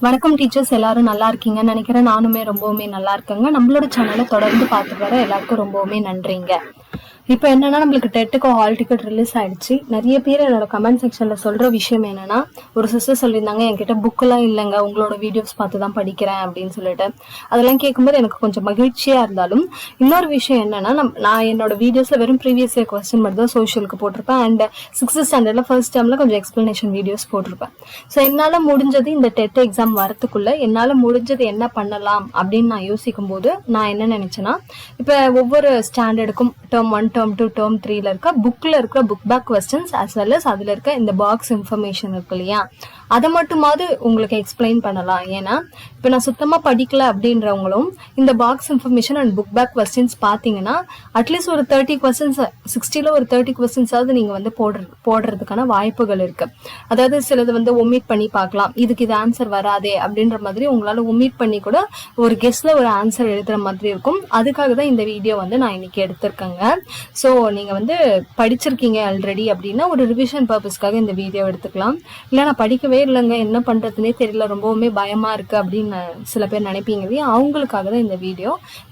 வணக்கம் டீச்சர்ஸ், எல்லாரும் நல்லா இருக்கீங்கன்னு நினைக்கிறேன். நானுமே ரொம்பவுமே நல்லா இருக்கேங்க. நம்மளோட சேனலை தொடர்ந்து பார்த்துட்டு வர எல்லாருக்கும் ரொம்பவுமே நன்றிங்க. இப்போ என்னன்னா, நம்மளுக்கு டெட்டுக்கு ஹால் டிக்கெட் ரிலீஸ் ஆயிடுச்சு. நிறைய பேர் என்னோட கமெண்ட் செக்ஷன்ல சொல்ற விஷயம் என்னன்னா, ஒரு சிஸ்டர் சொல்லியிருந்தாங்க, என்கிட்ட புக்கெல்லாம் இல்லைங்க, உங்களோட வீடியோஸ் பார்த்து தான் படிக்கிறேன் அப்படின்னு சொல்லிட்டு. அதெல்லாம் கேட்கும்போது எனக்கு கொஞ்சம் மகிழ்ச்சியா இருந்தாலும், இன்னொரு விஷயம் என்னன்னா, நான் என்னோட வீடியோஸ்ல வெறும் ப்ரீவியஸ் இயர் கொஸ்டின் மட்டும் தான் சோஷியலுக்கு போட்டிருப்பேன். அண்ட் 6th ஸ்டாண்டர்ட்ல ஃபர்ஸ்ட் டேர்ம்ல கொஞ்சம் எக்ஸ்பிளனேஷன் வீடியோஸ் போட்டிருப்பேன். ஸோ என்னால முடிஞ்சது இந்த டெட் எக்ஸாம் வரத்துக்குள்ள என்னால முடிஞ்சது என்ன பண்ணலாம் அப்படின்னு நான் யோசிக்கும் போது நான் என்ன நினைச்சேன்னா, இப்ப ஒவ்வொரு ஸ்டாண்டர்டுக்கும் டேர்ம் 1, டேர்ம் 2, டேர்ம் 3ல இருக்க புக்ல இருக்கிற book back questions as well as அதுல இருக்க இந்த பாக்ஸ் இன்ஃபர்மேஷன் இருக்கு இல்லையா, அதை மட்டுமாவது உங்களுக்கு எக்ஸ்பிளைன் பண்ணலாம். ஏன்னா இப்ப நான் சுத்தமா படிக்கல அப்படின்றவங்களும் இந்த box information and book back questions பாத்தீங்கன்னா அட்லீஸ்ட் ஒரு 30 கொஸ்டின்ஸ், 60ல ஒரு 30 கொஸ்டின்ஸாவது நீங்க வந்து போடுறதுக்கான வாய்ப்புகள் இருக்கு. அதாவது சிலது வந்து ஒமிட் பண்ணி பார்க்கலாம், இதுக்கு இது ஆன்சர் வராதே அப்படின்ற மாதிரி உங்களால ஒமிட் பண்ணி கூட ஒரு கெஸ்ட்ல ஒரு ஆன்சர் எழுதுற மாதிரி இருக்கும். அதுக்காக தான் இந்த வீடியோ வந்து நான் இன்னைக்கு எடுத்திருக்கேங்க. ஸோ நீங்க வந்து படிச்சிருக்கீங்க ஆல்ரெடி அப்படின்னா ஒரு ரிவிஷன் பர்பஸ்க்காக இந்த வீடியோ எடுத்துக்கலாம். இல்லை நான் படிக்கவே இல்லைங்க, என்ன பண்றதுன்னே தெரியல, ரொம்பவுமே பயமா இருக்கு அப்படின்னு சில பேர் நினைப்பீங்க இல்லையா, அவங்களுக்காக தான் இந்த வீடியோ.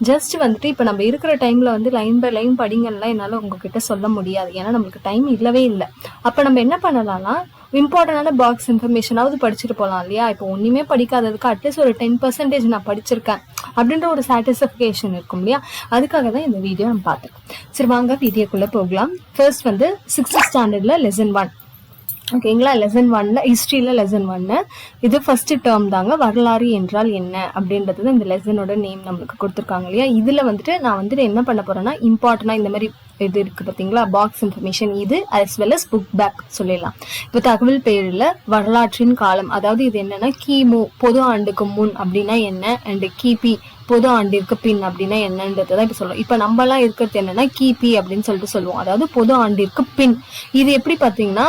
ஜஸ்ட் வந்துட்டு இப்போ நம்ம இருக்கிற டைம்ல வந்து லைன் பை லைன் படிங்கலாம் என்னால் உங்ககிட்ட சொல்ல முடியாது, ஏன்னா நம்மளுக்கு டைம் இல்லவே இல்லை. அப்போ நம்ம என்ன பண்ணலாம்னா, இம்பார்ட்டன்டான பாக்ஸ் இன்ஃபர்மேஷனாவது படிச்சுட்டு போகலாம் இல்லையா. இப்போ ஒன்றுமே படிக்காததுக்கு அட்லீஸ்ட் ஒரு 10% நான் படிச்சிருக்கேன் அப்படின்ற ஒரு சாட்டிஸ்ஃபிகேஷன் இருக்கும் இல்லையா, அதுக்காக தான் இந்த வீடியோ நம்ம பார்த்தோம். சரி வாங்க வீடியோக்குள்ளே போகலாம். ஃபர்ஸ்ட் வந்து 6th ஸ்டாண்டர்ட்ல லெசன் 1 ஓகேங்களா. லெசன் 1ல ஹிஸ்ட்ரியில லெசன் 1 இது ஃபர்ஸ்ட் டேர்ம் தாங்க. வரலாறு என்றால் என்ன அப்படின்றது இந்த லெசனோட நேம் நம்மளுக்கு கொடுத்துருக்காங்க இல்லையா. இதுல வந்துட்டு நான் வந்துட்டு என்ன பண்ண போறேன்னா, இம்பார்ட்டன்டா இந்த மாதிரி இது இருக்கு பார்த்தீங்களா, பாக்ஸ் இன்ஃபர்மேஷன், இது as well as book back சொல்லிடலாம். இப்போ தகவல் பெயர்ல வரலாற்றின் காலம், அதாவது இது என்னன்னா கிமு பொது ஆண்டுக்கு முன் அப்படின்னா என்ன, அண்ட் கிபி பொது ஆண்டிற்கு பின் அப்படின்னா என்னன்றதான் இப்ப சொல்லுவோம். இப்ப நம்ம எல்லாம் இருக்கிறது என்னன்னா கிபி அப்படின்னு சொல்லிட்டு சொல்லுவோம், அதாவது பொது ஆண்டிற்கு பின். இது எப்படி பாத்தீங்கன்னா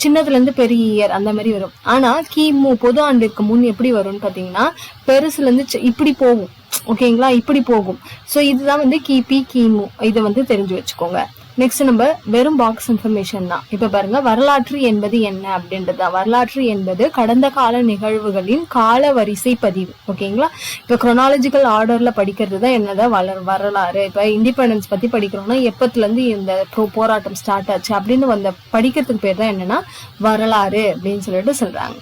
சின்னதுல இருந்து பெரிய இயர் அந்த மாதிரி வரும். ஆனா கிமு பொது ஆண்டிற்கு முன் எப்படி வரும்னு பாத்தீங்கன்னா, பெருசுல இருந்து இப்படி போகும், ஓகேங்களா, இப்படி போகும். ஸோ இதுதான் வந்து கிபி கிமு, இதை வந்து தெரிஞ்சு வச்சுக்கோங்க. நெக்ஸ்ட் நம்ம வெறும் பாக்ஸ் இன்ஃபர்மேஷன் தான். இப்ப பாருங்க, வரலாற்று என்பது என்ன அப்படின்றது. வரலாற்று என்பது கடந்த கால நிகழ்வுகளின் கால வரிசை பதிவு, ஓகேங்களா. இப்ப குரோனாலஜிக்கல் ஆர்டர்ல படிக்கிறது தான் என்னதான் வரலாறு. இப்ப இண்டிபெண்டன்ஸ் பத்தி படிக்கிறோம்னா எப்பத்துல இருந்து இந்த போராட்டம் ஸ்டார்ட் ஆச்சு அப்படின்னு வந்த படிக்கிறதுக்கு பேர் தான் என்னன்னா வரலாறு அப்படின்னு சொல்லிட்டு சொல்றாங்க.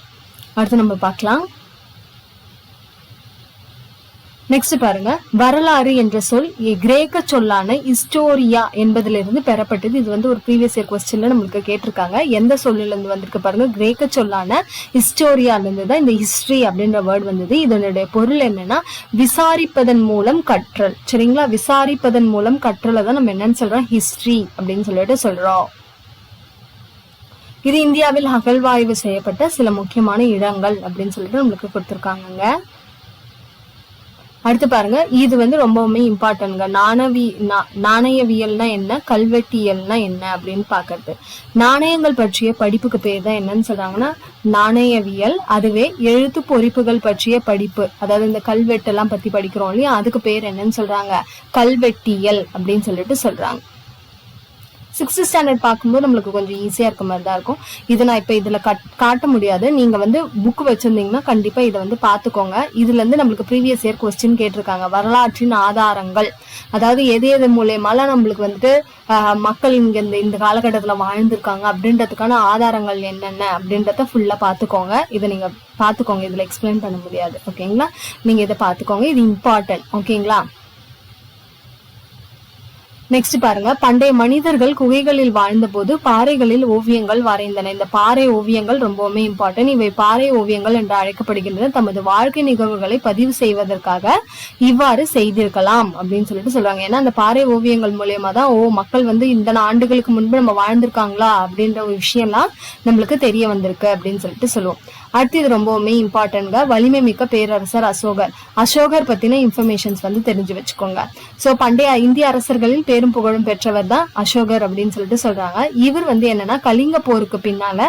அடுத்து நம்ம பார்க்கலாம். நெக்ஸ்ட் பாருங்க, வரலாறு என்ற சொல் கிரேக்க சொல்லான ஹிஸ்டோரியா என்பதிலிருந்து பெறப்பட்டது. இது வந்து ஒரு ப்ரீவியஸ் இயர் கொஸ்டின்ல நம்மளுக்கு கேட்டிருக்காங்க. எந்த சொல்லில இருந்து வந்திருக்கு பாருங்க, கிரேக்க சொல்லான ஹிஸ்டோரியால இருந்து தான் இந்த ஹிஸ்டரி அப்படின்ற வேர்ட் வந்தது. இதனுடைய பொருள் என்னன்னா விசாரிப்பதன் மூலம் கற்றல், சரிங்களா. விசாரிப்பதன் மூலம் கற்றலை தான் நம்ம என்னன்னு சொல்றோம், ஹிஸ்டரி அப்படின்னு சொல்லிட்டு சொல்றோம். இது இந்தியாவில் அகழ்வாய்வு செய்யப்பட்ட சில முக்கியமான இடங்கள் அப்படின்னு சொல்லிட்டு நம்மளுக்கு கொடுத்திருக்காங்க. அடுத்து பாருங்க, இது வந்து ரொம்பவுமே இம்பார்ட்டன்ட்ங்க. நாணயவியல்னா என்ன, கல்வெட்டியல்னா என்ன அப்படின்னு பாக்குறது. நாணயங்கள் பற்றிய படிப்புக்கு பேர் தான் என்னன்னு சொல்றாங்கன்னா நாணயவியல். அதுவே எழுத்து பொறிப்புகள் பற்றிய படிப்பு, அதாவது இந்த கல்வெட்டு எல்லாம் பத்தி படிக்கிறோம் இல்லையா, அதுக்கு பேர் என்னன்னு சொல்றாங்க, கல்வெட்டியல் அப்படின்னு சொல்லிட்டு சொல்றாங்க. 6th ஸ்டாண்டர்ட் பார்க்கும்போது நம்மளுக்கு கொஞ்சம் ஈஸியா இருக்க மாதிரி தான் இருக்கும். இதை நான் இப்ப இதுல காட்ட முடியாது. நீங்க வந்து புக் வச்சிருந்தீங்கன்னா கண்டிப்பா இதை வந்து பாத்துக்கோங்க. இதுல இருந்து நம்மளுக்கு ப்ரீவியஸ் இயர் கொஸ்டின் கேட்டிருக்காங்க. வரலாற்றின் ஆதாரங்கள், அதாவது எது மூலயமாலாம் நம்மளுக்கு வந்துட்டு மக்கள் இங்க இந்த காலகட்டத்துல வாழ்ந்திருக்காங்க அப்படின்றதுக்கான ஆதாரங்கள் என்னென்ன அப்படின்றத ஃபுல்லா பாத்துக்கோங்க. இதை நீங்க பாத்துக்கோங்க, இதுல எக்ஸ்பிளைன் பண்ண முடியாது, ஓகேங்களா. நீங்க இதை பாத்துக்கோங்க, இது இம்பார்ட்டன்ட், ஓகேங்களா. நெக்ஸ்ட் பாருங்க, பண்டைய மனிதர்கள் குகைகளில் வாழ்ந்த போது பாறைகளில் ஓவியங்கள் வரைந்தன. இந்த பாறை ஓவியங்கள் ரொம்பவுமே இம்பார்ட்டன்ட். இவை பாறை ஓவியங்கள் என்று அழைக்கப்படுகின்றன. தமது வாழ்க்கை நிகழ்வுகளை பதிவு செய்வதற்காக இவ்வாறு செய்திருக்கலாம் அப்படின்னு சொல்லிட்டு சொல்றாங்க. ஏன்னா அந்த பாறை ஓவியங்கள் மூலியமா தான் மக்கள் வந்து இந்த ஆண்டுகளுக்கு முன்பு நம்ம வாழ்ந்திருக்காங்களா அப்படின்ற ஒரு விஷயம்லாம் நம்மளுக்கு தெரிய வந்திருக்கு அப்படின்னு சொல்லிட்டு சொல்லுவோம். அடுத்து இது ரொம்பவுமே இம்பார்ட்டன்ட்ங்க, வலிமை மிக்க பேரரசர் அசோகர். அசோகர் பத்தின இன்ஃபர்மேஷன்ஸ் வந்து தெரிஞ்சு வச்சுக்கோங்க. சோ பண்டைய இந்திய அரசர்களில் பேரும் புகழும் பெற்றவர் தான் அசோகர் அப்படின்னு சொல்லிட்டு சொல்றாங்க. இவர் வந்து என்னன்னா கலிங்க போருக்கு பின்னால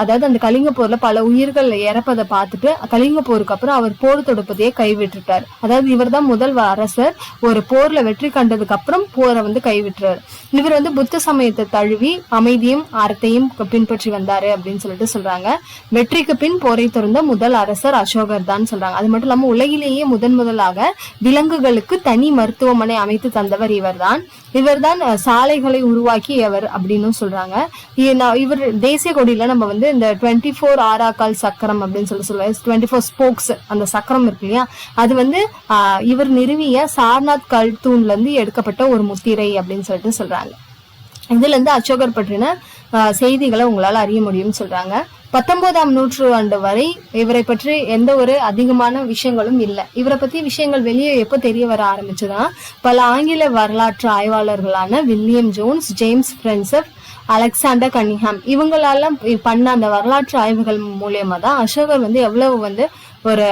அதாவது அந்த கலிங்க போர்ல பல உயிர்கள் இறப்பதை பார்த்துட்டு கலிங்க போருக்கு அப்புறம் அவர் போர் தொடுப்பதையே கைவிட்டுட்டார். அதாவது இவர் தான் முதல் அரசர் ஒரு போர்ல வெற்றி கண்டதுக்கு அப்புறம் போரை வந்து கைவிட்டுறாரு. இவர் வந்து புத்த சமயத்தை தழுவி அமைதியும் அறத்தையும் பின்பற்றி வந்தாரு அப்படின்னு சொல்லிட்டு சொல்றாங்க. வெற்றிக்கு பின் போரை தொடர்ந்த முதல் அரசர் அசோகர் தான் சொல்றாங்க. அது மட்டும் இல்லாம உலகிலேயே முதலாக விலங்குகளுக்கு தனி மருத்துவமனை அமைத்து தந்தவர் இவர்தான். சாலைகளை உருவாக்கியவர் அப்படின்னு சொல்றாங்க. இவர் தேசிய கொடியில நம்ம வந்து இந்த 24 ஆராக்கால் சக்கரம் அப்படின்னு சொல்லுவாங்க. 24 ஸ்போக்ஸ் அந்த சக்கரம் இருக்கு இல்லையா, அது வந்து இவர் நிறுவிய சாரநாத் கல்தூன்ல இருந்து எடுக்கப்பட்ட ஒரு முத்திரை அப்படின்னு சொல்லிட்டு சொல்றாங்க. இதுல இருந்து அசோகர் பற்றின செய்திகளை உங்களால அறிய முடியும்னு சொல்றாங்க. 19ஆம் நூற்றாண்டு வரை இவரை பற்றி எந்த ஒரு அதிகமான விஷயங்களும் இல்லை. இவரை பத்தி விஷயங்கள் வெளியே எப்போ தெரிய வர ஆரம்பிச்சுன்னா பல ஆங்கில வரலாற்று ஆய்வாளர்களான William Jones, James Prinsep, Alexander Cunningham இவங்களெல்லாம் பண்ண அந்த வரலாற்று ஆய்வுகள் மூலியமா தான் அசோகர் வந்து எவ்வளவு வந்து ஒரு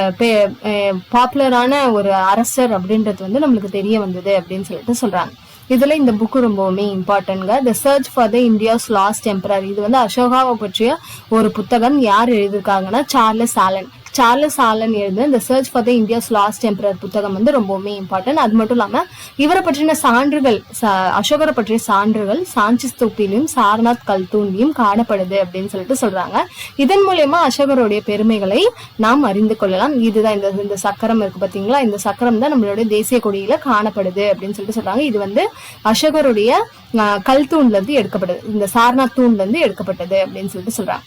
பாப்புலரான ஒரு அரசர் அப்படின்றது வந்து நம்மளுக்கு தெரிய வந்தது அப்படின்னு சொல்லிட்டு சொல்றாங்க. இதுல இந்த புக்கு ரொம்பவுமே இம்பார்ட்டன்ட்ங்க. The search for the India's lost emperor. இது வந்து அசோகாவை பற்றிய ஒரு புத்தகம். யார் எழுதியிருக்காங்கன்னா சார்லஸ் ஆலன் எழுதின த search for the India's lost emperor புத்தகம் வந்து ரொம்பவுமே இம்பார்ட்டன்ட். அது மட்டும் இல்லாம இவரை பற்றின சான்றுகள், அசோகரை பற்றிய சான்றுகள் சாஞ்சி ஸ்தூப்பிலையும் சாரநாத் கல்தூன்லையும் காணப்படுது அப்படின்னு சொல்லிட்டு சொல்றாங்க. இதன் மூலயமா அசோகருடைய பெருமைகளை நாம் அறிந்து கொள்ளலாம். இதுதான் இந்த சக்கரம் இருக்கு பாத்தீங்களா, இந்த சக்கரம் தான் நம்மளுடைய தேசிய கொடியில காணப்படுது அப்படின்னு சொல்லிட்டு சொல்றாங்க. இது வந்து அசோகருடைய கல்தூன்ல இருந்து எடுக்கப்பட்டது, இந்த சாரநாத் தூண்ல இருந்து எடுக்கப்பட்டது அப்படின்னு சொல்லிட்டு சொல்றாங்க.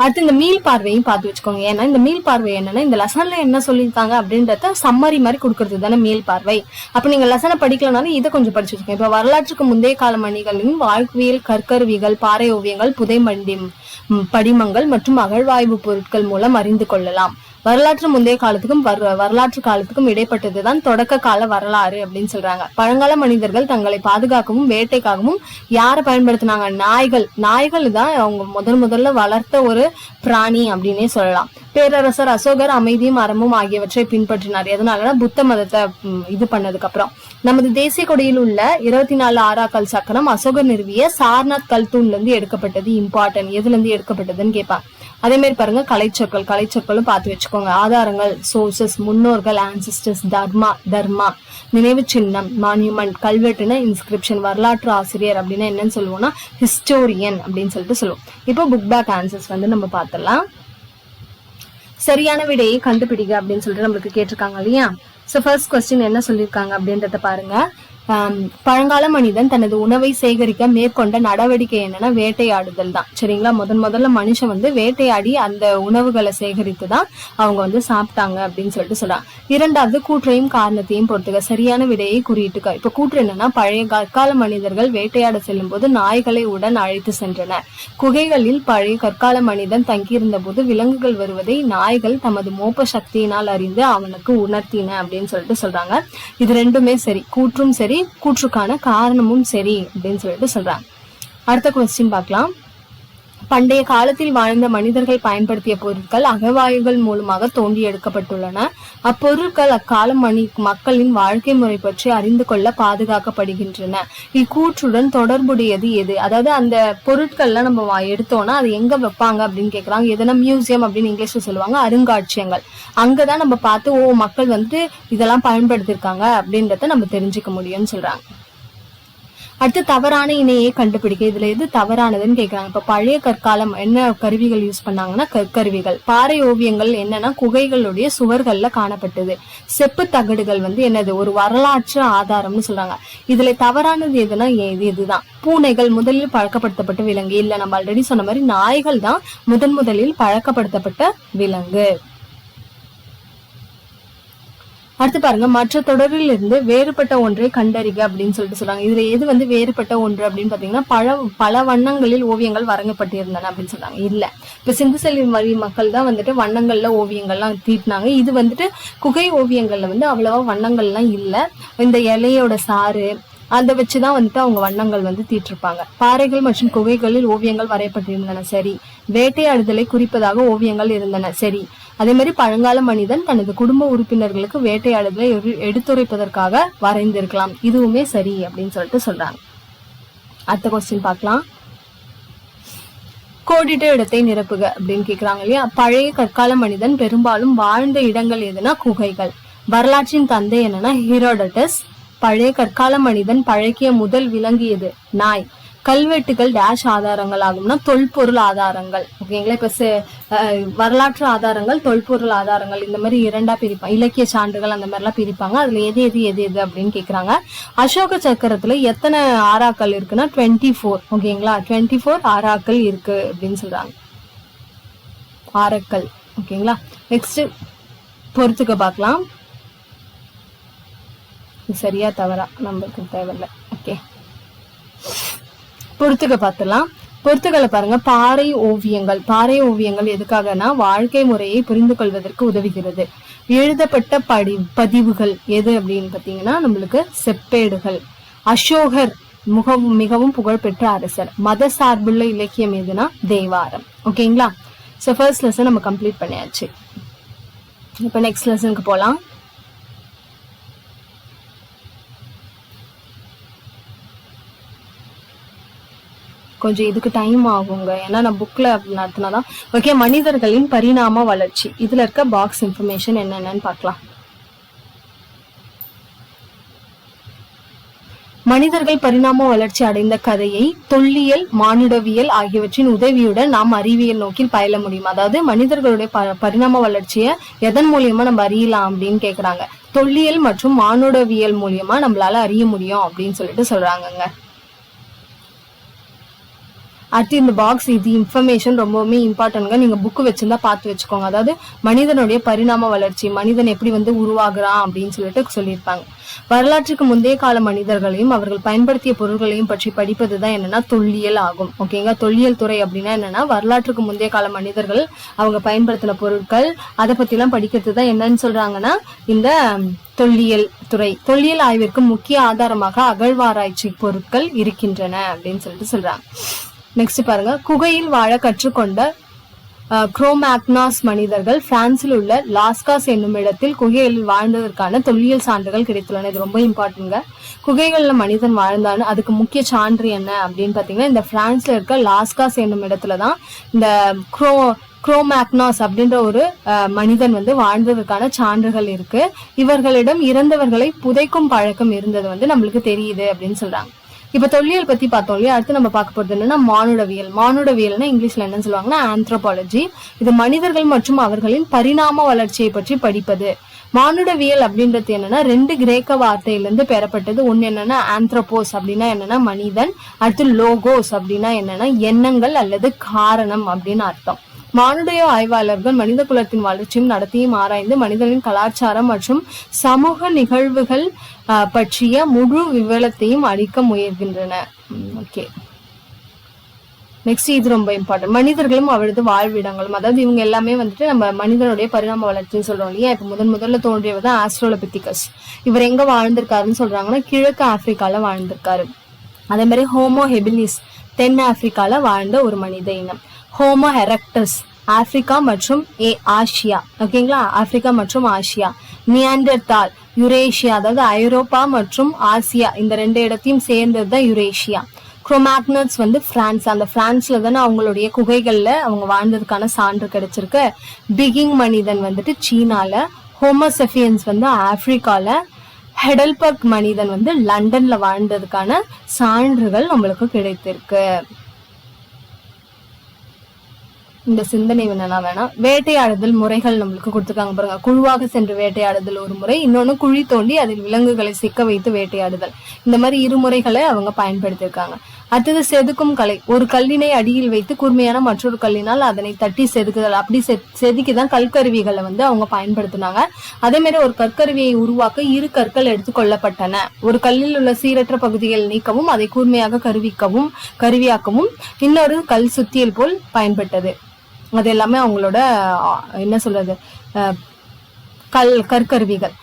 அடுத்து இந்த மீள் பார்வையும் பார்த்து வச்சுக்கோங்க. ஏன்னா இந்த மீள் பார்வை என்னன்னா இந்த லெசன்ல என்ன சொல்லியிருக்காங்க அப்படின்றத சம்மரி மாதிரி கொடுக்கறது தானே மீள் பார்வை. அப்ப நீங்க லெசனை படிக்கலனாலும் இதை கொஞ்சம் படிச்சு வச்சுக்கோங்க. இப்ப வரலாற்றுக்கு முந்தைய கால மணிகளின் வாழ்வியல் கற்கருவிகள், பாறை ஓவியங்கள், புதை படிமங்கள் மற்றும் அகழ்வாய்வு பொருட்கள் மூலம் அறிந்து கொள்ளலாம். வரலாற்று முந்தைய காலத்துக்கும் வரலாற்று காலத்துக்கும் இடைப்பட்டதுதான் தொடக்க கால வரலாறு அப்படின்னு சொல்றாங்க. பழங்கால மனிதர்கள் தங்களை பாதுகாக்கவும் வேட்டைக்காகவும் யாரை பயன்படுத்தினாங்க? நாய்கள் தான் அவங்க முதல்ல வளர்த்த ஒரு பிராணி அப்படின்னே சொல்லலாம். பேரரசர் அசோகர் அமைதியும் அறமும் ஆகியவற்றை பின்பற்றினார். எதனாலனா புத்த மதத்தை இது பண்ணதுக்கு அப்புறம். நமது தேசிய கொடியில் உள்ள 24 ஆராக்கால் சக்கரம் அசோகர் நிறுவிய சாரநாத் கல்தூன்ல இருந்து எடுக்கப்பட்டது. இம்பார்ட்டன்ட். எதுல இருந்து எடுக்கப்பட்டதுன்னு கேட்பாங்க. அதே மாதிரி பாருங்க கலைச்சொற்களும் பார்த்து வச்சுக்கோங்க. ஆதாரங்கள், சோர்சஸ், முன்னோர்கள், ஆன்சிஸ்டர்ஸ், தர்மா, நினைவு சின்னம், மான்யூமெண்ட், கல்வெட்டுனா இன்ஸ்கிரிப்ஷன், வரலாற்று ஆசிரியர் அப்படின்னா என்னன்னு சொல்லுவோம்னா ஹிஸ்டோரியன் அப்படின்னு சொல்லிட்டு சொல்லுவோம். இப்போ புக் பேக் ஆன்சர்ஸ் வந்து நம்ம பார்த்துடலாம். சரியான விடையை கண்டுபிடிக்க அப்படின்னு சொல்லிட்டு நம்மளுக்கு கேட்டிருக்காங்க இல்லையா. சோ ஃபர்ஸ்ட் கொஸ்டின் என்ன சொல்லியிருக்காங்க அப்படின்றத பாருங்க. பழங்கால மனிதன் தனது உணவை சேகரிக்க மேற்கொண்ட நடவடிக்கை என்னன்னா வேட்டையாடுதல் தான். சரிங்களா, முதல்ல மனுஷன் வந்து வேட்டையாடி அந்த உணவுகளை சேகரித்து தான் அவங்க வந்து சாப்பிட்டாங்க அப்படின்னு சொல்லிட்டு சொல்றாங்க. இரண்டாவது கூற்றையும் காரணத்தையும் பொறுத்துக்க. சரியான விடையை குறியிட்டுக்க. இப்ப கூற்று என்னன்னா பழைய கற்கால மனிதர்கள் வேட்டையாட செல்லும் போது நாய்களை உடன் அழைத்து சென்றனர். குகைகளில் பழைய கற்கால மனிதன் தங்கியிருந்த போது விலங்குகள் வருவதை நாய்கள் தமது மோப்ப சக்தியினால் அறிந்து அவனுக்கு உணர்த்தின அப்படின்னு சொல்லிட்டு சொல்றாங்க. இது ரெண்டுமே சரி, கூற்றும் சரி, கூற்றுக்கான காரணமும் சரி அப்படின்னு சொல்லிட்டு சொல்றாங்க. அடுத்த கொஸ்டின் பார்க்கலாம். பண்டைய காலத்தில் வாழ்ந்த மனிதர்கள் பயன்படுத்திய பொருட்கள் அகவாயுகள் மூலமாக தோண்டி எடுக்கப்பட்டுள்ளன. அப்பொருட்கள் அக்கால மக்களின் வாழ்க்கை முறை பற்றி அறிந்து கொள்ள பாதுகாக்கப்படுகின்றன. இக்கூற்றுடன் தொடர்புடையது எது? அதாவது அந்த பொருட்கள்லாம் நம்ம எடுத்தோம்னா அது எங்க வைப்பாங்க அப்படின்னு கேக்குறாங்க. எதனா மியூசியம் அப்படின்னு இங்கிலீஷ்ல சொல்லுவாங்க, அருங்காட்சியகங்கள். அங்கதான் நம்ம பார்த்து மக்கள் வந்து இதெல்லாம் பயன்படுத்திருக்காங்க அப்படின்றத நம்ம தெரிஞ்சுக்க முடியும்னு சொல்றாங்க. அடுத்து தவறான இணையை கண்டுபிடிக்க. இதுல எது தவறானதுன்னு கேக்குறாங்க. இப்ப பழைய கற்காலம் என்ன கருவிகள் யூஸ் பண்ணாங்கன்னா கற்கருவிகள். பாறை ஓவியங்கள் என்னன்னா குகைகளுடைய சுவர்கள்ல காணப்பட்டது. செப்பு தகடுகள் வந்து என்னது? ஒரு வரலாற்று ஆதாரம்னு சொல்றாங்க. இதுல தவறானது எதுனா இதுதான். பூனைகள் முதலில் பழக்கப்படுத்தப்பட்ட விலங்கு இல்ல. நம்ம ஆல்ரெடி சொன்ன மாதிரி நாய்கள் தான் முதலில் பழக்கப்படுத்தப்பட்ட விலங்கு. அடுத்து பாருங்க, மற்ற தொடரில் இருந்து வேறுபட்ட ஒன்றை கண்டறிக அப்படின்னு சொல்லிட்டு சொல்றாங்க. இதுல எது வந்து வேறுபட்ட ஒன்று அப்படின்னு பாத்தீங்கன்னா பல வண்ணங்களில் ஓவியங்கள் வரையப்பட்டிருந்தன அப்படின்னு சொல்றாங்க. இல்ல, இப்ப சிந்துசெல்வி மொழி மக்கள் தான் வந்துட்டு வண்ணங்கள்ல ஓவியங்கள்லாம் தீட்டினாங்க. இது வந்துட்டு குகை ஓவியங்கள்ல வந்து அவ்வளவா வண்ணங்கள்லாம் இல்ல. இந்த இலையோட சாறு, அதை வச்சுதான் வந்துட்டு அவங்க வண்ணங்கள் வந்து தீட்டிருப்பாங்க. பாறைகள் மற்றும் குகைகளில் ஓவியங்கள் வரையப்பட்டிருந்தன, சரி. வேட்டையாடுதலை குறிப்பதாக ஓவியங்கள் இருந்தன, சரி. அதே மாதிரி பழங்கால மனிதன் தனது குடும்ப உறுப்பினர்களுக்கு வேட்டையாடுதலை எடுத்துரைப்பதற்காக வரைந்திருக்கலாம், இதுவுமே சரி அப்படின்னு சொல்லிட்டு சொல்றாங்க. அடுத்த கொஸ்டின் பார்க்கலாம். கோடிட்ட இடத்தை நிரப்புக அப்படின்னு கேக்குறாங்க இல்லையா. பழைய கற்கால மனிதன் பெரும்பாலும் வாழ்ந்த இடங்கள் எதுனா குகைகள். வரலாற்றின் தந்தை என்னன்னா ஹீரோடட்டஸ். பழைய கற்கால மனிதன் பழக்கிய முதல் விலங்கியது நாய். கல்வெட்டுகள் டேஷ் ஆதாரங்கள் ஆகும்னா தொல்பொருள் ஆதாரங்கள். ஓகேங்களா. இப்ப வரலாற்று ஆதாரங்கள், தொல்பொருள் ஆதாரங்கள், இந்த மாதிரி இரண்டா பிரிப்பாங்க. இலக்கிய சான்றுகள் அந்த மாதிரி எல்லாம் பிரிப்பாங்க. அதுல எது எது எது எது அப்படின்னு கேக்குறாங்க. அசோக சக்கரத்துல எத்தனை ஆராக்கள் இருக்குன்னா 24. ஓகேங்களா. 24 ஆராக்கள் இருக்கு அப்படின்னு சொல்றாங்க. ஆரக்கல். ஓகேங்களா. நெக்ஸ்ட் பொறுத்துக்க பார்க்கலாம். சரியா தவறா நம்மளுக்கு தேவையில்லை. ஓகே, பொறுத்துக்க பார்த்துலாம். பொறுத்துக்களை பாருங்க. பாறை ஓவியங்கள். பாறை ஓவியங்கள் எதுக்காகனா வாழ்க்கை முறையை புரிந்து கொள்வதற்கு உதவுகிறது. எழுதப்பட்ட பதிவுகள் எது அப்படின்னு பாத்தீங்கன்னா நம்மளுக்கு செப்பேடுகள். அசோகர் மிகவும் புகழ்பெற்ற அரசர். மத சார்புள்ள இலக்கியம் எதுனா தேவாரம். ஓகேங்களா. ஸோ ஃபர்ஸ்ட் லெசன் நம்ம கம்ப்ளீட் பண்ணியாச்சு. இப்போ நெக்ஸ்ட் லெசனுக்கு போகலாம். கொஞ்சம் இதுக்கு டைம் ஆகுங்க, ஏன்னா நான் புக்ல நடத்தினாதான். ஓகே, மனிதர்களின் பரிணாம வளர்ச்சி. இதுல இருக்க பாக்ஸ் இன்ஃபர்மேஷன் என்னென்னு பார்க்கலாம். மனிதர்கள் பரிணாம வளர்ச்சி அடைந்த கதையை தொல்லியல், மானுடவியல் ஆகியவற்றின் உதவியுடன் நாம் அறிவியல் நோக்கில் பயில முடியும். அதாவது மனிதர்களுடைய பரிணாம வளர்ச்சியை எதன் மூலியமா நம்ம அறியலாம் அப்படின்னு கேக்குறாங்க. தொல்லியல் மற்றும் மானுடவியல் மூலியமா நம்மளால அறிய முடியும் அப்படின்னு சொல்லிட்டு சொல்றாங்கங்க. அடுத்து இந்த பாக்ஸ், இது இன்ஃபர்மேஷன் ரொம்பவுமே இம்பார்ட்டன்ட்ங்க. நீங்க புக்கு வச்சிருந்தா பார்த்து வச்சுக்கோங்க. அதாவது மனிதனுடைய பரிணாம வளர்ச்சி, மனிதன் எப்படி வந்து உருவாகுறான் அப்படின்னு சொல்லிட்டு சொல்லியிருப்பாங்க. வரலாற்றுக்கு முந்தைய கால மனிதர்களையும் அவர்கள் பயன்படுத்திய பொருட்களையும் பற்றி படிப்பதுதான் என்னன்னா தொல்லியல் ஆகும். ஓகேங்க. தொல்லியல் துறை அப்படின்னா என்னன்னா வரலாற்றுக்கு முந்தைய கால மனிதர்கள் அவங்க பயன்படுத்தின பொருட்கள், அதை பத்தி எல்லாம் படிக்கிறது தான் என்னன்னு சொல்றாங்கன்னா இந்த தொல்லியல் துறை. தொல்லியல் ஆய்விற்கு முக்கிய ஆதாரமாக அகழ்வாராய்ச்சி பொருட்கள் இருக்கின்றன அப்படின்னு சொல்லிட்டு சொல்றாங்க. நெக்ஸ்ட் பாருங்க. குகையில் வாழ கற்றுக்கொண்ட குரோமாக்னாஸ் மனிதர்கள் பிரான்சில் உள்ள லாஸ்காஸ் என்னும் இடத்தில் குகைகளில் வாழ்ந்ததற்கான தொல்லியல் சான்றுகள் கிடைத்துள்ளன. இது ரொம்ப இம்பார்ட்டன்ட்ங்க. குகைகள்ல மனிதன் வாழ்ந்தான்னு அதுக்கு முக்கிய சான்று என்ன அப்படின்னு பாத்தீங்கன்னா இந்த பிரான்ஸ்ல இருக்க லாஸ்காஸ் என்னும் இடத்துலதான் இந்த குரோமாக்னாஸ் அப்படின்ற ஒரு மனிதன் வந்து வாழ்ந்ததற்கான சான்றுகள் இருக்கு. இவர்களிடம் இறந்தவர்களை புதைக்கும் பழக்கம் இருந்தது வந்து நம்மளுக்கு தெரியுது அப்படின்னு சொல்றாங்க. இப்ப தொல்லியல் பத்தி பார்த்தோம் இல்லையா. அடுத்து நம்ம பார்க்க போறது என்னன்னா மானுடவியல். மானுடவியல்னா இங்கிலீஷ்ல என்னன்னு சொல்லுவாங்கன்னா ஆந்த்ரோபாலஜி. இது மனிதர்கள் மற்றும் அவர்களின் பரிணாம வளர்ச்சியை பற்றி படிப்பது. மானுடவியல் அப்படின்றது என்னன்னா 2 கிரேக்க வார்த்தையிலிருந்து பெறப்பட்டது. ஒன்னு என்னன்னா ஆந்த்ரோபோஸ் அப்படின்னா என்னன்னா மனிதன். அடுத்து லோகோஸ் அப்படின்னா என்னன்னா எண்ணங்கள் அல்லது காரணம் அப்படின்னு அர்த்தம். மானுடைய ஆய்வாளர்கள் மனித குலத்தின் வளர்ச்சியும் நடத்தியும் ஆராய்ந்து மனிதனின் கலாச்சாரம் மற்றும் சமூக நிகழ்வுகள் பற்றிய முழு விவரத்தையும் அளிக்க முயல்கின்றன. ஓகே, நெக்ஸ்ட் இது ரொம்ப இம்பார்ட்டன்ட். மனிதர்களும் அவரது வாழ்விடங்களும். அதாவது இவங்க எல்லாமே வந்துட்டு நம்ம மனிதனுடைய பரிணாம வளர்ச்சின்னு சொல்றோம் இல்லையா. இப்ப முதல்ல தோன்றியவர் தான் ஆஸ்ட்ரோலோபித்திகஸ். இவர் எங்க வாழ்ந்திருக்காருன்னு சொல்றாங்கன்னா கிழக்கு ஆப்பிரிக்கால வாழ்ந்திருக்காரு. அதே மாதிரி ஹோமோ ஹெபிலிஸ் தென் ஆப்பிரிக்கால வாழ்ந்த ஒரு மனித இனம். ஹோமோ எரெக்டஸ் ஆப்பிரிக்கா மற்றும் ஆசியா. ஓகேங்களா. ஆப்பிரிக்கா மற்றும் ஆசியா. நியாண்டர்தால் யுரேஷியா, அதாவது ஐரோப்பா மற்றும் ஆசியா இந்த 2 இடத்தையும் சேர்ந்ததுதான் யுரேஷியா. குரோமாக்னஸ் வந்து பிரான்ஸ். அந்த பிரான்ஸ்ல தானே அவங்களுடைய குகைகள்ல அவங்க வாழ்ந்ததுக்கான சான்று கிடைச்சிருக்கு. பிகிங் மனிதன் வந்துட்டு சீனால. ஹோமோசெபியன்ஸ் வந்து ஆப்பிரிக்கால. ஹெடல்பர்க் மனிதன் வந்து லண்டன்ல வாழ்ந்ததுக்கான சான்றுகள் நம்மளுக்கு கிடைத்திருக்கு. இந்த சிந்தனை வேணாம். வேட்டையாடுதல் முறைகள் நம்மளுக்கு கொடுத்துருக்காங்க பாருங்க. குழுவாக சென்று வேட்டையாடுதல் ஒரு முறை, இன்னொன்னு குழி தோண்டி அதில் விலங்குகளை சிக்க வைத்து வேட்டையாடுதல். இந்த மாதிரி 2 முறைகளை அவங்க பயன்படுத்தியிருக்காங்க. அடுத்தது செதுக்கும் கலை. ஒரு கல்லினை அடியில் வைத்து கூர்மையான மற்றொரு கல்லினால் அதனை தட்டி செதுக்குதல். அப்படி செதுக்கிதான் கற்கருவிகளை வந்து அவங்க பயன்படுத்தினாங்க. அதே மாதிரி ஒரு கற்கருவியை உருவாக்க 2 கற்கள் எடுத்துக்கொள்ளப்பட்டன. ஒரு கல்லில் உள்ள சீரற்ற பகுதிகள் நீக்கவும் அதை கூர்மையாக கருவியாக்கவும் இன்னொரு கல் சுத்தியல் போல் பயன்பட்டது. அது எல்லாமே அவங்களோட என்ன சொல்றது கற்கருவிகள்.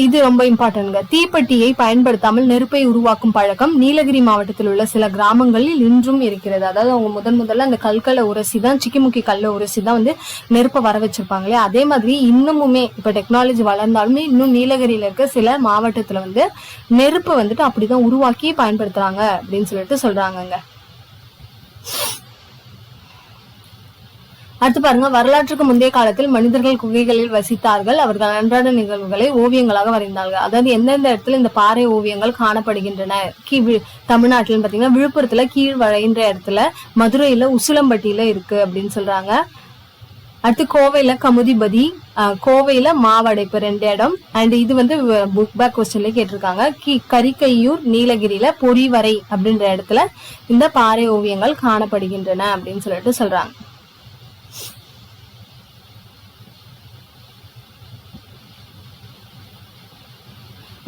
இது ரொம்ப இம்பார்ட்டன்ட்ங்க. தீப்பெட்டியை பயன்படுத்தாமல் நெருப்பை உருவாக்கும் பழக்கம் நீலகிரி மாவட்டத்தில் உள்ள சில கிராமங்களில் இன்றும் இருக்கிறது. அதாவது அவங்க முதல்ல அந்த கல்களை உரசி தான், சிக்கிமுக்கி கல்லை உரசி தான் வந்து நெருப்பை வர வச்சிருப்பாங்களே. அதே மாதிரி இன்னமுமே இப்ப டெக்னாலஜி வளர்ந்தாலுமே இன்னும் நீலகிரியில இருக்க சில மாவட்டத்துல வந்து நெருப்பை வந்துட்டு அப்படிதான் உருவாக்கி பயன்படுத்துறாங்க அப்படின்னு சொல்லிட்டு சொல்றாங்கங்க. அடுத்து பாருங்க, வரலாற்றுக்கு முந்தைய காலத்தில் மனிதர்கள் குகைகளில் வசித்தார்கள். அவர்கள் அன்றாட நிகழ்வுகளை ஓவியங்களாக வரைந்தார்கள். அதாவது எந்தெந்த இடத்துல இந்த பாறை ஓவியங்கள் காணப்படுகின்றன, தமிழ்நாட்டில் பாத்தீங்கன்னா விழுப்புரத்துல கீழ்வளைன்ற இடத்துல, மதுரையில உசிலம்பட்டியில இருக்கு அப்படின்னு சொல்றாங்க. அடுத்து கோவையில கமுதிபதி, கோவையில மாவடைப்பு 2 இடம். அண்ட் இது வந்து புக் பேக் கொஸ்டின்ல கேட்டிருக்காங்க. கரிக்கையூர் நீலகிரியில பொறிவரை அப்படின்ற இடத்துல இந்த பாறை ஓவியங்கள் காணப்படுகின்றன அப்படின்னு சொல்லிட்டு சொல்றாங்க.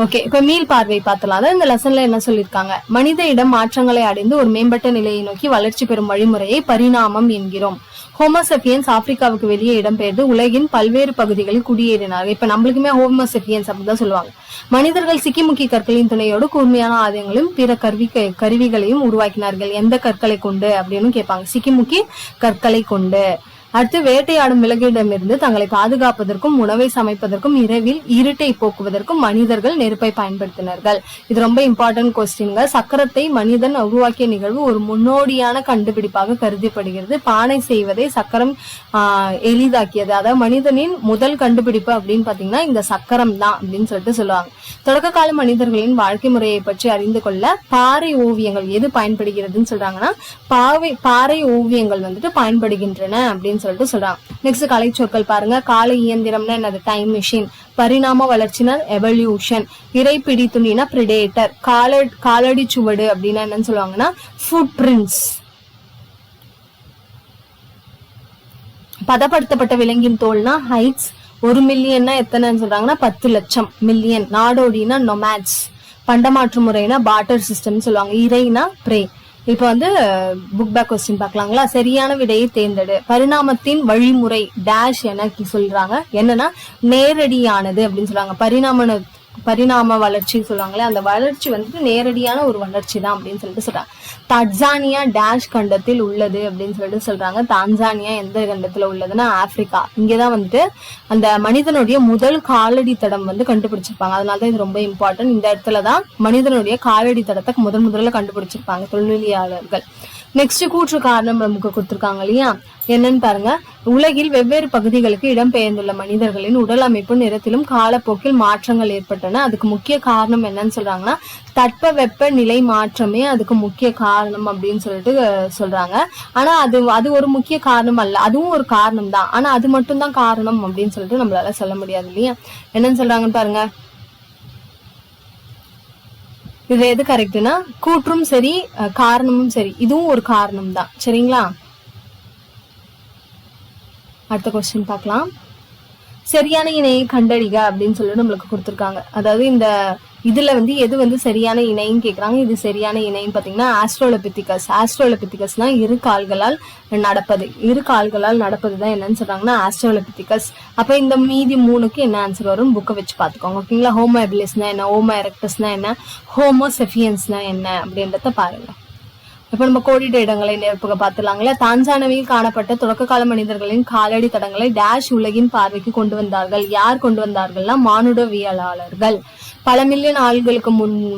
ஓகே, இப்ப மீள் பார்வை பார்த்தலாம். அதான் இந்த லெசன்ல என்ன சொல்லியிருக்காங்க, மனித இடம் மாற்றங்களை அடைந்து ஒரு மேம்பட்ட நிலையை நோக்கி வளர்ச்சி பெறும் வழிமுறையை பரிணாமம் என்கிறோம். ஹோமோசெபியன்ஸ் ஆப்பிரிக்காவுக்கு வெளியே இடம்பெயர்ந்து உலகின் பல்வேறு பகுதிகளில் குடியேறினார்கள். இப்ப நம்மளுக்குமே ஹோமோசெபியன்ஸ் அப்படிதான் சொல்லுவாங்க. மனிதர்கள் சிக்கிமுக்கி கற்களின் துணையோடு கூர்மையான ஆயுதங்களையும் பிற கருவிகளையும் உருவாக்கினார்கள். எந்த கற்களை கொண்டு அப்படின்னு கேட்பாங்க. சிக்கிமுக்கி கற்களை கொண்டு. அடுத்து வேட்டையாடும் விலங்கிடமிருந்து தங்களை பாதுகாப்பதற்கும் உணவை சமைப்பதற்கும் இரவில் இருட்டை போக்குவதற்கும் மனிதர்கள் நெருப்பை பயன்படுத்தினார்கள். இது ரொம்ப இம்பார்ட்டன்ட் கொஸ்டின்ங்க. சக்கரத்தை மனிதன் உருவாக்கிய நிகழ்வு ஒரு முன்னோடியான கண்டுபிடிப்பாக கருதப்படுகிறது. பானை செய்வதை சக்கரம் எளிதாக்கியது. அதாவது மனிதனின் முதல் கண்டுபிடிப்பு அப்படின்னு பாத்தீங்கன்னா இந்த சக்கரம் தான் அப்படின்னு சொல்லிட்டு சொல்லுவாங்க. தொடக்க கால மனிதர்களின் வாழ்க்கை முறையை பற்றி அறிந்து கொள்ள பாறை ஓவியங்கள் எது பயன்படுகிறதுன்னு சொல்றாங்கன்னா பாறை ஓவியங்கள் வந்துட்டு பயன்படுகின்றன அப்படின்னு சொல்லிட்டு சொல்றாங்க. நெக்ஸ்ட் கலை சொற்கள் பாருங்க. கால இயந்திரம்னா என்னது, டைம் மிஷின். பரிணாம வளர்ச்சினா எவல்யூஷன். இறைப்பிடி துணினா பிரிடேட்டர். காலடி சுவடு அப்படின்னா என்னன்னு சொல்லுவாங்கன்னா ஃபுட் பிரிண்ட்ஸ். பதப்படுத்தப்பட்ட விலங்கின் தோல்னா ஹைட்ஸ். 1 மில்லியன்னா எத்தனைன்னு சொல்றாங்கன்னா 10 லட்சம் மில்லியன். நாடோடினா நொமேட்ஸ். பண்டமாற்று முறைனா பார்ட்டர் சிஸ்டம் சொல்லுவாங்க. இறைனா பிரே. இப்ப வந்து புக் பேக் கொஸ்டின் பாக்கலாங்களா. சரியான விடையை தேர்ந்தெடு. பரிணாமத்தின் வழிமுறை டேஷ் என சொல்றாங்க. என்னன்னா நேரடியானது அப்படின்னு சொல்றாங்க. பரிணாம வளர்ச்சி சொல்லுவாங்களே, அந்த வளர்ச்சி வந்துட்டு நேரடியான ஒரு வளர்ச்சி தான் அப்படின்னு சொல்லிட்டு சொல்றாங்க. தன்சானியா டேஷ் கண்டத்தில் உள்ளது அப்படின்னு சொல்லிட்டு சொல்றாங்க. தான்சானியா எந்த கண்டத்துல உள்ளதுன்னா ஆப்பிரிக்கா. இங்கதான் வந்துட்டு அந்த மனிதனுடைய முதல் காலடி தடம் வந்து கண்டுபிடிச்சிருப்பாங்க. அதனாலதான் இது ரொம்ப இம்பார்ட்டன்ட். இந்த இடத்துலதான் மனிதனுடைய காலடி தடத்தை முதல்ல கண்டுபிடிச்சிருப்பாங்க தொல்லியலாளர்கள். நெக்ஸ்ட் கூற்று காரணம் நமக்கு கொடுத்திருக்காங்க இல்லையா, என்னன்னு பாருங்க. உலகில் வெவ்வேறு பகுதிகளுக்கு இடம்பெயர்ந்துள்ள மனிதர்களின் உடல் அமைப்பு நிறத்திலும் காலப்போக்கில் மாற்றங்கள் ஏற்பட்டன. அதுக்கு முக்கிய காரணம் என்னன்னு சொல்றாங்கன்னா தட்ப வெப்ப நிலை மாற்றமே அதுக்கு முக்கிய காரணம் அப்படின்னு சொல்லிட்டு சொல்றாங்க. ஆனா அது ஒரு முக்கிய காரணம் அல்ல, அதுவும் ஒரு காரணம் தான். ஆனா அது மட்டும் தான் காரணம் அப்படின்னு சொல்லிட்டு நம்மளால சொல்ல முடியாது இல்லையா. என்னன்னு சொல்றாங்கன்னு பாருங்க. இது எது கரெக்ட்னா கூற்றும் சரி காரணமும் சரி, இதுவும் ஒரு காரணம் தான். சரிங்களா, அடுத்த கொஸ்டின் பார்க்கலாம். சரியான இணையை கண்டறிக அப்படின்னு சொல்லி நம்மளுக்கு கொடுத்துருக்காங்க. அதாவது இந்த இதுல வந்து எது வந்து சரியான இணைன்னு கேக்குறாங்க. இது சரியான இணைன்னு பாத்தீங்கன்னா ஆஸ்ட்ரோலோபித்திகஸ். ஆஸ்ட்ரோலோபித்திகஸ்னா இரு கால்களால் நடப்பதுதான் என்னன்னு சொல்றாங்கன்னா ஆஸ்ட்ரோலோபித்திகஸ். அப்ப இந்த மீதி 3க்கு என்ன ஆன்சர் வரும் புக்கை வச்சு பாத்துக்கோங்க. ஓகேங்களா. ஹோமோ எபிலிஸ்னா என்ன, ஹோமோ எரெக்டஸ்னா என்ன, ஹோமோ செஃபியன்ஸ்னா என்ன அப்படின்றத பாருங்க. இப்ப நம்ம கோடிட்ட இடங்களை நேர்ப்புக பார்த்துலாங்களா. தான்சானியாவில் காணப்பட்ட தொடக்க கால மனிதர்களின் காலடி தடங்களை டேஷ் உலகின் பார்வைக்கு கொண்டு வந்தார்கள். யார் கொண்டு வந்தார்கள்னா மானுடவியலாளர்கள். பல மில்லியன் ஆள்களுக்கு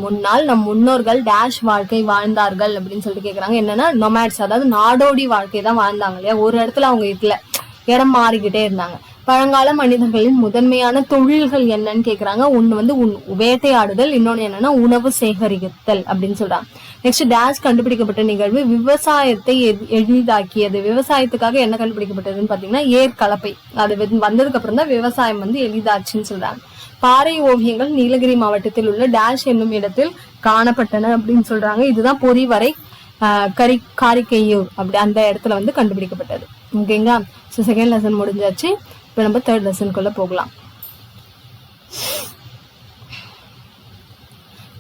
முன்னால் நம் முன்னோர்கள் டேஷ் வாழ்க்கை வாழ்ந்தார்கள் அப்படின்னு சொல்லிட்டு கேக்குறாங்க. என்னன்னா நொமேட்ஸ், அதாவது நாடோடி வாழ்க்கை தான் வாழ்ந்தாங்க இல்லையா. ஒரு இடத்துல அவங்க இடம் மாறிக்கிட்டே இருந்தாங்க. பழங்கால மனிதர்களின் முதன்மையான தொழில்கள் என்னன்னு கேக்குறாங்க. ஒண்ணு வந்து வேட்டையாடுதல், இன்னொன்னு என்னன்னா உணவு சேகரித்தல் அப்படின்னு சொல்றாங்க. நெக்ஸ்ட் டேஷ் கண்டுபிடிக்கப்பட்ட நிகழ்வு விவசாயத்தை எளிதாக்கியது. விவசாயத்துக்காக என்ன கண்டுபிடிக்கப்பட்டதுன்னு பாத்தீங்கன்னா ஏற்கலப்பை. அது வந்ததுக்கு அப்புறம் தான் விவசாயம் வந்து எளிதாச்சுன்னு சொல்றாங்க. பாறை ஓவியங்கள் நீலகிரி மாவட்டத்தில் உள்ள டேஷ் என்னும் இடத்தில் காணப்பட்டன அப்படின்னு சொல்றாங்க. இதுதான் பொறிவரை காரிக்கையூர் அப்படி அந்த இடத்துல வந்து கண்டுபிடிக்கப்பட்டது. ஓகேங்களா. ஸோ செகண்ட் லெசன் முடிஞ்சாச்சு. இப்போ நம்ம தேர்ட் லெசனுக்குள்ள போகலாம்.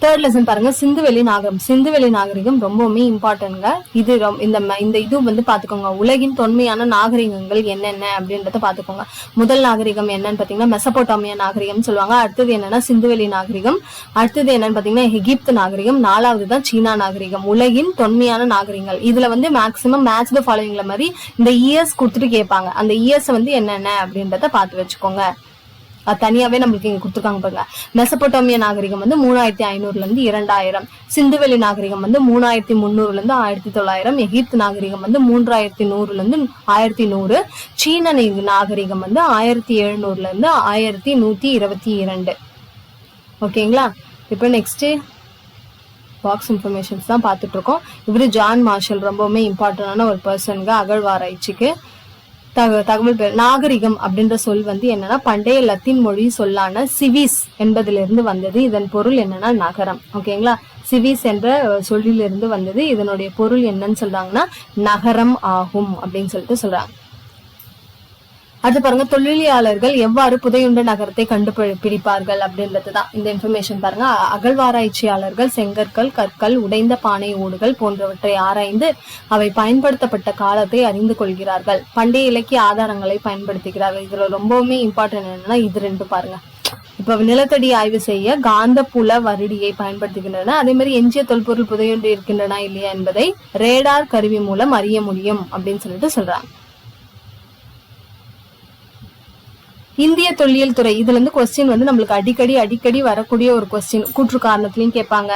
தேர்ட் லெசன் பாருங்க, சிந்துவெளி நாகரிகம். சிந்துவெளி நாகரிகம் ரொம்பவுமே இம்பார்ட்டன்ட்ங்க. இது இந்த இது வந்து பாத்துக்கோங்க, உலகின் தொன்மையான நாகரிகங்கள் என்னென்ன அப்படின்றத பாத்துக்கோங்க. முதல் நாகரிகம் என்னன்னு பாத்தீங்கன்னா மெசபோட்டாமியா நாகரிகம் சொல்லுவாங்க. அடுத்தது என்னன்னா சிந்துவெளி நாகரிகம். அடுத்தது என்னன்னு பாத்தீங்கன்னா எகிப்து நாகரிகம். நாலாவது தான் சீனா நாகரிகம். உலகின் தொன்மையான நாகரிகங்கள். இதுல வந்து மேக்சிமம் மேட்ச் த ஃபாலோவிங்ல மாதிரி இந்த இயர்ஸ் கொடுத்துட்டு கேட்பாங்க. அந்த இயர்ஸ் வந்து என்னென்ன அப்படின்றத பார்த்து வச்சுக்கோங்க. அது தனியாவே நம்மளுக்கு இங்க கொடுத்துருக்காங்க பாருங்க. மெசபோட்டாமியா நாகரிகம் வந்து 3500 இருந்து 2000. சிந்துவெளி நாகரிகம் வந்து 3300 இருந்து 1900. எகிப்து நாகரிகம் வந்து 3100 இருந்து 1100. சீன நாகரிகம் வந்து 1700 இருந்து 1122. ஓகேங்களா? இப்போ நெக்ஸ்ட் பாக்ஸ் இன்ஃபர்மேஷன்ஸ் தான் பார்த்துட்டு இருக்கோம். இவரு ஜான் மார்ஷல், ரொம்பவுமே இம்பார்ட்டன்டான ஒரு பர்சனுங்க அகழ்வாராய்ச்சிக்கு. தகவல் நாகரிகம் அப்படின்ற சொல் வந்து என்னன்னா பண்டைய லத்தீன் மொழி சொல்லான சிவிஸ் என்பதிலிருந்து வந்தது. இதன் பொருள் என்னன்னா நகரம். ஓகேங்களா? சிவிஸ் என்ற சொல்லிலிருந்து வந்தது. இதனுடைய பொருள் என்னன்னு சொல்றாங்கன்னா நகரம் ஆகும் அப்படின்னு சொல்லிட்டு சொல்றாங்க. அடுத்து பாருங்க, தொழிலாளர்கள் எவ்வாறு புதையுண்ட நகரத்தை கண்டுபிடிப்பார்கள் அப்படின்றதுதான் இந்த இன்ஃபர்மேஷன் பாருங்க. அகழ்வாராய்ச்சியாளர்கள் செங்கற்கள், கற்கள், உடைந்த பானை ஓடுகள் போன்றவற்றை ஆராய்ந்து அவை பயன்படுத்தப்பட்ட காலத்தை அறிந்து கொள்கிறார்கள். பண்டைய இலக்கிய ஆதாரங்களை பயன்படுத்துகிறார்கள். இதுல ரொம்பவுமே இம்பார்ட்டன்ட் என்னன்னா இது ரெண்டு பாருங்க. இப்ப நிலத்தடி ஆய்வு செய்ய காந்த புல வருடியை பயன்படுத்துகின்றன. அதே மாதிரி எஞ்சிய தொல்பொருள் புதையுண்டு இருக்கின்றன இல்லையா என்பதை ரேடார் கருவி மூலம் அறிய முடியும் அப்படின்னு சொல்லிட்டு சொல்றாங்க. இந்திய தொல்லியல் துறை, இதுல இருந்து கொஸ்டின் வந்து நம்மளுக்கு அடிக்கடி வரக்கூடிய ஒரு கொஸ்டின். கூற்று காரணத்திலையும் கேட்பாங்க.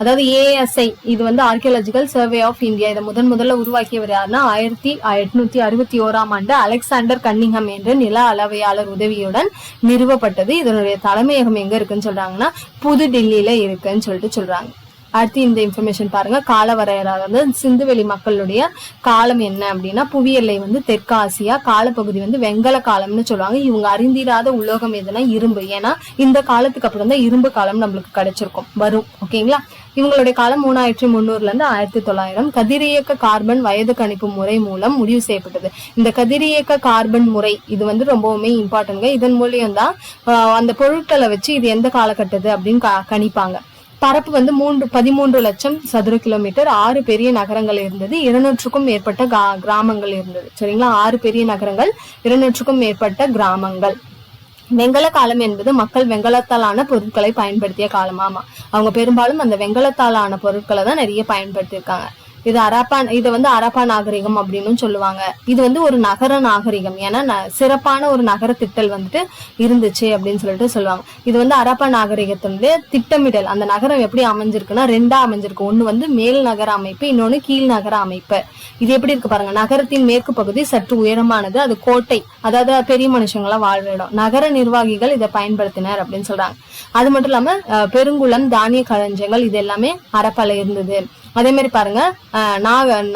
அதாவது ASI, இது வந்து ஆர்கியாலஜிக்கல் சர்வே ஆஃப் இந்தியா. இதை முதல்ல உருவாக்கியவர் யாருன்னா 1861 அலெக்சாண்டர் கன்னிங்ஹாம் என்ற நில அளவையாளர் உதவியுடன் நிறுவப்பட்டது. இதனுடைய தலைமையகம் எங்க இருக்குன்னு சொல்றாங்கன்னா புது டில்லியில இருக்குன்னு சொல்லிட்டு சொல்றாங்க. அடுத்து இந்த இன்ஃபர்மேஷன் பாருங்க, கால வரையறை. சிந்துவெளி மக்களுடைய காலம் என்ன அப்படின்னா புவியெல்லை வந்து தெற்கு ஆசியா. காலப்பகுதி வந்து வெங்கல காலம்னு சொல்லுவாங்க. இவங்க அறிந்திராத உலோகம் எதுனா இரும்பு. ஏன்னா இந்த காலத்துக்கு அப்புறம் தான் இரும்பு காலம் நம்மளுக்கு கிடைச்சிருக்கும் வரும். ஓகேங்களா? இவங்களுடைய காலம் 3300 இருந்து 1900. கதிரியக்க கார்பன் வயது கணிப்பு முறை மூலம் முடிவு செய்யப்பட்டது. இந்த கதிரியக்க கார்பன் முறை இது வந்து ரொம்பவுமே இம்பார்ட்டன்ட்ங்க. இதன் மூலியம் தான் அந்த பொருட்களை வச்சு இது எந்த காலகட்டது அப்படின்னு கணிப்பாங்க. பரப்பு வந்து 13 லட்சம் சதுர கிலோமீட்டர். 6 பெரிய நகரங்கள் இருந்தது. 200க்கும் மேற்பட்ட கிராமங்கள் இருந்தது. சரிங்களா? 6 பெரிய நகரங்கள், 200க்கும் மேற்பட்ட கிராமங்கள். வெங்கல காலம் என்பது மக்கள் வெங்கலத்தாலான பொருட்களை பயன்படுத்திய காலம். ஆமா, அவங்க பெரும்பாலும் அந்த வெங்கலத்தாலான பொருட்களை தான் நிறைய பயன்படுத்தி இருக்காங்க. இது வந்து அரப்பா நாகரிகம் அப்படின்னு சொல்லுவாங்க. இது வந்து ஒரு நகர நாகரிகம். ஏன்னா சிறப்பான ஒரு நகர திட்டல் வந்துட்டு இருந்துச்சு அப்படின்னு சொல்லிட்டு சொல்லுவாங்க. இது வந்து அரப்பா நாகரிகத்தினுடைய திட்டமிடல். அந்த நகரம் எப்படி அமைஞ்சிருக்குன்னா 2ஆ அமைஞ்சிருக்கு. ஒண்ணு வந்து மேல் நகர அமைப்பு, இன்னொன்னு கீழ் நகர அமைப்பு. இது எப்படி இருக்கு பாருங்க. நகரத்தின் மேற்கு பகுதி சற்று உயரமானது. அது கோட்டை, அதாவது பெரிய மனுஷங்களா வாழ்ற இடம். நகர நிர்வாகிகள் இதை பயன்படுத்தினர் அப்படின்னு சொல்றாங்க. அது மட்டும் இல்லாம பெருங்குளம், தானிய களஞ்சியங்கள் இது எல்லாமே அரப்பால இருந்தது. அதே மாதிரி பாருங்க,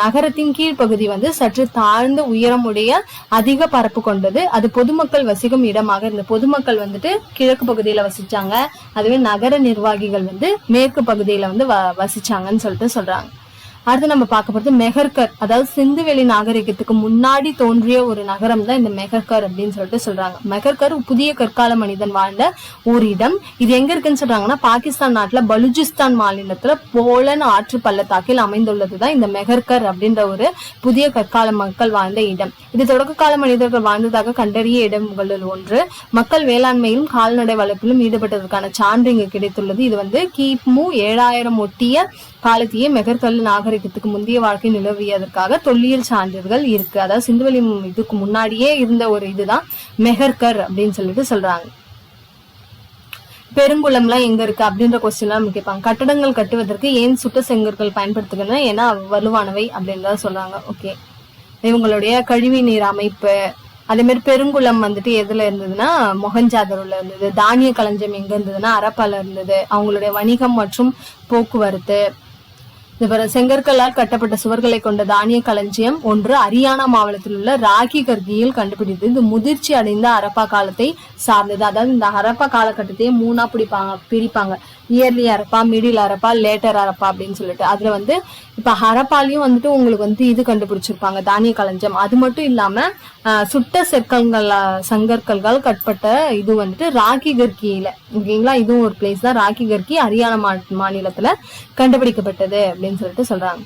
நகரத்தின் கீழ்ப்பகுதி வந்து சற்று தாழ்ந்த உயரமுடைய அதிக பரப்பு கொண்டது. அது பொதுமக்கள் வசிக்கும் இடமாக இருந்த பொதுமக்கள் வந்துட்டு கிழக்கு பகுதியில வசிச்சாங்க. அதுவே நகர நிர்வாகிகள் வந்து மேற்கு பகுதியில வந்து வசிச்சாங்கன்னு சொல்லிட்டு சொல்றாங்க. அடுத்து நம்ம பார்க்க போறது மெஹர்கர். அதாவது சிந்துவெளி நாகரிகத்துக்கு முன்னாடி தோன்றிய ஒரு நகரம் தான் இந்த மெஹர்கர் அப்படின்னு சொல்லிட்டு சொல்றாங்க. மெஹர்கர் புதிய கற்கால மனிதன் வாழ்ந்த ஒரு இடம். இது எங்க இருக்குன்னு சொல்றாங்கன்னா பாகிஸ்தான் நாட்டுல பலுச்சிஸ்தான் மாநிலத்துல போலன் ஆற்று பள்ளத்தாக்கில் அமைந்துள்ளதுதான் இந்த மெஹர்கர் அப்படின்ற ஒரு புதிய கற்கால மக்கள் வாழ்ந்த இடம். இது தொடக்க கால மனிதர்கள் வாழ்ந்ததாக கண்டறிய இடங்களில் ஒன்று. மக்கள் வேளாண்மையிலும் கால்நடை வளர்ப்பிலும் ஈடுபட்டதற்கான சான்று இங்கு கிடைத்துள்ளது. இது வந்து கிமு 7000 ஒட்டிய காலத்தையே மெஹர்கல் நாகரிகத்துக்கு முந்தைய வாழ்க்கை நிலவியதற்காக தொல்லியல் சான்றுகள் இருக்கு. அதாவது சிந்துவெளி இதுக்கு முன்னாடியே இருந்த ஒரு இதுதான் மெஹர்கர் அப்படின்னு சொல்லிட்டு சொல்றாங்க. பெருங்குளம் எல்லாம் எங்க இருக்கு அப்படின்ற கொஸ்டின் எல்லாம் கேட்பாங்க. கட்டடங்கள் கட்டுவதற்கு ஏன் சுட்ட செங்கற்கள் பயன்படுத்துகிறேன்னா ஏன்னா வலுவானவை அப்படின்றத சொல்றாங்க. ஓகே, இவங்களுடைய கழிவு நீர் அமைப்பு. அதே மாதிரி பெருங்குளம் வந்துட்டு எதுல இருந்ததுன்னா மொஹஞ்சாதரோல இருந்தது. தானிய களஞ்சியம் எங்க இருந்ததுன்னா அரப்பால இருந்தது. அவங்களுடைய வணிகம் மற்றும் போக்குவரத்து. செங்கற்களால் கட்டப்பட்ட சுவர்களை கொண்ட தானிய களஞ்சியம் ஒன்று ஹரியானா மாவட்டத்தில் உள்ள ராகி கர்கியில் கண்டுபிடித்தது. இது முதிர்ச்சி அடைந்த ஹரப்பா காலத்தை சார்ந்தது. அதாவது இந்த ஹரப்பா காலகட்டத்தையே 3ஆ பிரிப்பாங்க. Early Harappa, middle Harappa, later Harappa அப்படின்னு சொல்லிட்டு. அதுல வந்து இப்ப ஹரப்பாலையும் வந்துட்டு உங்களுக்கு வந்து இது கண்டுபிடிச்சிருப்பாங்க, தானிய களஞ்சியம். அது மட்டும் இல்லாம சுட்ட செங்கற்கள்கள் கட்பட்ட இது வந்துட்டு ராக்கி கர்கியில, ஓகேங்களா, இதுவும் ஒரு பிளேஸ் தான். ராக்கி கர்கி ஹரியானா மாநிலத்துல கண்டுபிடிக்கப்பட்டது அப்படின்னு சொல்லிட்டு சொல்றாங்க.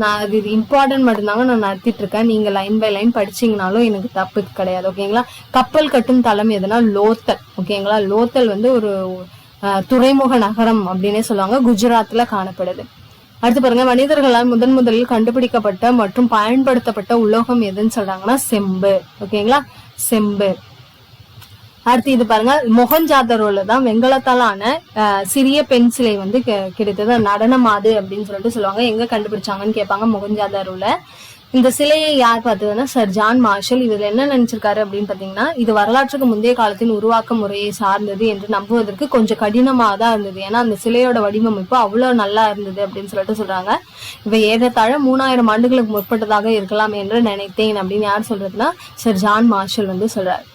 நான் அது இது இம்பார்ட்டன்ட் மட்டும்தாங்க நான் நடத்திட்டு இருக்கேன். நீங்க லைன் பை லைன் படிச்சீங்கனாலும் எனக்கு தப்பு கிடையாது, ஓகேங்களா. கப்பல் கட்டும் தளம் எதுனா லோத்தல், ஓகேங்களா. லோத்தல் வந்து ஒரு துறைமுக நகரம் அப்படின்னே சொல்லுவாங்க, குஜராத்ல காணப்படுது. அடுத்து பாருங்க, மனிதர்களால் முதலில் கண்டுபிடிக்கப்பட்ட மற்றும் பயன்படுத்தப்பட்ட உலோகம் எதுன்னு சொல்றாங்கன்னா செம்பு, ஓகேங்களா, செம்பு. அடுத்து இது பாருங்க, மொஹஞ்சாதரோல தான் வெங்கலத்தாலான சிறிய பெண் சிலை வந்து கிடைத்தது. நடனமாது அப்படின்னு சொல்லிட்டு சொல்லுவாங்க. எங்க கண்டுபிடிச்சாங்கன்னு கேட்பாங்க, மொஹஞ்சாதரோல. இந்த சிலையை யார் பார்த்ததுன்னா சர் ஜான் மார்ஷல். இதுல என்ன நினைச்சிருக்காரு அப்படின்னு பாத்தீங்கன்னா, இது வரலாற்றுக்கு முந்தைய காலத்தின் உருவாக்க முறையை சார்ந்தது என்று நம்புவதற்கு கொஞ்சம் கடினமா தான் இருந்தது. ஏன்னா அந்த சிலையோட வடிவமைப்பு அவ்வளவு நல்லா இருந்தது அப்படின்னு சொல்லிட்டு சொல்றாங்க. இவை ஏறத்தாழ 3000 ஆண்டுகளுக்கு முற்பட்டதாக இருக்கலாம் என்று நினைத்தேன் அப்படின்னு யார் சொல்றதுன்னா சர் ஜான் மார்ஷல் வந்து சொல்றாரு.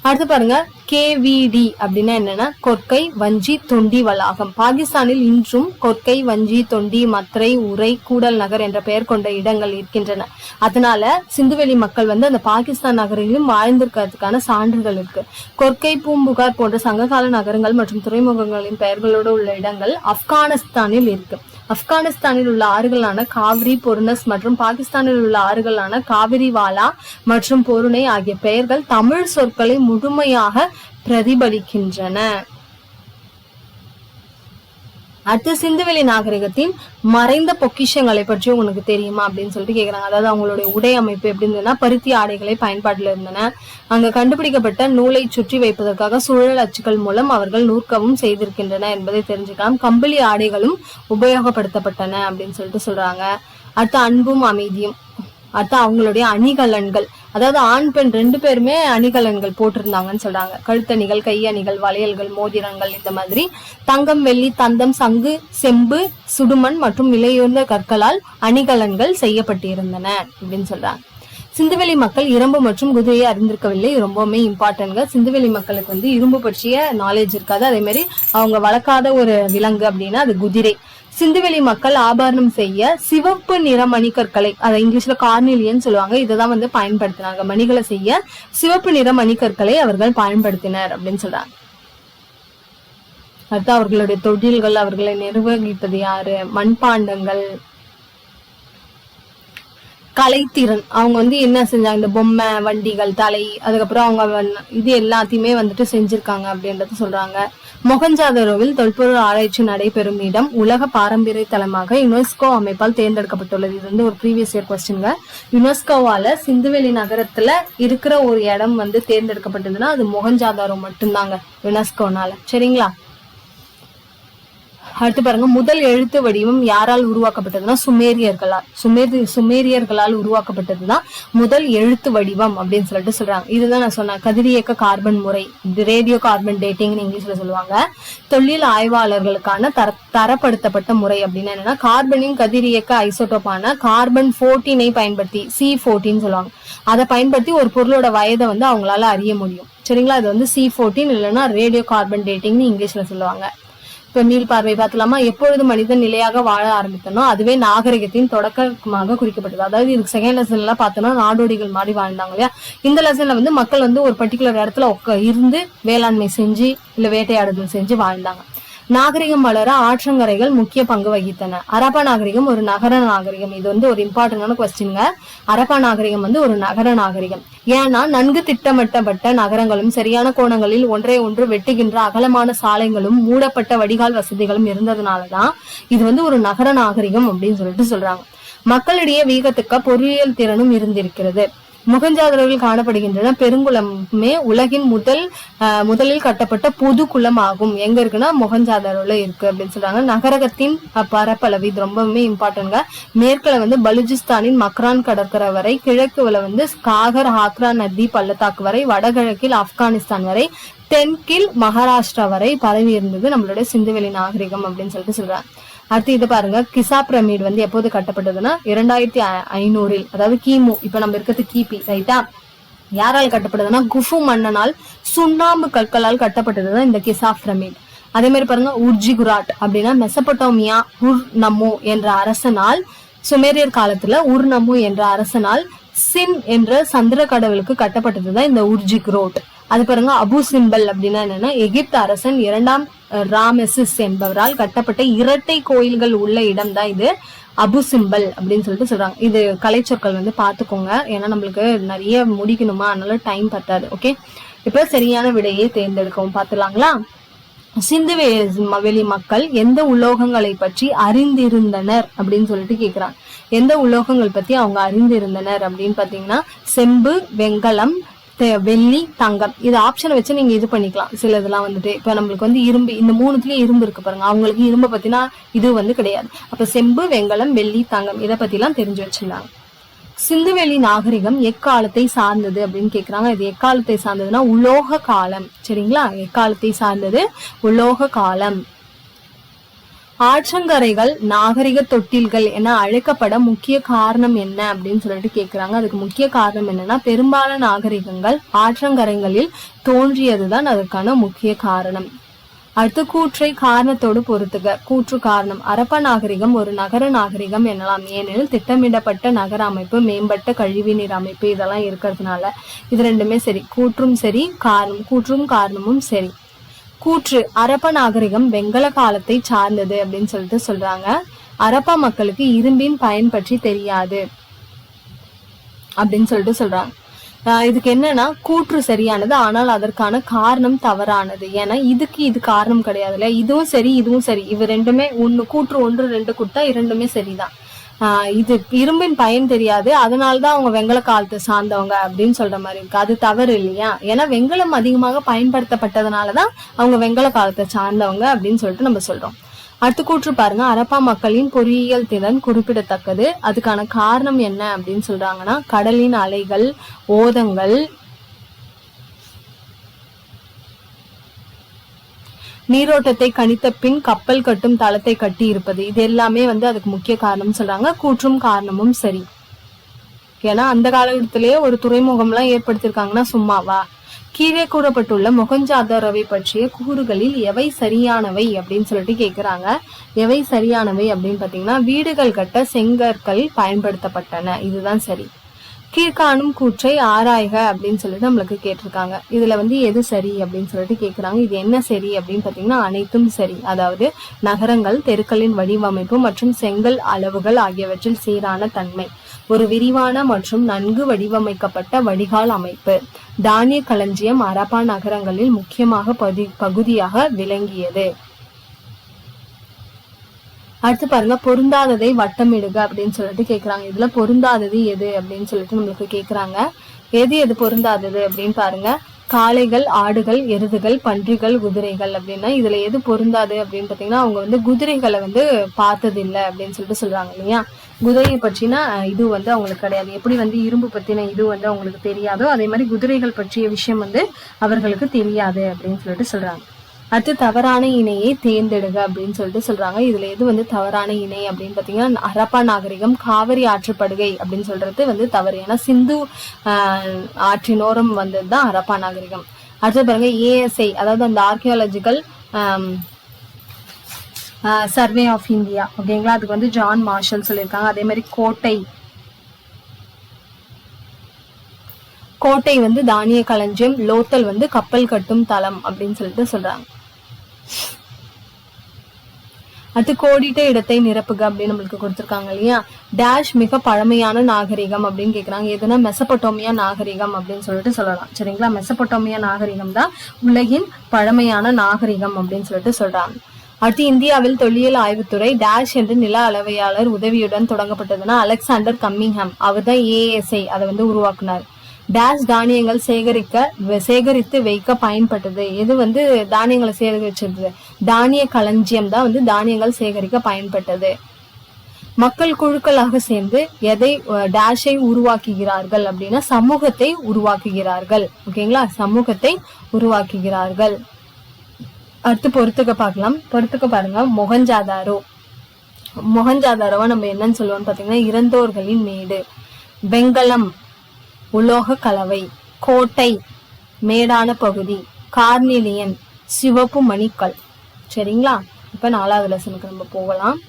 அடுத்து பாருங்க, KVD அப்படின்னா என்னன்னா கொற்கை வஞ்சி தொண்டி வளாகம். பாகிஸ்தானில் இன்றும் கொற்கை வஞ்சி தொண்டி மத்ரை உரை கூடல் நகர் என்ற பெயர் கொண்ட இடங்கள் இருக்கின்றன. அதனால சிந்துவெளி மக்கள் வந்து அந்த பாகிஸ்தான் நகரிலும் வாழ்ந்திருக்கிறதுக்கான சான்றுகள் இருக்கு. கொற்கை, பூம்புகார் போன்ற சங்ககால நகரங்கள் மற்றும் துறைமுகங்களின் பெயர்களோடு உள்ள இடங்கள் ஆப்கானிஸ்தானில் இருக்கு. ஆப்கானிஸ்தானில் உள்ள ஆறுகளான காவிரி, பொருனஸ் மற்றும் பாகிஸ்தானில் உள்ள ஆறுகளான காவிரி வாலா மற்றும் பொருணை ஆகிய பெயர்கள் தமிழ் சொற்களை முழுமையாக பிரதிபலிக்கின்றன. அடுத்து, சிந்துவெளி நாகரிகத்தின் மறைந்த பொக்கிஷங்களை பற்றி உனக்கு தெரியுமா அப்படின்னு சொல்லிட்டு கேக்குறாங்க. அதாவது அவங்களுடைய உடை அமைப்பு எப்படி இருந்ததுன்னா பருத்தி ஆடைகளை பயன்பாட்டில் இருந்தன. அங்க கண்டுபிடிக்கப்பட்ட நூலை சுற்றி வைப்பதற்காக சுழல் அச்சுக்கள் மூலம் அவர்கள் நூற்கவும் செய்திருக்கின்றன என்பதை தெரிஞ்சுக்கலாம். கம்பளி ஆடைகளும் உபயோகப்படுத்தப்பட்டன அப்படின்னு சொல்லிட்டு சொல்றாங்க. அடுத்து, அன்பும் அமைதியும். அடுத்து அவங்களுடைய அணிகலன்கள், அதாவது ஆண் பெண் 2 பேருமே அணிகலன்கள் போட்டிருந்தாங்கன்னு சொல்றாங்க. கழுத்தணிகள், கையணிகள், வளையல்கள், மோதிரங்கள், இந்த மாதிரி தங்கம், வெள்ளி, தந்தம், சங்கு, செம்பு, சுடுமண் மற்றும் விலையுயர்ந்த கற்களால் அணிகலன்கள் செய்யப்பட்டிருந்தன அப்படின்னு சொல்றாங்க. சிந்துவெளி மக்கள் இரும்பு மற்றும் குதிரையை அறிந்திருக்கவில்லை. ரொம்பவுமே இம்பார்ட்டன்ட்ங்க. சிந்துவெளி மக்களுக்கு வந்து இரும்பு பற்றிய நாலேஜ் இருக்காது. அதே மாதிரி அவங்க வளர்க்காத ஒரு விலங்கு அப்படின்னா அது குதிரை. சிந்துவெளி மக்கள் ஆபரணம் செய்ய சிவப்பு நிற மணிக்கற்களை, அதை இங்கிலீஷ்ல கார்னிலியன் சொல்லுவாங்க, இததான் வந்து பயன்படுத்தினாங்க. மணிகளை செய்ய சிவப்பு நிற மணிக்கற்களை அவர்கள் பயன்படுத்தினர் அப்படின்னு சொல்றாங்க. அடுத்து அவர்களுடைய தொழில்கள், அவர்களை நிர்வகிப்பது யாரு? மண்பாண்டங்கள், கலைத்திறன். அவங்க வந்து என்ன செஞ்சாங்க, இந்த பொம்மை, வண்டிகள், தலை, அதுக்கப்புறம் அவங்க இது எல்லாத்தையுமே வந்துட்டு செஞ்சிருக்காங்க அப்படின்றத சொல்றாங்க. மொஹஞ்சாதரோவில் தொல்பொருள் ஆராய்ச்சி நடைபெறும் இடம் உலக பாரம்பரிய தலமாக யுனெஸ்கோ அமைப்பால் தேர்ந்தெடுக்கப்பட்டுள்ளது. இது வந்து ஒரு ப்ரீவியஸ் இயர் கொஸ்டின்ங்க. யுனெஸ்கோவால சிந்துவெளி நகரத்துல இருக்கிற ஒரு இடம் வந்து தேர்ந்தெடுக்கப்பட்டதுன்னா அது மொஹஞ்சாதாரோ மட்டும்தாங்க, யுனெஸ்கோனால. சரிங்களா? அடுத்து பாருங்க, முதல் எழுத்து வடிவம் யாரால் உருவாக்கப்பட்டதுன்னா சுமேரியர்களால் உருவாக்கப்பட்டதுதான் முதல் எழுத்து வடிவம் அப்படின்னு சொல்லிட்டு சொல்றாங்க. இதுதான் நான் சொன்னேன், கதிரியக்க கார்பன் முறை, ரேடியோ கார்பன் டேட்டிங்னு இங்கிலீஷ்ல சொல்லுவாங்க. தொழில் ஆய்வாளர்களுக்கான தரப்படுத்தப்பட்ட முறை அப்படின்னு என்னன்னா கார்பனின் கதிரியக்க ஐசோட்டோப்பான கார்பன் 14 பயன்படுத்தி, C14 சொல்லுவாங்க, அதை பயன்படுத்தி ஒரு பொருளோட வயதை வந்து அவங்களால அறிய முடியும். சரிங்களா? இது வந்து C14 இல்லைன்னா ரேடியோ கார்பன் டேட்டிங்னு இங்கிலீஷ்ல சொல்லுவாங்க. இப்ப மீள் பார்வை பார்த்தலாமா? எப்பொழுது மனிதன் நிலையாக வாழ ஆரம்பித்தனோ அதுவே நாகரிகத்தின் தொடக்கமாக குறிக்கப்பட்டது. அதாவது இதுக்கு செகண்ட் லெசன்ல பார்த்தோம்னா நாடோடிகள் மாதிரி வாழ்ந்தாங்க இல்லையா? இந்த லெசன்ல வந்து மக்கள் வந்து ஒரு பர்டிகுலர் இடத்துல இருந்து வேளாண்மை செஞ்சு இல்ல வேட்டையாடுதல் செஞ்சு வாழ்ந்தாங்க. நாகரிகம் வளர ஆற்றங்கரைகள் முக்கிய பங்கு வகித்தன. அரப்பா நாகரிகம் ஒரு நகர நாகரிகம். இது வந்து ஒரு இம்பார்ட்டன்டான கொஸ்டின்ங்க. அரப்பா நாகரிகம் வந்து ஒரு நகர நாகரிகம். ஏன்னா நன்கு திட்டமிட்டப்பட்ட நகரங்களும் சரியான கோணங்களில் ஒன்றை ஒன்று வெட்டுகின்ற அகலமான சாலைகளும் மூடப்பட்ட வடிகால் வசதிகளும் இருந்ததுனாலதான் இது வந்து ஒரு நகர நாகரிகம் அப்படின்னு சொல்லிட்டு சொல்றாங்க. மக்களிடையே வீகத்துக்க பொறியியல் திறனும் இருந்திருக்கிறது. மொஹஞ்சாதரோவில் காணப்படுகின்றன பெருங்குளமே உலகின் முதலில் கட்டப்பட்ட பொது குளம் ஆகும். எங்க இருக்குன்னா மொஹஞ்சாதரோல இருக்கு அப்படின்னு சொல்றாங்க. நகரகத்தின் பரப்பளவு, இது ரொம்பவுமே இம்பார்ட்டன்ட்ங்க. மேற்குல வந்து பலுஜிஸ்தானின் மக்ரான் கடற்கரை வரை, கிழக்குல வந்து காகர் ஹாக்ரா நதி பள்ளத்தாக்கு வரை, வடகிழக்கில் ஆப்கானிஸ்தான் வரை, தென்கில் மகாராஷ்டிரா வரை பரவி இருந்தது நம்மளுடைய சிந்துவெளி நாகரிகம் அப்படின்னு சொல்லிட்டு சொல்றாங்க. அடுத்து இது பாருங்க, கிசா பிரமிட் வந்து எப்போது கட்டப்பட்டதுன்னா 2500, அதாவது கிமு. இப்ப நம்ம இருக்கிறது கிபி, ரைட்டா? யாரால் கட்டப்பட்டதுன்னா குஃபு மன்னனால் சுண்ணாம்பு கற்களால் கட்டப்பட்டதுதான் இந்த கிசாப் பிரமிட். அதே மாதிரி பாருங்க உர்ஜிகுராட் அப்படின்னா மெசபடோமியா உர்-நமு என்ற அரசனால், சுமேரியர் காலத்துல உர்-நமு என்ற அரசனால் சின் என்ற சந்திர கடவுளுக்கு கட்டப்பட்டதுதான் இந்த உர்ஜிகுரோட். அது பாருங்க அபு சிம்பல் அப்படின்னா என்னன்னா எகிப்து அரசன் 2ஆம் ராமெசிஸ் என்பவரால் கட்டப்பட்ட இரட்டை கோயில்கள் உள்ள இடம் தான் இது அபு சிம்பல் அப்படின்னு சொல்லிட்டு சொல்றாங்க. இது கலைச்சொற்கள் வந்து பாத்துக்கோங்க, ஏன்னா நம்மளுக்கு நிறைய முடிக்கணுமா, அதனால டைம் பத்தாது. ஓகே, இப்ப சரியான விடையை தேர்ந்தெடுக்கவும் பாத்துலாங்களா. சிந்து வெளி மக்கள் எந்த உலோகங்களை பற்றி அறிந்திருந்தனர் அப்படின்னு சொல்லிட்டு கேக்குறாங்க. எந்த உலோகங்கள் பத்தி அவங்க அறிந்திருந்தனர் அப்படின்னு பாத்தீங்கன்னா செம்பு, வெங்கலம், வெள்ளி, தங்கம். இது ஆப்ஷனை வச்சு நீங்க இது பண்ணிக்கலாம். சில இதெல்லாம் வந்துட்டு இப்ப நம்மளுக்கு வந்து இரும்பு, இந்த 3த்துலயும் இரும்பு இருக்கு பாருங்க, அவங்களுக்கு இரும்பை பத்தினா இது வந்து கிடையாது. அப்ப செம்பு, வெங்கலம், வெள்ளி, தங்கம் இதை பத்தி எல்லாம் தெரிஞ்சு வச்சிருந்தாங்க. சிந்துவெளி நாகரிகம் எக்காலத்தை சார்ந்தது அப்படின்னு கேக்குறாங்க. இது எக்காலத்தை சார்ந்ததுன்னா உலோக காலம். சரிங்களா, எக்காலத்தை சார்ந்தது உலோக காலம். ஆற்றங்கரைகள் நாகரிக தொட்டில்கள் என அழைக்கப்பட முக்கிய காரணம் என்ன அப்படின்னு சொல்லிட்டு கேக்குறாங்க. அதுக்கு முக்கிய காரணம் என்னன்னா பெரும்பாலான நாகரிகங்கள் ஆற்றங்கரைகளில் தோன்றியதுதான் அதற்கான முக்கிய காரணம். அடுத்து கூற்றை காரணத்தோடு பொறுத்துக. கூற்று காரணம். அரப்பா நாகரிகம் ஒரு நகர நாகரிகம் எனலாம், ஏனெனில் திட்டமிடப்பட்ட நகர அமைப்பு, மேம்பட்ட கழிவுநீர் அமைப்பு இதெல்லாம் இருக்கிறதுனால. இது ரெண்டுமே சரி, கூற்றும் சரி, கூற்றும் காரணமும் சரி. கூற்று அரப்பா நாகரிகம் வெங்கல காலத்தை சார்ந்தது அப்படின்னு சொல்லிட்டு சொல்றாங்க. அரப்பா மக்களுக்கு இரும்பின் பயன் பற்றி தெரியாது அப்படின்னு சொல்லிட்டு சொல்றாங்க. இதுக்கு என்னன்னா கூற்று சரியானது, ஆனால் அதற்கான காரணம் தவறானது. ஏன்னா இதுக்கு இது காரணம் கிடையாது இல்லையா, இதுவும் சரி இதுவும் சரி, இவ ரெண்டுமே கூற்று 1 2 கொடுத்தா இரண்டுமே சரிதான். இது இரும்பின் பயன் தெரியாது, அதனாலதான் அவங்க வெங்கல காலத்தை சார்ந்தவங்க அப்படின்னு சொல்ற மாதிரி இருக்கு. அது தவறு இல்லையா, ஏன்னா வெங்கலம் அதிகமாக பயன்படுத்தப்பட்டதுனாலதான் அவங்க வெங்கல காலத்தை சார்ந்தவங்க அப்படின்னு சொல்லிட்டு நம்ம சொல்றோம். அடுத்த கூற்று பாருங்க, அரப்பா மக்களின் பொறியியல் திறன் குறிப்பிடத்தக்கது. அதுக்கான காரணம் என்ன அப்படின்னு சொல்றாங்கன்னா கடலின் அலைகள், ஓதங்கள், நீரோட்டத்தை கணித்த பின் கப்பல் கட்டும் தளத்தை கட்டி இருப்பது. இது எல்லாமே வந்து அதுக்கு முக்கிய காரணம் சொல்றாங்க. கூற்றும் காரணமும் சரி, ஏன்னா அந்த காலகட்டத்திலேயே ஒரு துறைமுகம் எல்லாம் ஏற்படுத்திருக்காங்கன்னா சும்மாவா. கீழே கூறப்பட்டுள்ள மொஹஞ்சதாரோவை பற்றிய கூறுகளில் எவை சரியானவை அப்படின்னு சொல்லிட்டு கேக்குறாங்க. எவை சரியானவை அப்படின்னு பாத்தீங்கன்னா வீடுகள் கட்ட செங்கற்கள் பயன்படுத்தப்பட்டன, இதுதான் சரி. கீழ்காணும் கூற்றை ஆராய்க அப்படின்னு சொல்லிட்டு நம்மளுக்கு கேட்டிருக்காங்க. இதுல வந்து எது சரி அப்படின்னு சொல்லிட்டு கேக்குறாங்க. இது என்ன சரி அப்படின்னு பாத்தீங்கன்னா அனைத்தும் சரி. அதாவது நகரங்கள், தெருக்களின் வடிவமைப்பு மற்றும் செங்கல் அளவுகள் ஆகியவற்றில் சீரான தன்மை, ஒரு விரிவான மற்றும் நன்கு வடிவமைக்கப்பட்ட வடிகால் அமைப்பு, தானிய களஞ்சியம் அரப்பா நகரங்களில் முக்கியமாக பகுதியாக விளங்கியது. அடுத்து பாருங்க, பொருந்தாததை வட்டமிடுக அப்படின்னு சொல்லிட்டு கேக்குறாங்க. இதுல பொருந்தாதது எது அப்படின்னு சொல்லிட்டு நம்மளுக்கு கேக்குறாங்க. எது பொருந்தாதது அப்படின்னு பாருங்க, காளைகள், ஆடுகள், எருதுகள், பன்றிகள், குதிரைகள் அப்படின்னா இதுல எது பொருந்தாது அப்படின்னு பாத்தீங்கன்னா அவங்க வந்து குதிரைகளை வந்து பார்த்தது இல்லை அப்படின்னு சொல்லிட்டு சொல்றாங்க இல்லையா. குதிரையை பற்றினா இது வந்து அவங்களுக்கு கிடையாது. எப்படி வந்து இரும்பு பத்தின இது வந்து அவங்களுக்கு தெரியாதோ அதே மாதிரி குதிரைகள் பற்றிய விஷயம் வந்து அவர்களுக்கு தெரியாது அப்படின்னு சொல்லிட்டு சொல்றாங்க. அடுத்து தவறான இணையை தேர்ந்தெடுக அப்படின்னு சொல்லிட்டு சொல்றாங்க. இதுல எது வந்து தவறான இணை அப்படின்னு பாத்தீங்கன்னா அரப்பா நாகரிகம் காவிரி ஆற்றுப்படுகை அப்படின்னு சொல்றது வந்து தவறு. ஏன்னா சிந்து ஆற்றினோரம் வந்ததுதான் அரப்பா நாகரிகம். அடுத்து பாருங்க ASI, அதாவது அந்த ஆர்கியாலஜிக்கல் சர்வே ஆஃப் இந்தியா, ஓகேங்களா, அதுக்கு வந்து ஜான் மார்ஷல் சொல்லியிருக்காங்க. அதே மாதிரி கோட்டை வந்து தானிய களஞ்சியம், லோத்தல் வந்து கப்பல் கட்டும் தளம் அப்படின்னு சொல்லிட்டு சொல்றாங்க. அது கோடிட்ட இடத்தை நிரப்புக அப்படின்னு நம்மளுக்கு கொடுத்திருக்காங்க இல்லையா. டேஷ் மிக பழமையான நாகரிகம் அப்படின்னு கேக்குறாங்க. எதுனா மெசபடோமியா நாகரிகம் அப்படின்னு சொல்லிட்டு சொல்லலாம். சரிங்களா, மெசபடோமியா நாகரிகம் தான் உலகின் பழமையான நாகரிகம் அப்படின்னு சொல்லிட்டு சொல்றாங்க. அடுத்து இந்தியாவில் தொல்லியல் ஆய்வுத்துறை டேஷ் என்று நில அளவையாளர் உதவியுடன் தொடங்கப்பட்டதுன்னா அலெக்சாண்டர் கம்மிங்ஹாம், அவர் தான் ASI அதை வந்து உருவாக்குனார். டேஷ் தானியங்கள் சேகரித்து வைக்க பயன்பட்டது. எது வந்து தானியங்களை சேகரிச்சிருந்தது, தானிய களஞ்சியம் தான் வந்து தானியங்கள் சேகரிக்க பயன்பட்டது. மக்கள் குழுக்களாக சேர்ந்து எதை டேஷை உருவாக்குகிறார்கள் அப்படின்னா சமூகத்தை உருவாக்குகிறார்கள். ஓகேங்களா, சமூகத்தை உருவாக்குகிறார்கள். அடுத்து பொறுத்துக்க பார்க்கலாம். பொறுத்துக்க பாருங்க, மொஹஞ்சதாரோவை நம்ம என்னன்னு சொல்லுவோம்னு பாத்தீங்கன்னா இறந்தோர்களின் மேடு. வெங்கலம் உலோக கலவை, கோட்டை மேடான பகுதி, கார்னிலியன் சிவப்பு மணிக்கல். சரிங்களா? இப்ப 4வது லெசனுக்கு நம்ம போகலாம்.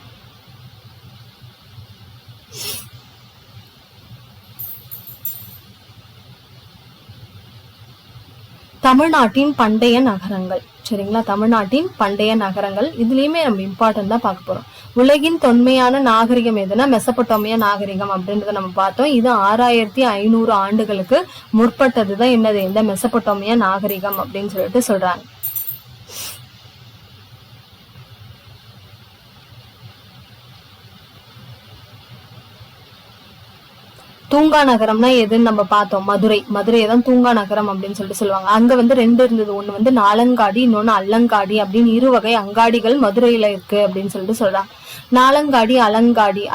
தமிழ்நாட்டின் பண்டைய நகரங்கள். சரிங்களா? தமிழ்நாட்டின் பண்டைய நகரங்கள். இதுலயுமே நம்ம இம்பார்ட்டன்ட் தான் பார்க்க போறோம். உலகின் தொன்மையான நாகரிகம் எதுனா மெசபடோமியா நாகரிகம் அப்படின்றத நம்ம பார்த்தோம். இது 6500 ஆண்டுகளுக்கு முற்பட்டதுதான் என்னது, இந்த மெசபடோமியா நாகரிகம் அப்படின்னு சொல்லிட்டு சொல்றாங்க. தூங்கா நகரம்னா எதுன்னு நம்ம பார்த்தோம். மதுரையை தான் தூங்கா நகரம் அப்படின்னு சொல்லிட்டு சொல்லுவாங்க. அங்க வந்து 2 இருந்தது. ஒண்ணு வந்து நாலங்காடி, இன்னொன்னு அல்லங்காடி அப்படின்னு 2 வகை அங்காடிகள் மதுரையில இருக்கு அப்படின்னு சொல்லிட்டு சொல்றாங்க. நாலங்காடி,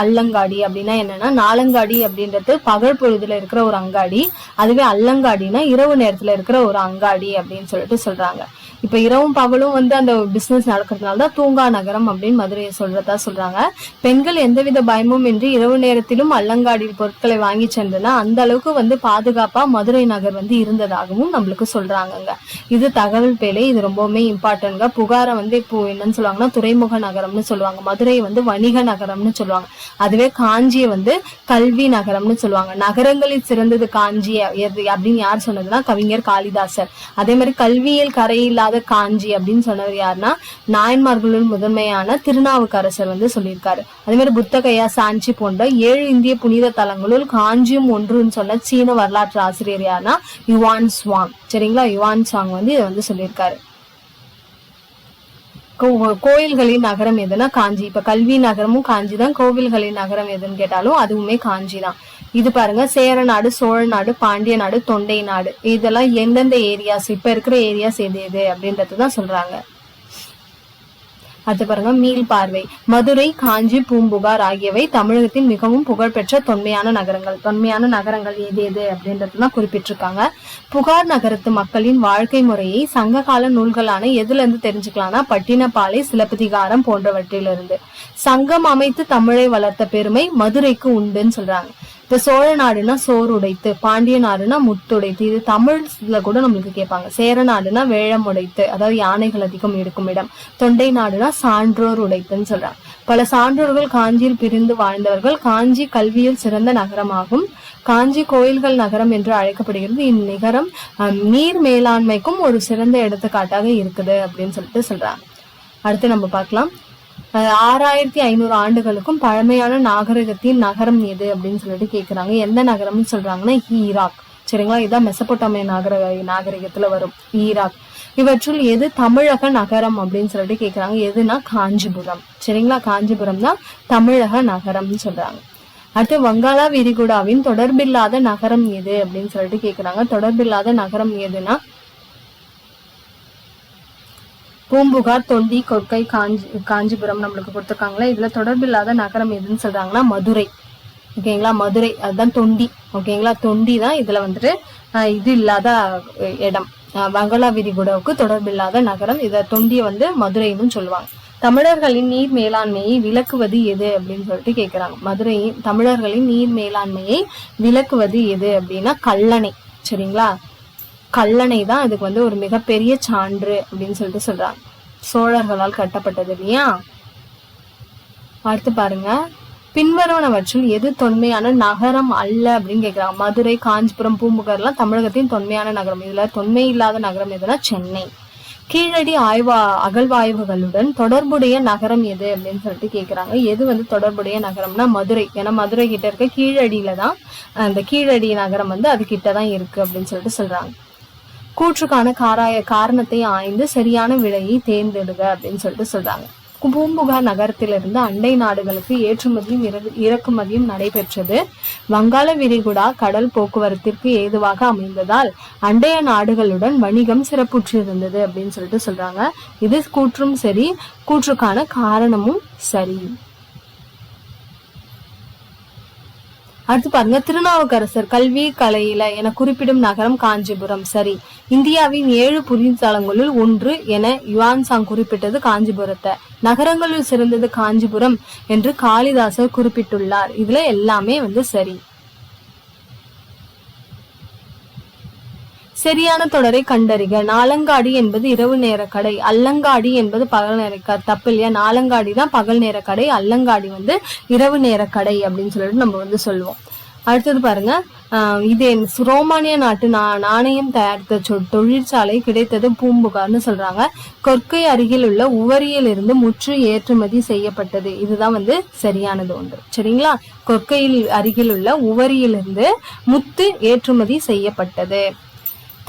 அல்லங்காடி அப்படின்னா என்னன்னா, நாலங்காடி அப்படின்றது பகல் பொழுதுல இருக்கிற ஒரு அங்காடி, அதுவே அல்லங்காடினா இரவு நேரத்துல இருக்கிற ஒரு அங்காடி அப்படின்னு சொல்லிட்டு சொல்றாங்க. இப்ப இரவும் பகலும் வந்து அந்த பிசினஸ் நடக்கிறதுனாலதான் தூங்கா நகரம் அப்படின்னு மதுரையை சொல்றதா சொல்றாங்க. பெண்கள் எந்தவித பயமும் இன்றி இரவு நேரத்திலும் அல்லங்காடியில் பொருட்களை வாங்கி சென்றனா அந்த அளவுக்கு வந்து பாதுகாப்பா மதுரை நகர் வந்து இருந்ததாகவும் நம்மளுக்கு சொல்றாங்க. இது தகவல் பேழை. இது ரொம்பவுமே இம்பார்ட்டன்ட்ங்க. புகாரை வந்து இப்போ என்னன்னு சொல்லுவாங்கன்னா துறைமுக நகரம்னு சொல்லுவாங்க. மதுரையை வந்து வணிக நகரம்னு சொல்லுவாங்க. அதுவே காஞ்சியை வந்து கல்வி நகரம்னு சொல்லுவாங்க. நகரங்களில் சிறந்தது காஞ்சி அப்படின்னு யார் சொன்னதுன்னா கவிஞர் காளிதாசர். அதே மாதிரி கல்வியில் கரையில்லாத காஞ்சி அப்படின்னு சொன்னவர் யாருன்னா நாயன்மார்களுள் முதன்மையான திருநாவுக்கரசர் வந்து சொல்லியிருக்காரு. அதே மாதிரி புத்தகையா, சாஞ்சி போன்ற 7 இந்திய புனித தலங்களுள் காஞ்சியும் ஒன்றுன்னு சொன்ன சீன வரலாற்று ஆசிரியர் யாருன்னா யுவான் சுவாங். சரிங்களா? யுவான் சுவாங் வந்து இதை வந்து சொல்லியிருக்காரு. கோயில்களின் நகரம் எதுனா காஞ்சி. இப்ப கல்வி நகரமும் காஞ்சி தான். கோவில்களின் நகரம் எதுன்னு கேட்டாலும் அதுவுமே காஞ்சி தான். இது பாருங்க, சேர நாடு, சோழ நாடு, பாண்டிய நாடு, தொண்டை நாடு, இதெல்லாம் எந்தெந்த ஏரியாஸ், இப்ப இருக்கிற ஏரியாஸ் எது அப்படின்றதுதான் சொல்றாங்க. அடுத்து பாருங்க, மீள் பார்வை. மதுரை, காஞ்சி, பூம்புகார் ஆகியவை தமிழகத்தின் மிகவும் புகழ்பெற்ற தொன்மையான நகரங்கள். தொன்மையான நகரங்கள் எது அப்படின்றதுதான் குறிப்பிட்டிருக்காங்க. புகார் நகரத்து மக்களின் வாழ்க்கை முறையை சங்க கால நூல்களான எதுல இருந்து தெரிஞ்சுக்கலாம்னா பட்டினப்பாலை, சிலப்பதிகாரம் போன்றவற்றிலிருந்து. சங்கம் அமைத்து தமிழை வளர்த்த பெருமை மதுரைக்கு உண்டுன்னு சொல்றாங்க. இப்ப சோழ நாடுனா சோறு உடைத்து, பாண்டிய நாடுனா முத்துடைத்து, இது தமிழ்ல கூட நம்மளுக்கு கேட்பாங்க. சேர நாடுனா வேழம் உடைத்து, அதாவது யானைகள் அதிகம் இருக்கும் இடம். தொண்டை நாடுனா சான்றோர் உடைத்துன்னு சொல்றாங்க. பல சான்றோர்கள் காஞ்சியில் பிரிந்து வாழ்ந்தவர்கள். காஞ்சி கல்வியில் சிறந்த நகரமாகும். காஞ்சி கோயில்கள் நகரம் என்று அழைக்கப்படுகிறது. இந்நகரம் நீர் மேலாண்மைக்கும் ஒரு சிறந்த எடுத்துக்காட்டாக இருக்குது அப்படின்னு சொல்லிட்டு சொல்றாங்க. அடுத்து நம்ம பார்க்கலாம். 6500 ஆண்டுகளுக்கும் பழமையான நாகரிகத்தின் நகரம் எது அப்படின்னு சொல்லிட்டு கேக்குறாங்க. எந்த நகரம்னு சொல்றாங்கன்னா ஈராக். சரிங்களா? இதுதான் மெசபடோமியா நாகரிகத்துல வரும் ஈராக். இவற்றுள் எது தமிழக நகரம் அப்படின்னு சொல்லிட்டு கேக்குறாங்க. எதுனா காஞ்சிபுரம். சரிங்களா? காஞ்சிபுரம் தான் தமிழக நகரம்னு சொல்றாங்க. அடுத்து வங்காள விரிகுடாவின் தொடர்பில்லாத நகரம் எது அப்படின்னு சொல்லிட்டு கேக்குறாங்க. தொடர்பில்லாத நகரம் எதுனா பூம்புகார், தொண்டி, கொற்கை, காஞ்சிபுரம் நம்மளுக்கு கொடுத்துருக்காங்களா. இதுல தொடர்பில்லாத நகரம் எதுன்னு சொல்றாங்கன்னா மதுரை. ஓகேங்களா? மதுரை, அதுதான் தொண்டி. ஓகேங்களா? தொண்டி தான் இதுல வந்துட்டு இது இல்லாத இடம். வங்காள விரிகுடாவுக்கு தொடர்பில்லாத நகரம். இத தொண்டியை வந்து மதுரைன்னு சொல்லுவாங்க. தமிழர்களின் நீர் மேலாண்மையை விளக்குவது எது அப்படின்னு சொல்லிட்டு கேக்குறாங்க. மதுரையின் தமிழர்களின் நீர் மேலாண்மையை விளக்குவது எது அப்படின்னா கல்லணை. சரிங்களா? கல்லணை தான் இதுக்கு வந்து ஒரு மிகப்பெரிய சான்று அப்படின்னு சொல்லிட்டு சொல்றாங்க. சோழர்களால் கட்டப்பட்டது இல்லையா? அடுத்து பாருங்க, பின்வருவனவற்றில் எது தொன்மையான நகரம் அல்ல அப்படின்னு கேக்குறாங்க. மதுரை, காஞ்சிபுரம், பூம்புகார் எல்லாம் தமிழகத்தின் தொன்மையான நகரம். இதுல தொன்மை இல்லாத நகரம் எதுனா சென்னை. கீழடி அகழ்வாய்வுகளுடன் தொடர்புடைய நகரம் எது அப்படின்னு சொல்லிட்டு கேக்குறாங்க. எது வந்து தொடர்புடைய நகரம்னா மதுரை. ஏன்னா மதுரை கிட்ட இருக்க கீழடியில தான் அந்த கீழடி நகரம் வந்து அது கிட்டதான் இருக்கு அப்படின்னு சொல்லிட்டு சொல்றாங்க. கூற்றுக்கான காரணத்தை ஆய்ந்து சரியான விடையை தேர்ந்தெடுங்க அப்படின்னு சொல்லிட்டு சொல்றாங்க. பூம்புகார் நகரத்திலிருந்து அண்டை நாடுகளுக்கு ஏற்றுமதியும் இறக்குமதியும் நடைபெற்றது. வங்காள விரிகுடா கடல் போக்குவரத்திற்கு ஏதுவாக அமைந்ததால் அண்டைய நாடுகளுடன் வணிகம் சிறப்புற்றிருந்தது அப்படின்னு சொல்லிட்டு சொல்றாங்க. இது கூற்றும் சரி, கூற்றுக்கான காரணமும் சரி. அடுத்து பாருங்க, திருநாவுக்கரசர் கல்வி கலையில என குறிப்பிடும் நகரம் காஞ்சிபுரம். சரி. இந்தியாவின் 7 புனித தலங்களுள் ஒன்று என யுவான் சாங் குறிப்பிட்டது காஞ்சிபுரத்தை. நகரங்களுள் சிறந்தது காஞ்சிபுரம் என்று காளிதாசர் குறிப்பிட்டுள்ளார். இதுல எல்லாமே வந்து சரி. சரியான தொடரை கண்டறிக. நாலங்காடி என்பது இரவு நேர கடை, அல்லங்காடி என்பது பகல் நேர தப்பு இல்லையா? நாலங்காடி தான் பகல் நேர கடை, அல்லங்காடி வந்து இரவு நேர கடை அப்படின்னு சொல்லிட்டு நம்ம வந்து சொல்லுவோம். அடுத்தது பாருங்க, இது ரோமானிய நாட்டு நாணயம் தயாரித்த தொழிற்சாலை கிடைத்தது பூம்புகார்னு சொல்றாங்க. கொற்கை அருகில் உள்ள உவரியில் இருந்து முற்று ஏற்றுமதி செய்யப்பட்டது. இதுதான் வந்து சரியானது ஒன்று. சரிங்களா? கொற்கையில் அருகில் உள்ள உவரியிலிருந்து முத்து ஏற்றுமதி செய்யப்பட்டது.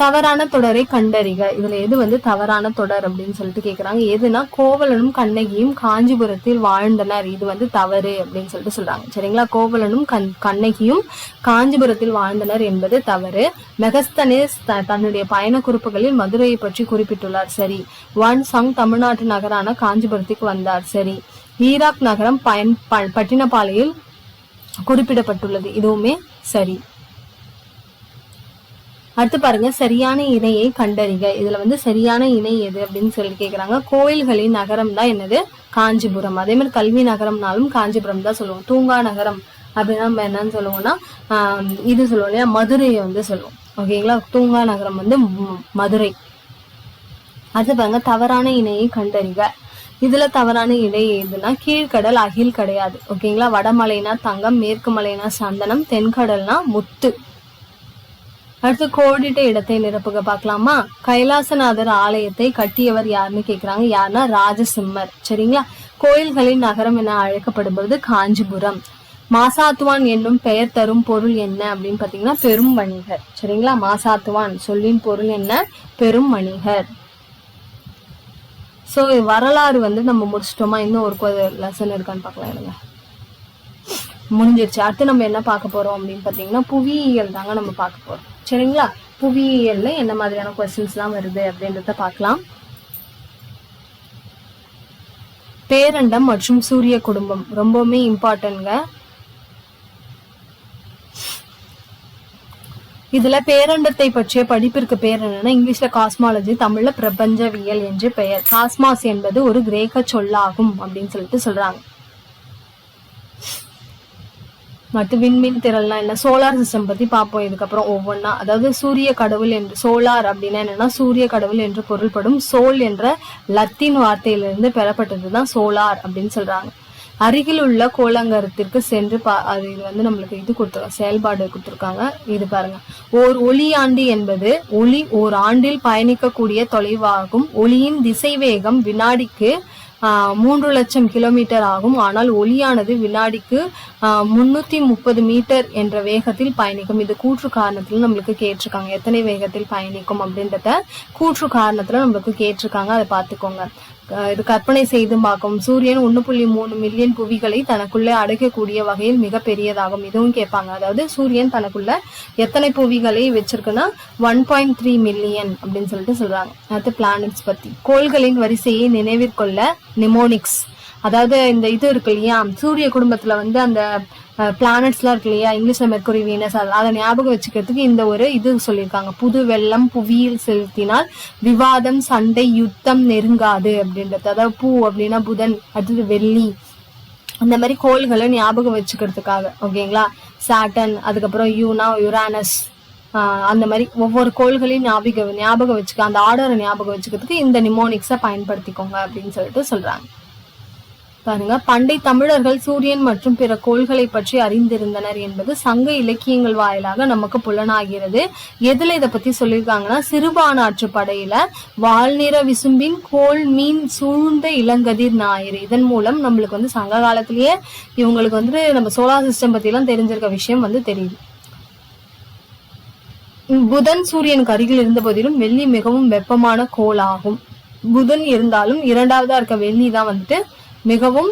தவறான தொடரை கண்டறிக. இதுல எது வந்து தவறான தொடர் அப்படின்னு சொல்லிட்டு கேக்குறாங்க. எதுனா கோவலனும் கண்ணகியும் காஞ்சிபுரத்தில் வாழ்ந்தனர், இது வந்து தவறு அப்படின்னு சொல்லிட்டு சொல்றாங்க. சரிங்களா? கோவலனும் கண்ணகியும் காஞ்சிபுரத்தில் வாழ்ந்தனர் என்பது தவறு. மெகஸ்தனேஸ் தன்னுடைய பயண குறிப்புகளில் மதுரையை பற்றி குறிப்பிட்டுள்ளார், சரி. வான் சாங் தமிழ்நாட்டு நகரான காஞ்சிபுரத்துக்கு வந்தார், சரி. ஈராக் நகரம் பட்டினப்பாலையில் குறிப்பிடப்பட்டுள்ளது, இதுவுமே சரி. அடுத்து பாருங்க, சரியான இணையை கண்டறிக. இதுல வந்து சரியான இணை எது அப்படின்னு சொல்லி கேக்குறாங்க. கோயில்களின் நகரம் தான் என்னது? காஞ்சிபுரம். அதே மாதிரி கல்வி நகரம்னாலும் காஞ்சிபுரம் தான் சொல்லுவோம். தூங்கா நகரம் அப்படின்னா நம்ம என்னன்னு சொல்லுவோம்னா இது சொல்லுவோம் இல்லையா, மதுரையை வந்து சொல்லுவோம். ஓகேங்களா? தூங்கா நகரம் வந்து மதுரை. அடுத்து பாருங்க, தவறான இணையை கண்டறிக. இதுல தவறான இணை எதுனா கீழ்கடல் அகில் கிடையாது. ஓகேங்களா? வடமலைனா தங்கம், மேற்கு மலைனா சந்தனம், தென்கடல்னா முத்து. அடுத்து கோடிட்ட இடத்தை நிரப்புக பார்க்கலாமா? கைலாசநாதர் ஆலயத்தை கட்டியவர் யாருன்னு கேக்குறாங்க. யாருன்னா ராஜசிம்மர். சரிங்களா? கோயில்களின் நகரம் என அழைக்கப்படுவது காஞ்சிபுரம். மாசாத்துவான் என்னும் பெயர் தரும் பொருள் என்ன அப்படின்னு பாத்தீங்கன்னா பெரும் வணிகர். சரிங்களா? மாசாத்துவான் சொல்லின் பொருள் என்ன? பெரும் வணிகர். சோ வரலாறு வந்து நம்ம முடிச்சிட்டோமா? இன்னும் ஒரு லெசன் இருக்கான்னு பாக்கலாம். எடுங்க, முடிஞ்சிருச்சு. அடுத்து நம்ம என்ன பார்க்க போறோம் அப்படின்னு பாத்தீங்கன்னா புவியியல் தாங்க நம்ம பார்க்க போறோம். சரிங்களா? புவியியல்ல என்ன மாதிரியான கொஸ்டின்ஸ் எல்லாம் வருது அப்படின்றத பார்க்கலாம். பேரண்டம் மற்றும் சூரிய குடும்பம் ரொம்பவுமே இம்பார்ட்டன்ட்ங்க. இதுல பேரண்டத்தை பற்றிய படிப்பிற்கு பேர் என்னன்னா இங்கிலீஷ்ல காஸ்மாலஜி, தமிழ்ல பிரபஞ்சவியல் என்று பெயர். காஸ்மாஸ் என்பது ஒரு கிரேக்க சொல்லாகும் அப்படின்னு சொல்லிட்டு சொல்றாங்க. மற்ற விண்மீன் திரள்னா என்ன, சோலார் சிஸ்டம் பத்தி பார்ப்போம் இதுக்கப்புறம் ஒவ்வொன்னா. அதாவது சூரிய கடவுள் என்று, சோலார் அப்படின்னா என்னன்னா சூரிய கடவுள் என்று பொருள்படும். சோல் என்ற லத்தீன் வார்த்தையிலிருந்து பெறப்பட்டதுதான் சோலார் அப்படின்னு சொல்றாங்க. அருகில் உள்ள கோளங்கரத்திற்கு சென்று அது இது வந்து நம்மளுக்கு இது கொடுத்துருக்காங்க, செயல்பாடு கொடுத்துருக்காங்க. இது பாருங்க, ஓர் ஒளியாண்டு என்பது ஒளி ஓர் ஆண்டில் பயணிக்கக்கூடிய தொலைவாகும். ஒளியின் திசை வேகம் வினாடிக்கு 3 லட்சம் கிலோமீட்டர் ஆகும். ஆனால் ஒளியானது வினாடிக்கு 330 மீட்டர் என்ற வேகத்தில் பயணிக்கும். இது கூற்று காரணத்துல நம்மளுக்கு கேட்டிருக்காங்க. எத்தனை வேகத்தில் பயணிக்கும் அப்படின்றத கூற்று காரணத்துல நம்மளுக்கு கேட்டிருக்காங்க, அதை பார்த்துக்கோங்க. இது கற்பனை செய்து பார்க்கும். சூரியன் 1.3 மில்லியன் புவிகளை தனக்குள்ளே அடைக்கக்கூடிய வகையில் மிக பெரியதாகும். இதுவும் கேட்பாங்க. அதாவது சூரியன் தனக்குள்ள எத்தனை புவிகளை வச்சிருக்குன்னா 1.3 மில்லியன் அப்படின்னு சொல்லிட்டு சொல்றாங்க. அடுத்து பிளானட்ஸ் பத்தி. கோள்களின் வரிசையை நினைவிற்கொள்ள நிமோனிக்ஸ், அதாவது இந்த இது இருக்கு இல்லையா, சூரிய குடும்பத்துல வந்து அந்த பிளானட்ஸ் எல்லாம் இருக்கு இல்லையா, இங்கிலீஷ்ல மெர்க்குரி, வீனஸ், அதை ஞாபகம் வச்சுக்கிறதுக்கு இந்த ஒரு இது சொல்லியிருக்காங்க. புது வெள்ளம் புவியில் செலுத்தினால் விவாதம், சண்டை, யுத்தம் நெருங்காது அப்படின்றது. அதாவது பூ அப்படின்னா புதன், அடுத்தது வெள்ளி, அந்த மாதிரி கோள்களை ஞாபகம் வச்சுக்கிறதுக்காக. ஓகேங்களா? சாட்டன், அதுக்கப்புறம் யுரானஸ், அந்த மாதிரி ஒவ்வொரு கோள்களையும் ஞாபகம் வச்சுக்க, அந்த ஆர்டரை ஞாபகம் வச்சுக்கிறதுக்கு இந்த நிமோனிக்ஸை பயன்படுத்திக்கோங்க அப்படின்னு சொல்லிட்டு சொல்றாங்க. பாருங்க, பண்டை தமிழர்கள் சூரியன் மற்றும் பிற கோள்களை பற்றி அறிந்திருந்தனர் என்பது சங்க இலக்கியங்கள் வாயிலாக நமக்கு புலனாகிறது. எதுல இதை பத்தி சொல்லியிருக்காங்கன்னா சிறுபானாற்று படையில வால்நிற விசும்பின் கோள் மீன் சூழ்ந்த இளங்கதிர் ஞாயிறு. இதன் மூலம் நம்மளுக்கு வந்து சங்க காலத்திலேயே இவங்களுக்கு வந்து நம்ம சோலார் சிஸ்டம் பத்தி எல்லாம் தெரிஞ்சிருக்க விஷயம் வந்து தெரியுது. புதன் சூரியனுக்கு அருகில் இருந்த போதிலும் வெள்ளி மிகவும் வெப்பமான கோள் ஆகும். புதன் இருந்தாலும் இரண்டாவதா இருக்க வெள்ளி தான் வந்துட்டு மிகவும்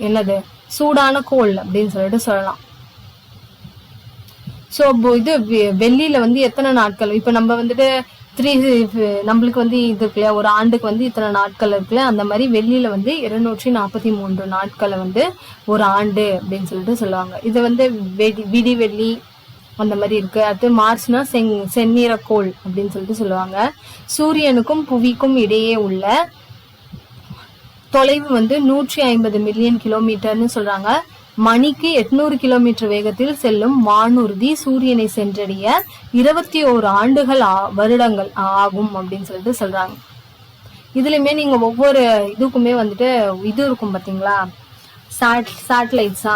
என்னது சூடான கோள் அப்படின்னு சொல்லிட்டு சொல்லலாம். சோ இது வெள்ளியில வந்து எத்தனை நாட்கள், இப்ப நம்ம வந்துட்டு நம்மளுக்கு வந்து இது இருக்குல்லையா, ஒரு ஆண்டுக்கு வந்து இத்தனை நாட்கள் இருக்குல்ல, அந்த மாதிரி வெள்ளியில வந்து 243 நாட்களை வந்து ஒரு ஆண்டு அப்படின்னு சொல்லிட்டு சொல்லுவாங்க. இது வந்து விடி வெள்ளி அந்த மாதிரி இருக்கு. அடுத்து மார்ச்னா செந்நிறக்கோள் அப்படின்னு சொல்லிட்டு சொல்லுவாங்க. சூரியனுக்கும் புவிக்கும் இடையே உள்ள தொலைவு வந்து 150 மில்லியன் கிலோமீட்டர்னு சொல்றாங்க. மணிக்கு 800 கிலோமீட்டர் வேகத்தில் செல்லும் வானூர்தி சூரியனை சென்றடைய 21 ஆண்டுகள் வருடங்கள் ஆகும் அப்படின்னு சொல்லிட்டு சொல்றாங்க. இதுலயுமே நீங்க ஒவ்வொரு இதுக்குமே வந்துட்டு இது இருக்கும் பாத்தீங்களா, சேட்டலைட்ஸா,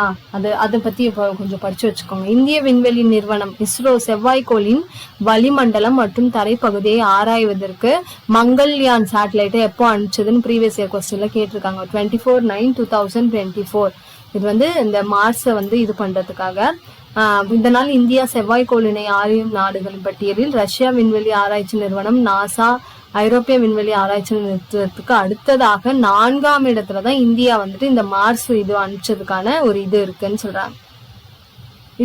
அதை பத்தி இப்போ கொஞ்சம் படிச்சு வச்சுக்கோங்க. இந்திய விண்வெளி நிறுவனம் இஸ்ரோ செவ்வாய்க்கோளின் வளிமண்டலம் மற்றும் தரைப்பகுதியை ஆராய்வதற்கு மங்கள்யான் சேட்டலைட்டை எப்போ அனுப்பிச்சதுன்னு ப்ரீவியஸ் இயர் கொஸ்டின்ல கேட்டிருக்காங்க. 24/9/2024. இது வந்து இந்த மார்ஸை வந்து இது பண்றதுக்காக. இந்த நாள் இந்தியா செவ்வாய்க்கோளினை ஆராயும் நாடுகளின் பட்டியலில் ரஷ்யா விண்வெளி ஆராய்ச்சி நிறுவனம் நாசா, ஐரோப்பிய விண்வெளி ஆராய்ச்சி நிறுவனத்துக்கு அடுத்ததாக 4ஆம் இடத்துலதான் இந்தியா வந்துட்டு இந்த மார்ஸ் இது அனுப்பிச்சதுக்கான ஒரு இது இருக்குன்னு சொல்றாங்க.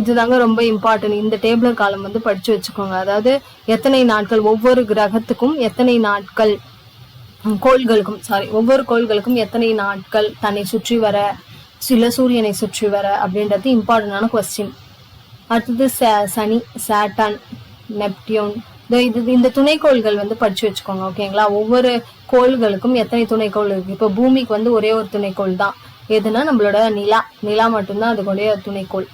இதுதாங்க ரொம்ப இம்பார்ட்டன்ட். இந்த டேபிளர் காலம் வந்து படிச்சு வச்சுக்கோங்க. அதாவது எத்தனை நாட்கள் ஒவ்வொரு கிரகத்துக்கும், எத்தனை நாட்கள் ஒவ்வொரு கோள்களுக்கும் எத்தனை நாட்கள் தன்னை சுற்றி வர, சில சூரியனை சுற்றி வர அப்படின்றது இம்பார்ட்டன்டான கொஸ்டின். அடுத்தது சனி, சாட்டர்ன், நெப்டியூன், இந்த துணைக்கோள்கள் வந்து படிச்சு வச்சுக்கோங்க. ஓகேங்களா? ஒவ்வொரு கோள்களுக்கும் எத்தனை துணைக்கோள் இருக்கு. இப்ப பூமிக்கு வந்து ஒரே ஒரு துணைக்கோள் தான். எதுனா நம்மளோட நிலா மட்டும்தான் அதுக்குடைய துணைக்கோள்.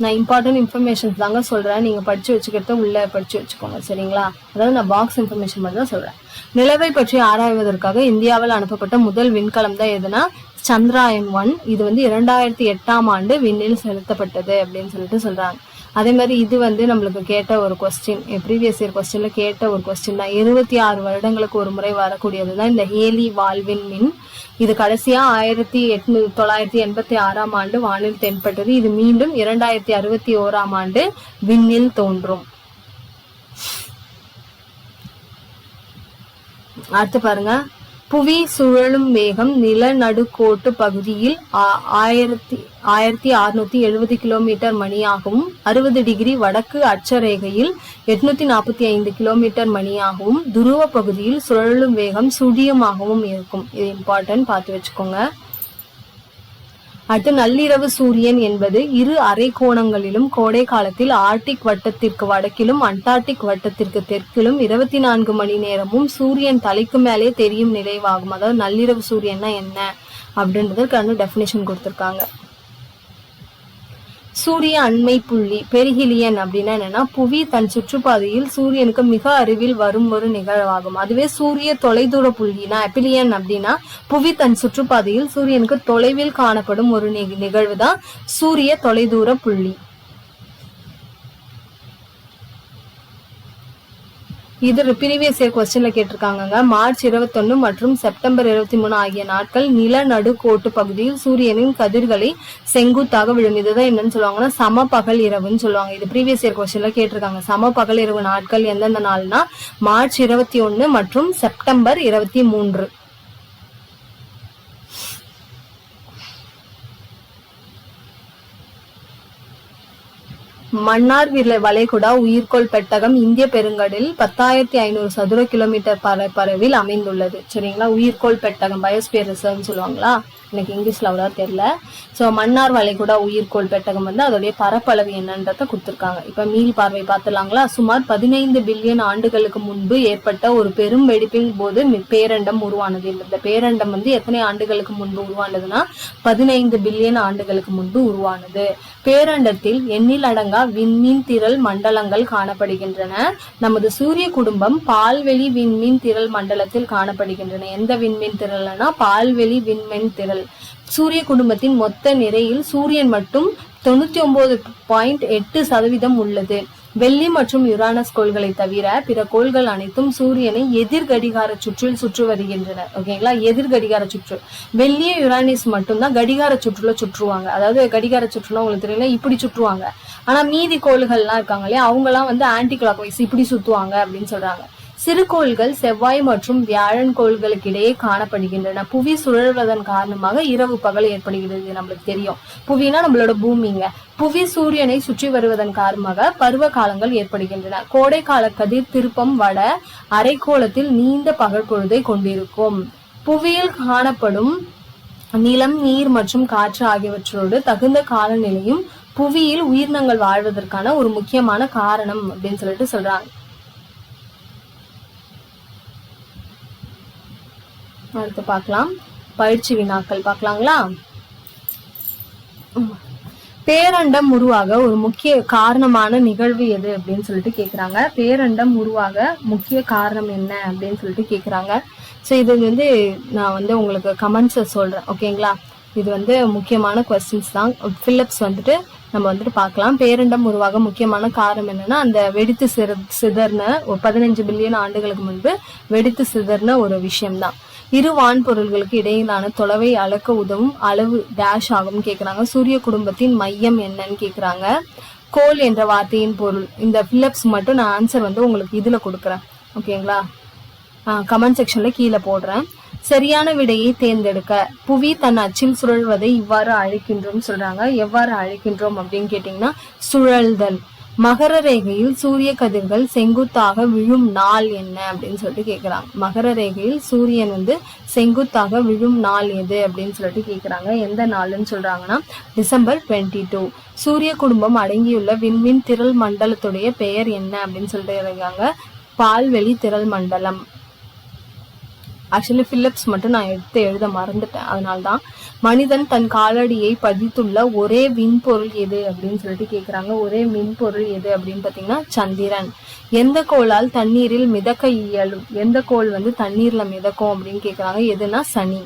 நான் இம்பார்ட்டன்ட் இன்ஃபர்மேஷன்ஸ் தாங்க சொல்றேன். நீங்க படிச்சு வச்சுக்கிறத உள்ள படிச்சு வச்சுக்கோங்க. சரிங்களா? அதாவது நான் பாக்ஸ் இன்ஃபர்மேஷன் மட்டும் தான் சொல்றேன். நிலவை பற்றி ஆராய்வதற்காக இந்தியாவில் அனுப்பப்பட்ட முதல் விண்கலம் தான் எதுனா சந்திராயன் 1. இது வந்து 2008ஆம் ஆண்டு விண்ணில் செலுத்தப்பட்டது அப்படின்னு சொல்லிட்டு சொல்றாங்க. அதே மாதிரி இது வந்து நம்மளுக்கு கேட்ட ஒரு கொஸ்டின், ப்ரீவியஸ் இயர் கொஸ்டின்ல கேட்ட ஒரு கொஸ்டின் தான். 26 வருடங்களுக்கு ஒரு முறை வரக்கூடியதுதான் இந்த ஹேலி வால்வின் மின். இது கடைசியா 1986ஆம் ஆண்டு வானில் தென்பட்டது. இது மீண்டும் 2061ஆம் ஆண்டு விண்ணில் தோன்றும். அடுத்து பாருங்க, புவி சுழலும் வேகம் நிலநடுக்கோட்டு பகுதியில் 1670 கிலோமீட்டர் மணியாகவும் 60 டிகிரி வடக்கு அட்சரேகையில் 845 கிலோமீட்டர் மணியாகவும் துருவ பகுதியில் சுழலும் வேகம் சுழியமாகவும் இருக்கும். இது இம்பார்ட்டன்ட், பார்த்து வச்சுக்கோங்க. அடுத்து நள்ளிரவு சூரியன் என்பது இரு அரைக்கோணங்களிலும் கோடை காலத்தில் ஆர்டிக் வட்டத்திற்கு வடக்கிலும் அண்டார்டிக் வட்டத்திற்கு தெற்கிலும் 24 மணி நேரமும் சூரியன் தலைக்கு மேலே தெரியும் நிலைவாகும். அதாவது நள்ளிரவு சூரியன்னா என்ன அப்படின்றதுக்கான டெபினிஷன் கொடுத்திருக்காங்க. சூரிய அண்மை புள்ளி பெரிஹிலியன் அப்படின்னா என்னன்னா, புவி தன் சுற்றுப்பாதையில் சூரியனுக்கு மிக அருகில் வரும் ஒரு நிகழ்வாகும். அதுவே சூரிய தொலைதூர புள்ளினா எபிலியன் அப்படின்னா, புவி தன் சுற்றுப்பாதையில் சூரியனுக்கு தொலைவில் காணப்படும் ஒரு நிகழ்வு தான் சூரிய தொலைதூர புள்ளி. இது ப்ரீவியஸ் இயர் கொஸ்டின்ல கேட்டிருக்காங்க. மார்ச் 21 மற்றும் செப்டம்பர் 23 ஆகிய நாட்கள் நிலநடுக்கோட்டு பகுதியில் சூரியனின் கதிர்களை செங்குத்தாக விழும். இதுதான் என்னன்னு சொல்லுவாங்கன்னா சம பகல் இரவுன்னு சொல்லுவாங்க. இது ப்ரீவியஸ் இயர் கொஸ்டின்ல கேட்டிருக்காங்க. சம பகல் இரவு நாட்கள் எந்தெந்த நாள்னா மார்ச் 21 மற்றும் செப்டம்பர் 23. மன்னார் வளைகுடா உயிர்கோள் பெட்டகம் இந்திய பெருங்கடலில் 10,500 சதுர கிலோமீட்டர் பரப்பளவில் அமைந்துள்ளது. சரிங்களா? உயிர்கோள் பெட்டகம் பயோஸ்பியர் ரிசர்வ்னு சொல்லுவாங்களா, எனக்கு இங்கிலீஷ்ல அவ்வளோ தெரியல. ஸோ மன்னார் வளைகுடா உயிர்கோள் பெட்டகம் வந்து அதோடைய பரப்பளவு என்னன்றத கொடுத்துருக்காங்க. இப்ப மீள் பார்வை பார்த்துலாங்களா? சுமார் 15 பில்லியன் ஆண்டுகளுக்கு முன்பு ஏற்பட்ட ஒரு பெரும் வெடிப்பின் போது பேரண்டம் உருவானது. இந்த பேரண்டம் வந்து எத்தனை ஆண்டுகளுக்கு முன்பு உருவானதுன்னா 15 பில்லியன் ஆண்டுகளுக்கு முன்பு உருவானது. பேரண்டத்தில் எண்ணில் அடங்கா விண்மீன் திரள் மண்டலங்கள் காணப்படுகின்றன. நமது சூரிய குடும்பம் பால்வெளி விண்மீன் திரள் மண்டலத்தில் காணப்படுகின்றன. எந்த விண்மீன் திரள்னா பால்வெளி விண்மீன் திரள். சூரிய குடும்பத்தின் மொத்த நிறையில் சூரியன் மட்டும் 99.8% உள்ளது. வெள்ளி மற்றும் யுரானஸ் கோள்களை தவிர பிற கோள்கள் அனைத்தும் சூரியனை எதிர் கடிகார சுற்றில் சுற்றி வருகின்றன. ஓகேங்களா? எதிர் கடிகார சுற்று. வெள்ளிய யுரானிஸ் மட்டும்தான் கடிகார சுற்றுல சுற்றுவாங்க. அதாவது கடிகார சுற்றுலாம் உங்களுக்கு தெரியல, இப்படி சுற்றுவாங்க. ஆனா மீதி கோள்கள்லாம் இருக்காங்க இல்லையா, அவங்க எல்லாம் வந்து ஆன்டி கிளாக் வைஸ் இப்படி சுத்துவாங்க அப்படின்னு சொல்றாங்க. சிறுகோள்கள் செவ்வாய் மற்றும் வியாழன் கோள்களுக்கு இடையே காணப்படுகின்றன. புவி சுழல்வதன் காரணமாக இரவு பகல் ஏற்படுகிறது. நம்மளுக்கு தெரியும், புவினா நம்மளோட பூமிங்க. புவி சூரியனை சுற்றி வருவதன் காரணமாக பருவ காலங்கள் ஏற்படுகின்றன. கோடை கால கதிர் திருப்பம் வட அரைக்கோளத்தில் நீண்ட பகல் பொழுதை கொண்டிருக்கும். புவியில் காணப்படும் நிலம், நீர் மற்றும் காற்று ஆகியவற்றோடு தகுந்த காலநிலையும் புவியில் உயிரினங்கள் வாழ்வதற்கான ஒரு முக்கியமான காரணம் அப்படின்னு சொல்லிட்டு சொல்றாங்க. அடுத்து பார்க்கலாம். பயிற்சி வினாக்கள் பார்க்கலாங்களா? பேரண்டம் உருவாக ஒரு முக்கிய காரணமான நிகழ்வு எது அப்படின்னு சொல்லிட்டு கேக்குறாங்க. பேரண்டம் உருவாக முக்கிய காரணம் என்ன அப்படின்னு சொல்லிட்டு கேக்குறாங்க. ஸோ இது வந்து நான் வந்து உங்களுக்கு கமெண்ட்ஸை சொல்றேன், ஓகேங்களா? இது வந்து முக்கியமான கொஸ்டின்ஸ் தான். பிலிப்ஸ் வந்துட்டு நம்ம வந்துட்டு பார்க்கலாம். பேரண்டம் உருவாக முக்கியமான காரணம் என்னன்னா, அந்த வெடித்து சிதறின ஒரு 15 பில்லியன் ஆண்டுகளுக்கு முன்பு வெடித்து சிதறின ஒரு விஷயம்தான். இரு வான்பொருள்களுக்கு இடையிலான தொலைவை அளக்க உதவும் அளவு டேஷ் ஆகும் கேக்குறாங்க. சூரிய குடும்பத்தின் மையம் என்னன்னு கேக்குறாங்க. கோல் என்ற வார்த்தையின் பொருள். இந்த பிலிப்ஸ் மட்டும் நான் ஆன்சர் வந்து உங்களுக்கு இதுல கொடுக்குறேன், ஓகேங்களா? கமெண்ட் செக்ஷன்ல கீழே போடுறேன். சரியான விடையை தேர்ந்தெடுக்க. புவி தன் அச்சில் சுழல்வதை இவ்வாறு அழைக்கின்றோம் சொல்றாங்க. எவ்வாறு அழைக்கின்றோம் அப்படின்னு கேட்டீங்கன்னா, சுழல்தல். மகர ரேகையில் சூரிய கதிர்கள் செங்குத்தாக விழும் நாள் என்ன அப்படின்னு சொல்லிட்டு கேக்குறாங்க. மகர ரேகையில் சூரியன் வந்து செங்குத்தாக விழும் நாள் எது அப்படின்னு சொல்லிட்டு கேக்குறாங்க. எந்த நாள்னு சொல்றாங்கன்னா டிசம்பர் 22. சூரிய குடும்பம் அடங்கியுள்ள விண்மீன் திரள் மண்டலத்துடைய பெயர் என்ன அப்படின்னு சொல்லிட்டு இருக்காங்க. பால்வெளி திரள் மண்டலம். ஆக்சுவலி பிலிப்ஸ் மட்டும் நான் எடுத்து எழுத மறந்துட்டேன், அதனால்தான். மனிதன் தன் காலடியை பதித்துள்ள ஒரே விண்பொருள் எது அப்படின்னு சொல்லிட்டு கேக்குறாங்க. ஒரே விண்பொருள் எது அப்படின்னு பாத்தீங்கன்னா சந்திரன். எந்த கோளால் தண்ணீரில் மிதக்க இயலும்? எந்த கோள் வந்து தண்ணீர்ல மிதக்கும் அப்படின்னு கேக்குறாங்க. எதுனா சனி.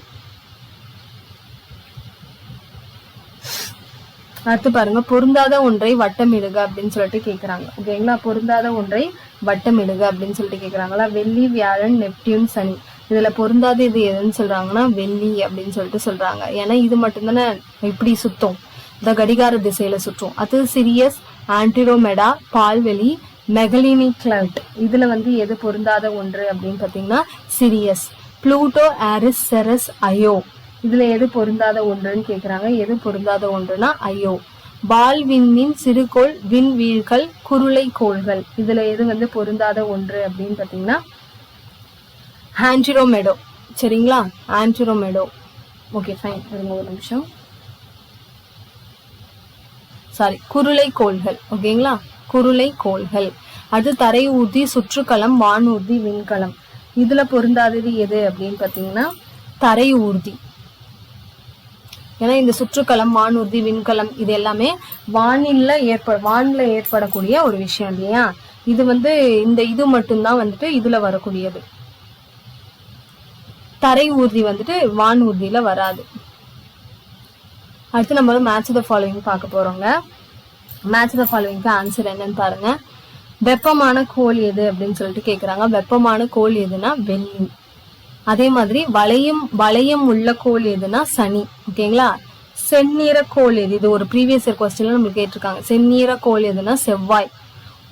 அடுத்து பாருங்க, பொருந்தாத ஒன்றை வட்டமிடுக அப்படின்னு சொல்லிட்டு கேக்குறாங்க, ஓகேங்களா? பொருந்தாத ஒன்றை வட்டமிடுக அப்படின்னு சொல்லிட்டு கேக்குறாங்களா. வெள்ளி, வியாழன், நெப்டியூன், சனி. இதுல பொருந்தாத இது எதுன்னு சொல்றாங்கன்னா வெள்ளி அப்படின்னு சொல்லிட்டு சொல்றாங்க. ஏன்னா இது மட்டும்தானே இப்படி சுத்தும், இந்த கடிகார திசையில சுற்றும். அது சிரியஸ், ஆன்டிரோமெடா, பால்வெளி, மெகலினி கிளவுட். இதுல வந்து எது பொருந்தாத ஒன்று அப்படின்னு பாத்தீங்கன்னா Sirius. Pluto, Eris, Ceres, Io. இதுல எது பொருந்தாத ஒன்றுன்னு கேக்குறாங்க. எது பொருந்தாத ஒன்றுனா அயோ. பால் விண்மீன், சிறுகோள், விண்வீழ்கள், குருளை கோள்கள். இதுல எது வந்து பொருந்தாத ஒன்று அப்படின்னு பாத்தீங்கன்னா ஆன்டிரோமெடோ. சரிங்களா, ஆன்டிரோமெடோ. ஓகே ஃபைன், இருங்க ஒரு நிமிஷம். சாரி, குருளை கோள்கள், ஓகேங்களா? குருளை கோள்கள். அது தரை ஊர்தி, சுற்றுக்களம், வானூர்தி, விண்கலம். இதுல பொருந்தாதது எது அப்படின்னு பாத்தீங்கன்னா தரை ஊர்தி. ஏன்னா இந்த சுற்றுக்களம், வானூர்தி, விண்கலம் இது எல்லாமே வானில ஏற்படக்கூடிய ஒரு விஷயம் இல்லையா? இது வந்து இந்த இது மட்டும்தான் வந்துட்டு இதுல வரக்கூடியது. தரை ஊர்தி வந்துட்டு வான் ஊர்தியில வராது. அடுத்து நம்ம மேட்ச் த ஃபாலோவிங் பார்க்க போறோங்க. மேட்ச் த ஃபாலோவிங்க்கு ஆன்சர் என்னன்னு பாருங்க. வெப்பமான கோள் எது அப்படின்னு சொல்லிட்டு கேக்குறாங்க. வெப்பமான கோள் எதுனா வெள்ளி. அதே மாதிரி வளையம் உள்ள கோள் எதுனா சனி, ஓகேங்களா? செந்நிற கோள் எது? இது ஒரு ப்ரீவியஸ் இயர் கொஸ்டின்ல நம்மளுக்கு கேட்டிருக்காங்க. செந்நிற கோள் எதுனா செவ்வாய்.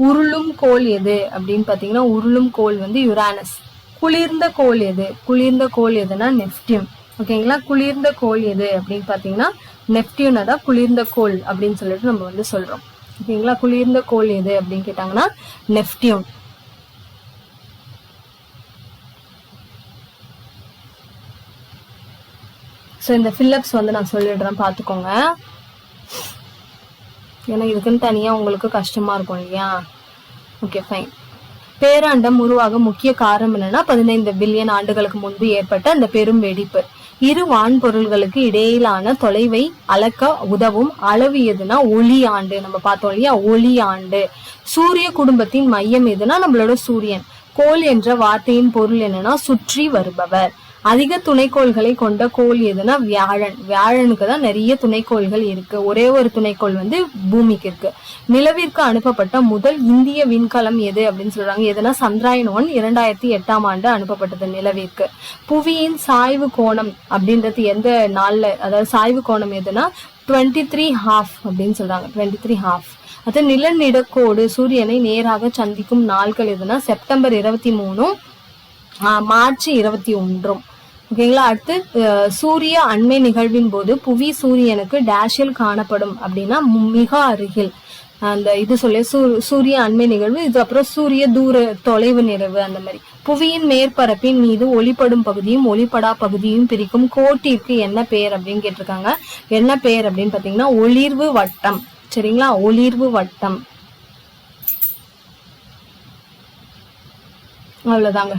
உருளும் கோள் எது அப்படின்னு பாத்தீங்கன்னா உருளும் கோள் வந்து யுரானஸ். குளிர்ந்த கோள் எது? குளிர்ந்த கோள் எதுனா நெப்டியூன், ஓகேங்களா? குளிர்ந்த கோள் எது அப்படின்னு பாத்தீங்கன்னா நெப்டியூனை தான் குளிர்ந்த கோள் அப்படின்னு சொல்லிட்டு நம்ம வந்து சொல்றோம், ஓகேங்களா? குளிர்ந்த கோள் எது அப்படின்னு கேட்டாங்கன்னா நெப்டியூன். ஸோ இந்த பிலிப்ஸ் வந்து நான் சொல்லிடுறேன், பார்த்துக்கோங்க. ஏன்னா இதுக்குன்னு தனியா உங்களுக்கு கஷ்டமா இருக்கும் இல்லையா? Okay fine. பேரண்டம் உருவாக முக்கிய காரணம் என்னன்னா 15 பில்லியன் ஆண்டுகளுக்கு முன்பு ஏற்பட்ட அந்த பெரும் வெடிப்பு. இரு வான்பொருள்களுக்கு இடையிலான தொலைவை அளக்க உதவும் அளவு எதுனா ஒளி ஆண்டு. நம்ம பார்த்தோம் இல்லையா, ஒளி ஆண்டு. சூரிய குடும்பத்தின் மையம் எதுனா நம்மளோட சூரியன். கோள் என்ற வார்த்தையின் பொருள் என்னன்னா சுற்றி வருபவர். அதிக துணைக்கோள்களை கொண்ட கோள் எதுனா வியாழன். வியாழனுக்கு தான் நிறைய துணைக்கோள்கள் இருக்கு. ஒரே ஒரு துணைக்கோள் வந்து பூமிக்கு இருக்கு. நிலவிற்கு அனுப்பப்பட்ட முதல் இந்திய விண்கலம் எது அப்படின்னு சொல்றாங்க. எதுனா சந்திராயன் 1 2008ஆம் ஆண்டு அனுப்பப்பட்டது நிலவிற்கு. புவியின் சாய்வு கோணம் அப்படின்றது எந்த நாள்ல, அதாவது சாய்வு கோணம் எதுனா 23½ அப்படின்னு சொல்றாங்க. 23½. அது நிலநடுக்கோடு சூரியனை நேராக சந்திக்கும் நாட்கள் எதுனா செப்டம்பர் 23 மார்ச் 21. ஓகேங்களா? அடுத்து சூரிய அண்மை நிகழ்வின் போது புவி சூரியனுக்கு டேஷில் காணப்படும் அப்படின்னா மிக அருகில். அந்த இது சொல்லி சூரிய அண்மை நிகழ்வு, இது அப்புறம் சூரிய தூர தொலைவு நிறைவு அந்த மாதிரி. புவியின் மேற்பரப்பின் மீது ஒளிப்படும் பகுதியும் ஒளிப்படா பகுதியும் பிரிக்கும் கோட்டிற்கு என்ன பெயர் அப்படின்னு கேட்டிருக்காங்க. என்ன பெயர் அப்படின்னு பாத்தீங்கன்னா ஒளிர்வு வட்டம். சரிங்களா, ஒளிர்வு வட்டம். அவ்வளவுதாங்க.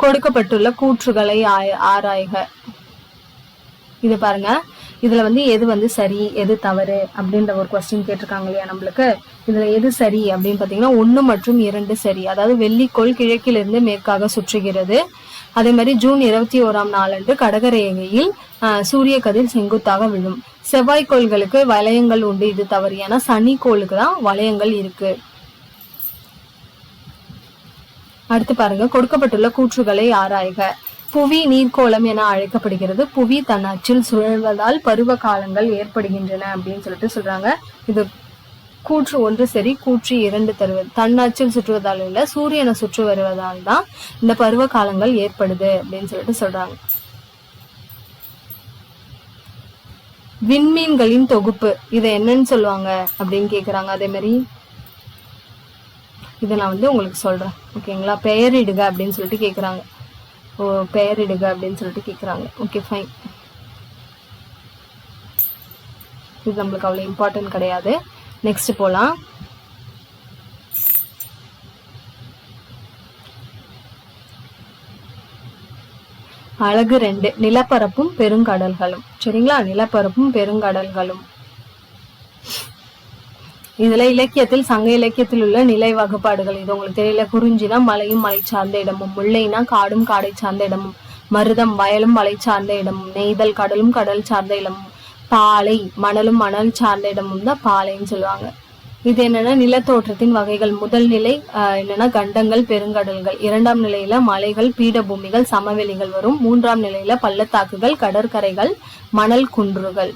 கொடுக்கப்பட்டுள்ள கூற்றுகளை ஆராய்க. இது பாருங்க, இதுல வந்து எது வந்து சரி எது தவறு அப்படின்ற ஒரு கொஸ்டின் கேட்டிருக்காங்க இல்லையா நம்மளுக்கு. இதுல எது சரி அப்படின்னு பாத்தீங்கன்னா 1 மற்றும் 2 சரி. அதாவது வெள்ளிக்கோள் கிழக்கிலிருந்து மேற்காக சுற்றுகிறது. அதே மாதிரி ஜூன் 21ஆம் நாளன்று கடகரேகையில் சூரிய கதிர் செங்குத்தாக விழும். செவ்வாய்க்கோள்களுக்கு வளையங்கள் உண்டு, இது தவறு. ஏன்னா சனி கோளுக்கு தான் வளையங்கள் இருக்கு. அடுத்து பாருங்க, கொடுக்கப்பட்டுள்ள கூற்றுகளை ஆராய்க. புவி நீர்க்கோளம் என அழைக்கப்படுகிறது. புவி தன் அச்சில் சுழல்வதால் பருவ காலங்கள் ஏற்படுகின்றன அப்படின்னு சொல்லிட்டு சொல்றாங்க. இது கூற்று 1 சரி, கூற்று 2 தருவது. தன் அச்சில் சுற்றுவதால் இல்ல, சூரியனை சுற்றி வருவதால் தான் இந்த பருவ காலங்கள் ஏற்படுது அப்படின்னு சொல்லிட்டு சொல்றாங்க. விண்மீன்களின் தொகுப்பு இதை என்னன்னு சொல்லுவாங்க அப்படின்னு கேக்குறாங்க. அதே மாதிரி இதை நான் வந்து உங்களுக்கு சொல்றேன், ஓகேங்களா. பெயரிடுக அப்படின்னு சொல்லிட்டு கேக்குறாங்க. பெயரிடுக அப்படின்னு சொல்லிட்டு கேக்குறாங்க. ஓகே ஃபைன், இது நம்மளுக்கு அவ்வளவு இம்பார்ட்டன்ட் கிடையாது. நெக்ஸ்ட் போலாம். அழகு 2 நிலப்பரப்பும் பெருங்கடல்களும். சரிங்களா, நிலப்பரப்பும் பெருங்கடல்களும். இதுல இலக்கியத்தில் சங்க இலக்கியத்தில் உள்ள நிலை வகுப்பாடுகள் இது உங்களுக்கு தெரியல. குறிஞ்சினா மலையும் மலை சார்ந்த இடமும், முல்லைனா காடும் காடை சார்ந்த இடமும், மருதம் வயலும் மலை சார்ந்த இடமும், நெய்தல் கடலும் கடல் சார்ந்த இடமும், பாலை மணலும் மணல் சார்ந்த இடமும் தான் பாலைன்னு சொல்லுவாங்க. இது என்னன்னா நிலத்தோற்றத்தின் வகைகள். முதல் நிலை என்னன்னா கண்டங்கள் பெருங்கடல்கள். 2ஆம் நிலையில மலைகள் பீடபூமிகள் சமவெளிகள் வரும். 3ஆம் நிலையில பள்ளத்தாக்குகள் கடற்கரைகள் மணல் குன்றுகள்.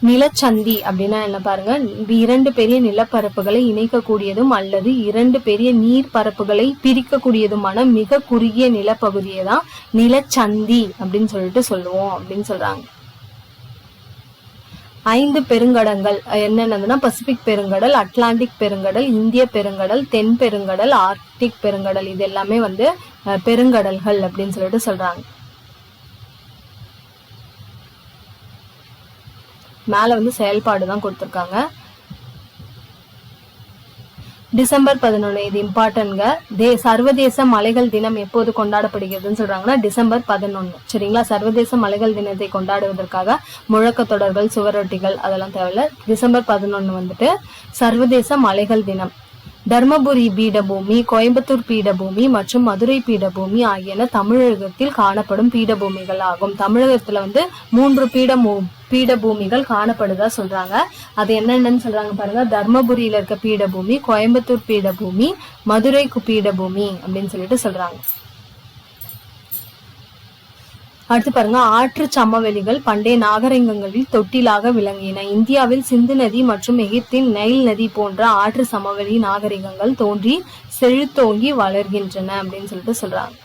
நிலச்சந்தி அப்படின்னா என்ன பாருங்க, 2 பெரிய நிலப்பரப்புகளை இணைக்கக்கூடியதும் அல்லது 2 பெரிய நீர் பரப்புகளை பிரிக்கக்கூடியதுமான மிக குறுகிய நிலப்பகுதியை தான் நிலச்சந்தி அப்படின்னு சொல்லிட்டு சொல்லுவோம் அப்படின்னு சொல்றாங்க. 5 பெருங்கடங்கள் என்னென்னதுன்னா பசிபிக் பெருங்கடல், அட்லாண்டிக் பெருங்கடல், இந்திய பெருங்கடல், தென் பெருங்கடல், ஆர்க்டிக் பெருங்கடல். இது எல்லாமே வந்து பெருங்கடல்கள் அப்படின்னு சொல்லிட்டு சொல்றாங்க. மேல வந்து செயல்பாடு தான் கொடுத்திருக்காங்க. டிசம்பர் 11 இது இம்பார்ட்டன்ட்ங்க. சர்வதேச மலைகள் தினம் எப்போது கொண்டாடப்படுகிறதுன்னு சொல்றாங்கன்னா டிசம்பர் 11. சரிங்களா, சர்வதேச மலைகள் தினத்தை கொண்டாடுவதற்காக முழக்க தொடர்கள் சுவரொட்டிகள் அதெல்லாம் தேவையில்ல. டிசம்பர் 11 வந்துட்டு சர்வதேச மலைகள் தினம். தர்மபுரி பீடபூமி, கோயம்புத்தூர் பீடபூமி மற்றும் மதுரை பீடபூமி ஆகியன தமிழகத்தில் காணப்படும் பீடபூமிகள் ஆகும். தமிழகத்துல வந்து 3 பீடபூமிகள் காணப்படுதா சொல்றாங்க. அது என்னென்னு சொல்றாங்க பாருங்க. தர்மபுரியில இருக்க பீடபூமி, கோயம்புத்தூர் பீடபூமி, மதுரைக்கு பீடபூமி அப்படின்னு சொல்லிட்டு சொல்றாங்க. அடுத்து பாருங்க, ஆற்று சமவெளிகள் பண்டைய நாகரிகங்களில் தொட்டிலாக விளங்கின. இந்தியாவில் சிந்து நதி மற்றும் எகிப்தின் நைல் நதி போன்ற ஆற்று சமவெளி நாகரிகங்கள் தோன்றி செழித்தோங்கி வளர்கின்றன அப்படின்னு சொல்லிட்டு சொல்றாங்க.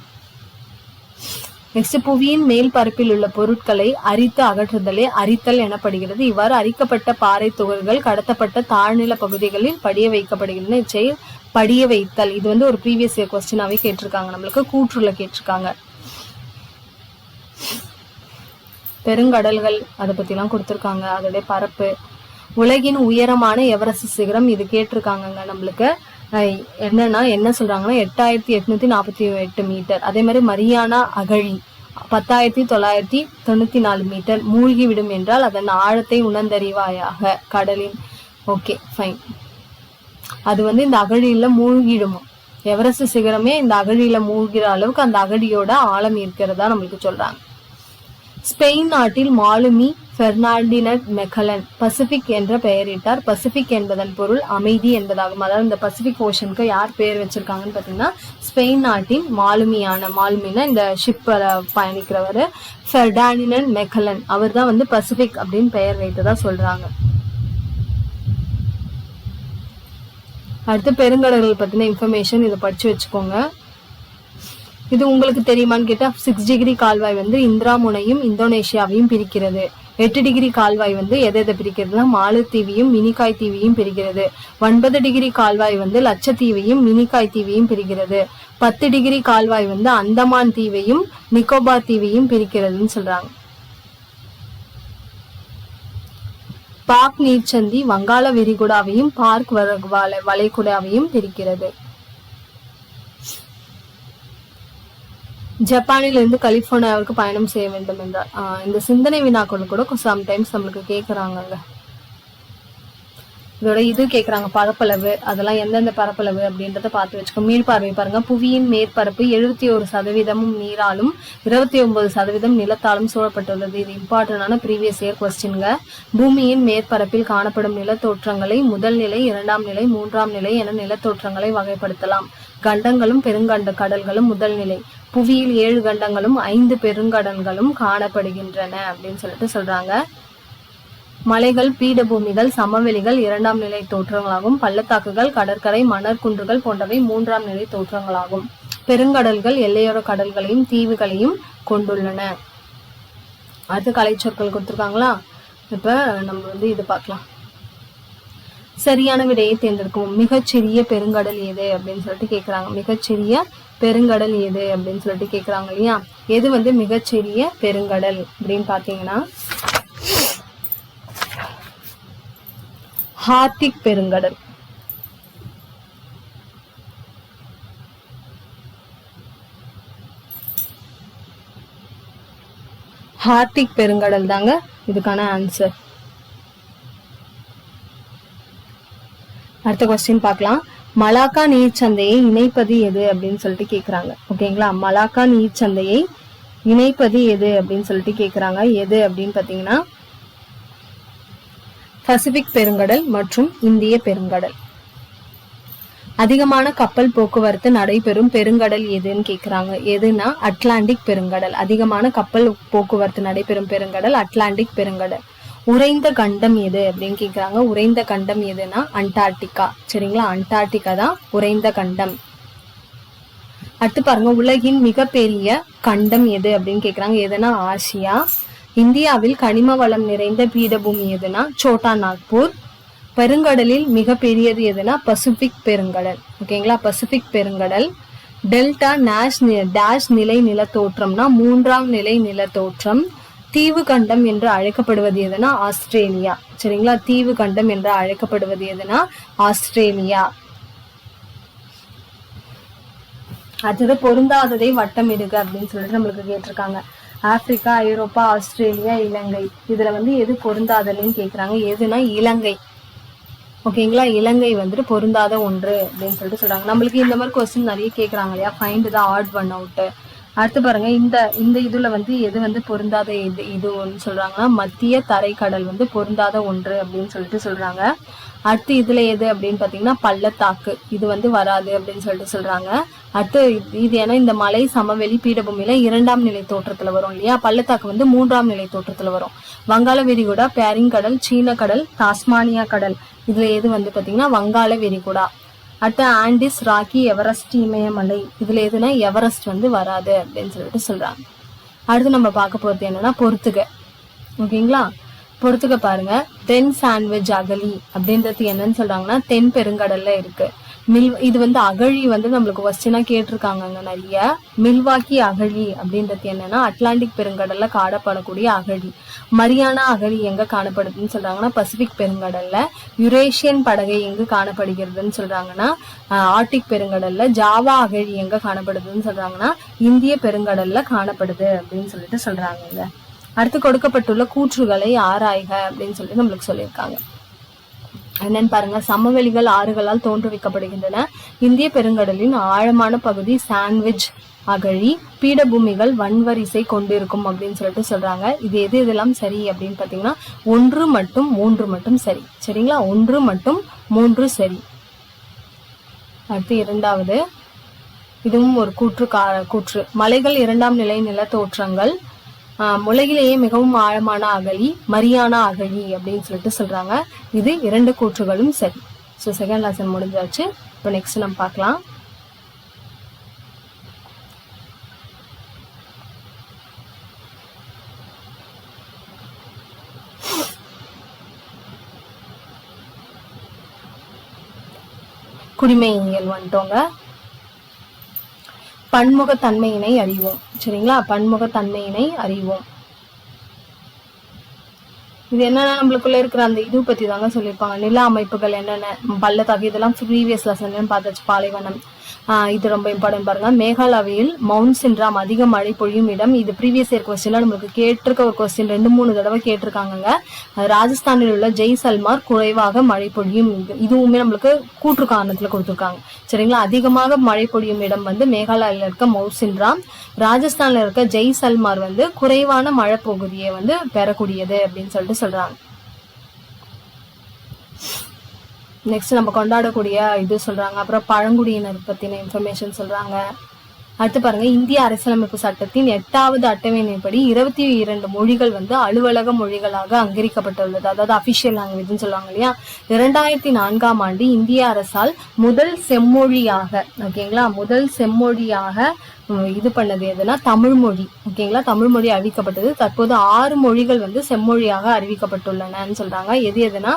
நெக்ஸ்ட், புவியின் மேல் பரப்பில் உள்ள பொருட்களை அரித்து அகற்றுதலே அரித்தல் எனப்படுகிறது. இவ்வாறு அரிக்கப்பட்ட பாறை துகள்கள் கடத்தப்பட்ட தாழ்நில பகுதிகளில் படிய வைக்கப்படுகின்றன. இச்செயல் படிய வைத்தல். இது வந்து ஒரு ப்ரீவியஸ் இயர் கொஸ்டினாவே கேட்டிருக்காங்க, நம்மளுக்கு கூற்றுல கேட்டிருக்காங்க. பெருங்கடல்கள் அதை பத்தி எல்லாம் கொடுத்திருக்காங்க, அதோடைய பரப்பு. உலகின் உயரமான எவரெஸ்ட் சிகரம் இது கேட்டிருக்காங்க நம்மளுக்கு. என்னன்னா என்ன சொல்றாங்கன்னா 8848 மீட்டர். அதே மாதிரி மரியானா அகழி 10,994 மீட்டர். மூழ்கிவிடும் என்றால் அதன் ஆழத்தை உணர்ந்தறிவாயாக கடலின். ஓகே ஃபைன், அது வந்து இந்த அகழியில மூழ்கிடுமா. எவரெஸ்ட் சிகரமே இந்த அகழியில மூழ்கிற அளவுக்கு அந்த அகழியோட ஆழம் இருக்கிறதா நம்மளுக்கு சொல்றாங்க. ஸ்பெயின் நாட்டில் மாலுமி பெர்னார்டினட் மெக்கலன் பசிபிக் என்ற பெயரிட்டார். பசிபிக் என்பதன் பொருள் அமைதி என்பதாகும். அதாவது இந்த பசிபிக் ஓஷனுக்கு யார் பெயர் வச்சிருக்காங்கன்னு பாத்தீங்கன்னா ஸ்பெயின் நாட்டின் மாலுமினா இந்த ஷிப் பயணிக்கிறவர் பெர்னார்டினட் மெக்கலன், அவர் தான் வந்து பசிபிக் அப்படின்னு பெயர் வைத்ததா சொல்றாங்க. அடுத்து பெருங்கடல்கள் பத்தின இன்ஃபர்மேஷன், இதை படிச்சு வச்சுக்கோங்க. இது உங்களுக்கு தெரியுமான்னு கேட்டா 6 டிகிரி கால்வாய் வந்து இந்திராமுனையும் இந்தோனேஷியாவையும் பிரிக்கிறது. 8 டிகிரி கால்வாய் வந்து எதை பிரிக்கிறதுனா மாலத்தீவையும் மினிகாய் தீவையும் பிரிக்கிறது. 9 டிகிரி கால்வாய் வந்து லட்சத்தீவையும் மினிகாய் தீவையும் பிரிக்கிறது. 10 டிகிரி கால்வாய் வந்து அந்தமான் தீவையும் நிக்கோபார் தீவையும் பிரிக்கிறதுன்னு சொல்றாங்க. பாக் நீர்ச்சந்தி வங்காள விரிகுடாவையும் பார்க் வளைகுடாவையும் பிரிக்கிறது. ஜப்பானிலிருந்து கலிபோர்னியாவிற்கு பயணம் செய்ய வேண்டும் என்றார். இந்த சிந்தனை வினாக்கள் கூட சம்டைம்ஸ் நம்மளுக்கு கேக்குறாங்க. இதோட இது கேக்குறாங்க பரப்பளவு, அதெல்லாம் எந்தெந்த பரப்பளவு அப்படின்றத பார்த்து வச்சுக்கோ. மீள்பார்வை பாருங்க. புவியின் மேற்பரப்பு 71% நீராலும் 29% நிலத்தாலும் சூழப்பட்டுள்ளது. இது இம்பார்ட்டன்டான ப்ரீவியஸ் இயர் கொஸ்டின்ங்க. பூமியின் மேற்பரப்பில் காணப்படும் நிலத்தோற்றங்களை முதல் நிலை, 2ஆம் நிலை, 3ஆம் நிலை என நிலத்தோற்றங்களை வகைப்படுத்தலாம். கண்டங்களும் பெருங்கண்ட கடல்களும் முதல் நிலை. புவியில் 7 கண்டங்களும் 5 பெருங்கடல்களும் காணப்படுகின்றன அப்படின்னு சொல்றாங்க. மலைகள், பீடபூமிகள், சமவெளிகள் 2ஆம் நிலை தோற்றங்களாகும். பள்ளத்தாக்குகள், கடற்கரை, மணற்குன்றுகள் போன்றவை 3ஆம் நிலை தோற்றங்களாகும். பெருங்கடல்கள் எல்லையோர கடல்களையும் தீவுகளையும் கொண்டுள்ளன. அடுத்து கலைச்சொற்கள் கொடுத்துருக்காங்களா? இப்ப நம்ம இது பார்க்கலாம். சரியான விடையை தேர்ந்தெடுக்கவும். மிகச்சிறிய பெருங்கடல் எது அப்படின்னு சொல்லிட்டு கேக்குறாங்க. மிகச்சிறிய பெருங்கடல் எது அப்படின்னு சொல்லிட்டு கேக்குறாங்க இல்லையா? எது மிகச்சிறிய பெருங்கடல் அப்படின்னு பாத்தீங்கன்னா ஆர்க்டிக் பெருங்கடல். ஆர்க்டிக் பெருங்கடல் தாங்க இதுக்கான ஆன்சர். அடுத்த கொஸ்டின் பார்க்கலாம். மலாக்கா நீர்ச்சந்தையை இணைப்பது எது அப்படின்னு சொல்லிட்டு கேக்குறாங்க. ஓகேங்களா? மலாக்கா நீர்ச்சந்தையை இணைப்பது எது அப்படின்னு சொல்லிட்டு கேக்குறாங்க. எது அப்படின்னு பாத்தீங்கன்னா பசிபிக் பெருங்கடல் மற்றும் இந்திய பெருங்கடல். அதிகமான கப்பல் போக்குவரத்து நடைபெறும் பெருங்கடல் எதுன்னு கேக்குறாங்க. எதுனா அட்லாண்டிக் பெருங்கடல். அதிகமான கப்பல் போக்குவரத்து நடைபெறும் பெருங்கடல் அட்லாண்டிக் பெருங்கடல். உறைந்த கண்டம் எது அப்படின்னு கேக்குறாங்க. உறைந்த கண்டம் எதுனா அண்டார்டிகா. சரிங்களா? அண்டார்டிகா தான் உறைந்த கண்டம். அடுத்து பாருங்க. உலகின் மிகப்பெரிய கண்டம் எது அப்படின்னு கேக்குறாங்க. எதுனா ஆசியா. இந்தியாவில் கனிம வளம் நிறைந்த பீடபூமி எதுனா சோட்டா நாக்பூர். பெருங்கடலில் மிக பெரியது எதுனா பசிபிக் பெருங்கடல். ஓகேங்களா? பசிபிக் பெருங்கடல். டெல்டா டேஷ் நிலை நிலத்தோற்றம்னா 3ஆம் நிலை நிலத்தோற்றம். தீவு கண்டம் என்று அழைக்கப்படுவது எதுனா ஆஸ்திரேலியா. சரிங்களா? தீவு கண்டம் என்று அழைக்கப்படுவது எதுனா ஆஸ்திரேலியா. அடுத்தது பொருந்தாததை வட்டமிடுக அப்படின்னு சொல்லிட்டு நம்மளுக்கு கேட்டிருக்காங்க. ஆப்பிரிக்கா, ஐரோப்பா, ஆஸ்திரேலியா, இலங்கை. இதுல எது பொருந்தாதன்னு கேக்குறாங்க. எதுனா இலங்கை. ஓகேங்களா? இலங்கை பொருந்தாத ஒன்று அப்படின்னு சொல்லிட்டு சொல்றாங்க. நம்மளுக்கு இந்த மாதிரி கொஸ்டின் நிறைய கேக்குறாங்க இல்லையா? Find the odd one out. அடுத்து பாருங்க. இந்த இதுல எது பொருந்தாத இதுன்னு சொல்றாங்கன்னா மத்திய தரைக்கடல் பொருந்தாத ஒன்று அப்படின்னு சொல்லிட்டு சொல்றாங்க. அடுத்து இதுல எது அப்படின்னு பாத்தீங்கன்னா பள்ளத்தாக்கு. இது வராது அப்படின்னு சொல்லிட்டு சொல்றாங்க. அடுத்து இது ஏன்னா இந்த மலை சமவெளி பீடபூமியில 2ஆம் நிலை தோற்றத்துல வரும் இல்லையா? பள்ளத்தாக்கு 3ஆம் நிலை தோற்றத்துல வரும். வங்காள விரிகுடா, பேரிங் கடல், சீன கடல், டாஸ்மானியா கடல். இதுல எது பாத்தீங்கன்னா வங்காள விரிகுடா. அடுத்து ஆண்டிஸ், ராக்கி, எவரெஸ்ட் இமயமலை. இதுல எதுனா எவரெஸ்ட் வராது அப்படின்னு சொல்லிட்டு சொல்றாங்க. அடுத்து நம்ம பார்க்க போறது என்னன்னா பொறுத்துக. ஓகேங்களா? பொறுத்துக்க பாருங்க. தென் சாண்ட்விச் அகழி அப்படின்றது என்னன்னு சொல்றாங்கன்னா தென் பெருங்கடல்ல இருக்கு. இது அகழி நம்மளுக்கு கொஸ்டினா கேட்டிருக்காங்க நிறைய. மில்வாக்கி அகழி அப்படின்றது என்னன்னா அட்லாண்டிக் பெருங்கடல்ல காணப்படக்கூடிய அகழி. மரியானா அகழி எங்க காணப்படுதுன்னு சொல்றாங்கன்னா பசிபிக் பெருங்கடல்ல. யுரேஷியன் படகை எங்கு காணப்படுகிறதுன்னு சொல்றாங்கன்னா ஆர்டிக் பெருங்கடல்ல. ஜாவா அகழி எங்க காணப்படுதுன்னு சொல்றாங்கன்னா இந்திய பெருங்கடல்ல காணப்படுது அப்படின்னு சொல்லிட்டு சொல்றாங்க. அடுத்து கொடுக்கப்பட்டுள்ள கூற்றுகளை ஆராய்க அப்படின்னு சொல்லிட்டு நம்மளுக்கு சொல்லியிருக்காங்க. என்னன்னு பாருங்க. சமவெளிகள் ஆறுகளால் தோற்றுவிக்கப்படுகின்றன. இந்திய பெருங்கடலின் ஆழமான பகுதி சாண்ட்விச் அகழி. பீடபூமிகள் வன்வரிசை கொண்டிருக்கும் அப்படின்னு சொல்லிட்டு சொல்றாங்க. இது இதெல்லாம் சரி அப்படின்னு பாத்தீங்கன்னா 1 மற்றும் 3 மட்டும் சரி. சரிங்களா? 1 மற்றும் 3 சரி. அடுத்து இரண்டாவது, இதுவும் ஒரு கூற்று. மலைகள் 2ஆம் நிலை நிலத்தோற்றங்கள். உலகிலேயே மிகவும் ஆழமான அகழி மரியானா அகழி அப்படின்னு சொல்லிட்டு சொல்றாங்க. இது 2 கூற்றுகளும் சரி. ஸோ செகண்ட் லெசன் முடிஞ்சாச்சு. இப்போ நெக்ஸ்ட் நம்ம பார்க்கலாம். குடிமையியல் வந்துட்டோங்க. பன்முகத்தன்மையினை அறிவோம். சரிங்களா? பன்முகத்தன்மையினை அறிவோம். இது என்னன்னா நம்மளுக்குள்ள இருக்கிற அந்த இது பத்தி தாங்க சொல்லியிருப்பாங்க. நில அமைப்புகள் என்னென்ன, பள்ளத்தாக்கு, இதெல்லாம் ப்ரீவியஸ் லெசன்ல பார்த்தாச்சு. பாலைவனம். இது ரொம்ப இம்பார்ட்டன்ட் பாருங்க. மேகாலயாவில் மவுண்ட் சின்ராம் அதிக மழை பொழியும் இடம். இது ப்ரீவியஸ் இயர் கொஸ்டின்ல நம்மளுக்கு கேட்டிருக்க ஒரு கொஸ்டின் 2-3 தடவை கேட்டிருக்காங்க. ராஜஸ்தானில் உள்ள ஜெய்சல்மார் குறைவாக மழை பொழியும். இதுவுமே நம்மளுக்கு கூற்று காரணத்துல கொடுத்துருக்காங்க. சரிங்களா. அதிகமாக மழை பொழியும் இடம் வந்து மேகாலயாவில் இருக்க மவுண்ட் சின்ராம். ராஜஸ்தான்ல இருக்க ஜெய்சல்மார் வந்து குறைவான மழை பகுதியை வந்து பெறக்கூடியது அப்படின்னு சொல்லிட்டு சொல்றாங்க. நெக்ஸ்ட் நம்ம கொண்டாடக்கூடிய இது சொல்றாங்க. அப்புறம் பழங்குடியினர் பத்தின இன்ஃபர்மேஷன் சொல்றாங்க. அடுத்து பாருங்க, இந்திய அரசியலமைப்பு சட்டத்தின் 8வது அட்டவணைப்படி 22 மொழிகள் வந்து அலுவலக மொழிகளாக அங்கீகரிக்கப்பட்டுள்ளது. அதாவது அபிஷியல் லாங்குவேஜ்னு சொல்லுவாங்க இல்லையா. 2004ஆம் ஆண்டு இந்திய அரசால் முதல் செம்மொழியாக ஓகேங்களா, முதல் செம்மொழியாக இது பண்ணது எதுனா தமிழ் மொழி. ஓகேங்களா, தமிழ் மொழி அறிவிக்கப்பட்டது. தற்போது 6 மொழிகள் வந்து செம்மொழியாக அறிவிக்கப்பட்டுள்ளனன்னு சொல்றாங்க. எது எதுனா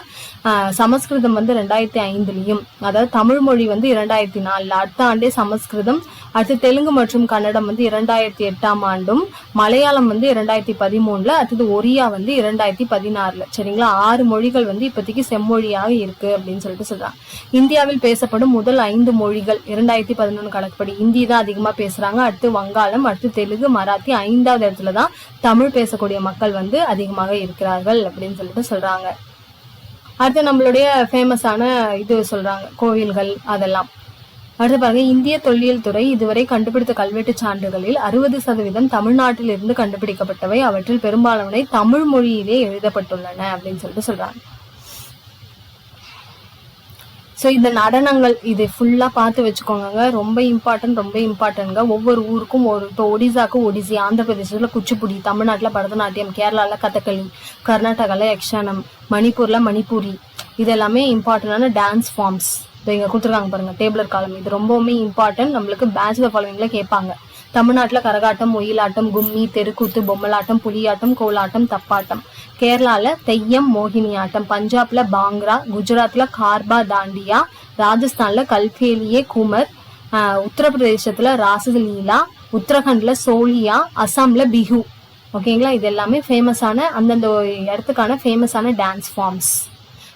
சமஸ்கிருதம் வந்து 2005லயும், அதாவது தமிழ் மொழி வந்து 2004, அடுத்த ஆண்டே சமஸ்கிருதம், அடுத்து தெலுங்கு மற்றும் கன்னடம் வந்து 2008ஆம் ஆண்டும், மலையாளம் வந்து 2013, அடுத்தது ஒரியா வந்து 2016. சரிங்களா. 6 மொழிகள் வந்து இப்போதைக்கு செம்மொழியாக இருக்கு அப்படின்னு சொல்லிட்டு சொல்றாங்க. இந்தியாவில் பேசப்படும் முதல் 5 மொழிகள் 2011 கணக்குப்படி ஹிந்தி தான் அதிகமா பேசுறாங்க. அடுத்து வங்காளம், அடுத்து தெலுங்கு, மராத்தி, 5வது இடத்துல தான் தமிழ் பேசக்கூடிய மக்கள் வந்து அதிகமாக இருக்கிறார்கள் அப்படின்னு சொல்லிட்டு சொல்றாங்க. அடுத்து நம்மளுடைய ஃபேமஸான இது சொல்றாங்க, கோவில்கள் அதெல்லாம். அடுத்து பாருங்க, இந்திய தொல்லியல் துறை இதுவரை கண்டுபிடித்த கல்வெட்டு சான்றுகளில் 60% தமிழ்நாட்டில் இருந்து கண்டுபிடிக்கப்பட்டவை. அவற்றில் பெரும்பாலானவை தமிழ் மொழியிலே எழுதப்பட்டுள்ளன அப்படின்னு சொல்லிட்டு சொல்றாங்க. ஸோ இந்த நடனங்கள் இது ஃபுல்லா பார்த்து வச்சுக்கோங்க. ரொம்ப இம்பார்ட்டன்ட்ங்க. ஒவ்வொரு ஊருக்கும் ஒரு, இப்போ ஒடிசாக்கு ஒடிசி, ஆந்திர பிரதேசத்துல குச்சிப்புடி, தமிழ்நாட்டுல பரதநாட்டியம், கேரளால கதகளி, கர்நாடகால யக்ஷானம், மணிப்பூர்ல மணிப்பூரி, இது எல்லாமே இம்பார்ட்டன்டான டான்ஸ் ஃபார்ம்ஸ். இப்போ இங்க கொடுத்துருக்காங்க பாருங்க, டேபிளர் காலம். இது ரொம்பவுமே இம்பார்ட்டன்ட். நம்மளுக்கு பேச்சுலர் ஃபாலோவிங்ல கேட்பாங்க. தமிழ்நாட்டுல கரகாட்டம், ஒயிலாட்டம், கும்மி, தெருக்கூத்து, பொம்மலாட்டம், புலியாட்டம், கோலாட்டம், தப்பாட்டம். கேரளால தெய்யம், மோகினி ஆட்டம். பஞ்சாப்ல பாங்க்ரா, குஜராத்ல கார்பா தாண்டியா, ராஜஸ்தான்ல கல்பேலியே கூமர், உத்தரப்பிரதேசத்துல ராசலீலா, உத்தரகண்ட்ல சோலியா, அசாம்ல பிஹு. ஓகேங்களா. இது எல்லாமே ஃபேமஸான அந்தந்த இடத்துக்கான ஃபேமஸான டான்ஸ் ஃபார்ம்ஸ்.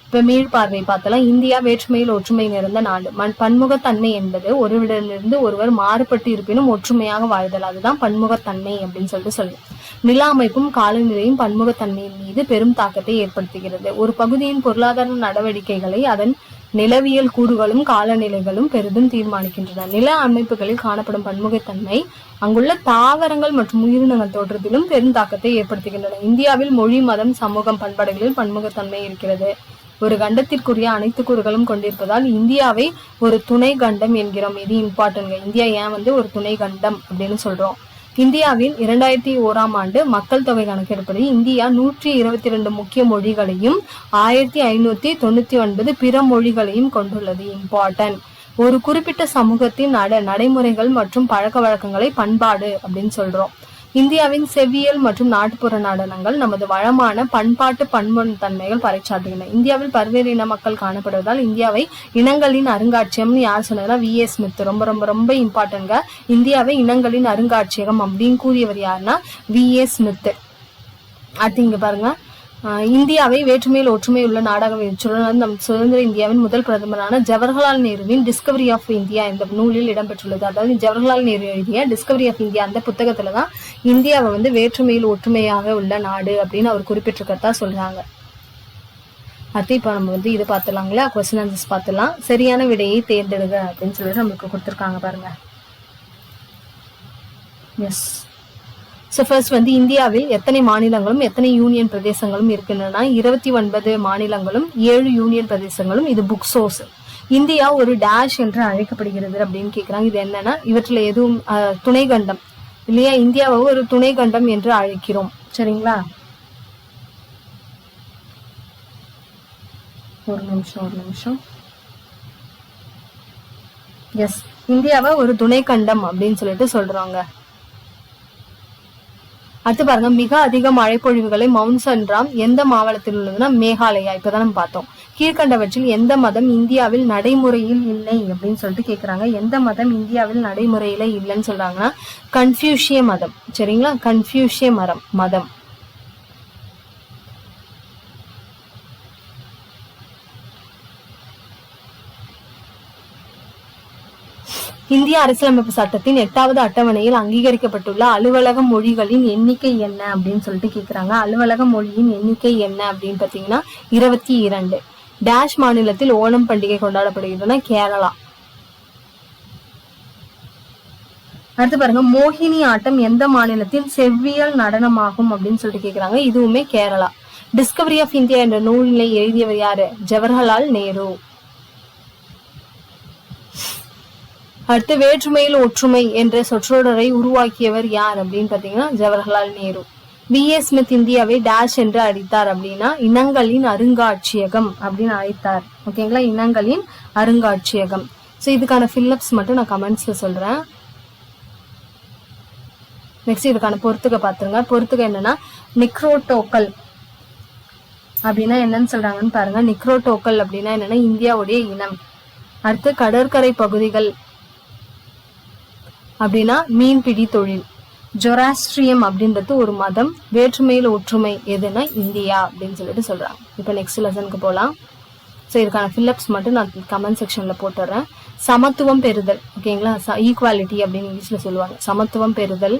இப்ப மீள்பார்வை பார்த்தலாம். இந்தியா வேற்றுமையில் ஒற்றுமை நிறைந்த நாடு. பன்முகத்தன்மை என்பது ஒருவரிடமிருந்து ஒருவர் மாறுபட்டு இருப்பினும் ஒற்றுமையாக வாழ்தல், அதுதான் பன்முகத்தன்மை அப்படின்னு சொல்லிட்டு சொல்லுவோம். நில அமைப்பும் காலநிலையும் பன்முகத்தன்மையின் மீது பெரும் தாக்கத்தை ஏற்படுத்துகிறது. ஒரு பகுதியின் பொருளாதார நடவடிக்கைகளை அதன் நிலவியல் கூறுகளும் காலநிலைகளும் பெரிதும் தீர்மானிக்கின்றன. நில அமைப்புகளில் காணப்படும் பன்முகத்தன்மை அங்குள்ள தாவரங்கள் மற்றும் உயிரினங்கள் தோற்றத்திலும் பெரும் தாக்கத்தை ஏற்படுத்துகின்றன. இந்தியாவில் மொழி, மதம், சமூகம், பண்பாடுகளில் பன்முகத்தன்மை இருக்கிறது. ஒரு கண்டத்திற்குரிய அனைத்து கூறுகளும் கொண்டிருப்பதால் இந்தியாவை ஒரு துணை கண்டம் என்கிறோம். இது இம்பார்ட்டன்ட். இந்தியா ஏன் வந்து ஒரு துணை கண்டம் அப்படின்னு சொல்றோம். இந்தியாவின் 2001ஆம் ஆண்டு மக்கள் தொகை கணக்கெடுப்படி இந்தியா 122 முக்கிய மொழிகளையும் 1599 பிற மொழிகளையும் கொண்டுள்ளது. இம்பார்ட்டன்ட். ஒரு குறிப்பிட்ட சமூகத்தின் நடைமுறைகள் மற்றும் பழக்க வழக்கங்களை பண்பாடு அப்படின்னு சொல்றோம். இந்தியாவின் செவ்வியல் மற்றும் நாட்டுப்புற நடனங்கள் நமது வளமான பண்பாட்டு பன்முகத்தன்மைகள் பறைச்சாற்றுகின்றன. இந்தியாவில் பல்வேறு இன மக்கள் காணப்படுவதால் இந்தியாவை இனங்களின் அருங்காட்சியகம் யார் சொன்னதுன்னா V.A. ஸ்மித். ரொம்ப ரொம்ப ரொம்ப இம்பார்ட்டன்ட்ங்க. இந்தியாவை இனங்களின் அருங்காட்சியகம் அப்படின்னு கூறியவர் யாருன்னா V.A. ஸ்மித். அடுத்து இங்க பாருங்க, இந்தியாவை வேற்றுமையில் ஒற்றுமை உள்ள நாடாக வைத்துள்ளனர். நம் சுதந்திர இந்தியாவின் முதல் பிரதமரான ஜவஹர்லால் நேருவின் டிஸ்கவரி ஆஃப் இந்தியா இந்த நூலில் இடம்பெற்றுள்ளது. அதாவது ஜவஹர்லால் நேரு எழுதிய டிஸ்கவரி ஆஃப் இந்தியா அந்த புத்தகத்துலதான் இந்தியாவை வந்து வேற்றுமையில் ஒற்றுமையாக உள்ள நாடு அப்படின்னு அவர் குறிப்பிட்டிருக்கிறதா சொல்றாங்க. அடுத்து இப்ப நம்ம வந்து இது பார்த்துலாங்களா, கொஸ்டின் ஆன்சர்ஸ் பார்த்துலாம். சரியான விடையை தேர்ந்தெடுங்க அப்படின்னு சொல்லிட்டு நம்மளுக்கு கொடுத்துருக்காங்க பாருங்க. எஸ். ஸோ ஃபர்ஸ்ட் வந்து இந்தியாவில் எத்தனை மாநிலங்களும் எத்தனை யூனியன் பிரதேசங்களும் இருக்கின்றன? 29 மாநிலங்களும் 7 யூனியன் பிரதேசங்களும். இது புக் சோர்ஸ். இந்தியா ஒரு டேஷ் என்று அழைக்கப்படுகிறது அப்படின்னு கேட்குறாங்க. இது என்னன்னா, இவற்றில் எதுவும் துணை கண்டம் இல்லையா, இந்தியாவை ஒரு துணை கண்டம் என்று அழைக்கிறோம். சரிங்களா. ஒரு நிமிஷம். எஸ், இந்தியாவை ஒரு துணை கண்டம் அப்படின்னு சொல்லிட்டு சொல்றாங்க. அடுத்து பாருங்க, மிக அதிக மழை பொழிவுகளை மவுண்ட் சின்ராம் எந்த மாவட்டத்தில் உள்ளதுன்னா மேகாலயா. இப்பதான் நம்ம பார்த்தோம். கீழ்கண்டவற்றில் எந்த மதம் இந்தியாவில் நடைமுறையில் இல்லை அப்படின்னு சொல்லிட்டு கேக்குறாங்க. எந்த மதம் இந்தியாவில் நடைமுறையில இல்லைன்னு சொல்றாங்கன்னா கன்ஃபியூஷிய மதம். சரிங்களா, கன்ஃபியூஷிய மதம். இந்திய அரசியலமைப்பு சட்டத்தின் 8வது அட்டவணையில் அங்கீகரிக்கப்பட்டுள்ள அலுவலக மொழிகளின் எண்ணிக்கை என்ன அப்படின்னு சொல்லிட்டு கேக்குறாங்க. அலுவலக மொழியின் எண்ணிக்கை என்ன அப்படின்னு பாத்தீங்கன்னா 22. டேஷ் மாநிலத்தில் ஓணம் பண்டிகை கொண்டாடப்படுகின்றன? கேரளா. அடுத்து பாருங்க, மோகினி ஆட்டம் எந்த மாநிலத்தின் செவ்வியல் நடனமாகும் அப்படின்னு சொல்லிட்டு கேக்குறாங்க. இதுவுமே கேரளா. டிஸ்கவரி ஆஃப் இந்தியா என்ற நூலினை எழுதியவர் யாரு? ஜவஹர்லால் நேரு. அடுத்து வேற்றுமையில் ஒற்றுமை என்ற சொற்றொடரை உருவாக்கியவர் யார் அப்படின்னு பாத்தீங்கன்னா ஜவஹர்லால் நேரு. B.A. ஸ்மித் இந்தியாவை டேஷ் என்று அழைத்தார் அப்படின்னா இனங்களின் அருங்காட்சியகம் அப்படின்னு அழைத்தார். ஓகேங்களா, இனங்களின் அருங்காட்சியகம். ஸோ இதுக்கான ஃபில்லப்ஸ் மட்டும் நான் கமெண்ட்ஸ்ல சொல்றேன். நெக்ஸ்ட் இதுக்கான பொறுத்துக்க பாத்துருங்க. பொறுத்துக்க என்னன்னா நிக்ரோட்டோக்கல் அப்படின்னா என்னன்னு சொல்றாங்கன்னு பாருங்க. நிக்ரோட்டோக்கல் அப்படின்னா என்னன்னா இந்தியாவுடைய இனம். அடுத்து கடற்கரை பகுதிகள் அப்படின்னா மீன்பிடி தொழில். ஜொராஸ்ட்ரியம் அப்படின்றது ஒரு மதம். வேற்றுமையில் ஒற்றுமை எதுனா இந்தியா அப்படின்னு சொல்லிட்டு சொல்றாங்க. இப்போ நெக்ஸ்ட் லெசனுக்கு போகலாம். ஸோ இதுக்கான ஃபில்லப்ஸ் மட்டும் நான் கமெண்ட் செக்ஷன்ல போட்டுறேன். சமத்துவம் பெறுதல். ஓகேங்களா, ஈக்குவாலிட்டி அப்படின்னு இங்கிலீஷ்ல சொல்லுவாங்க. சமத்துவம் பெறுதல்.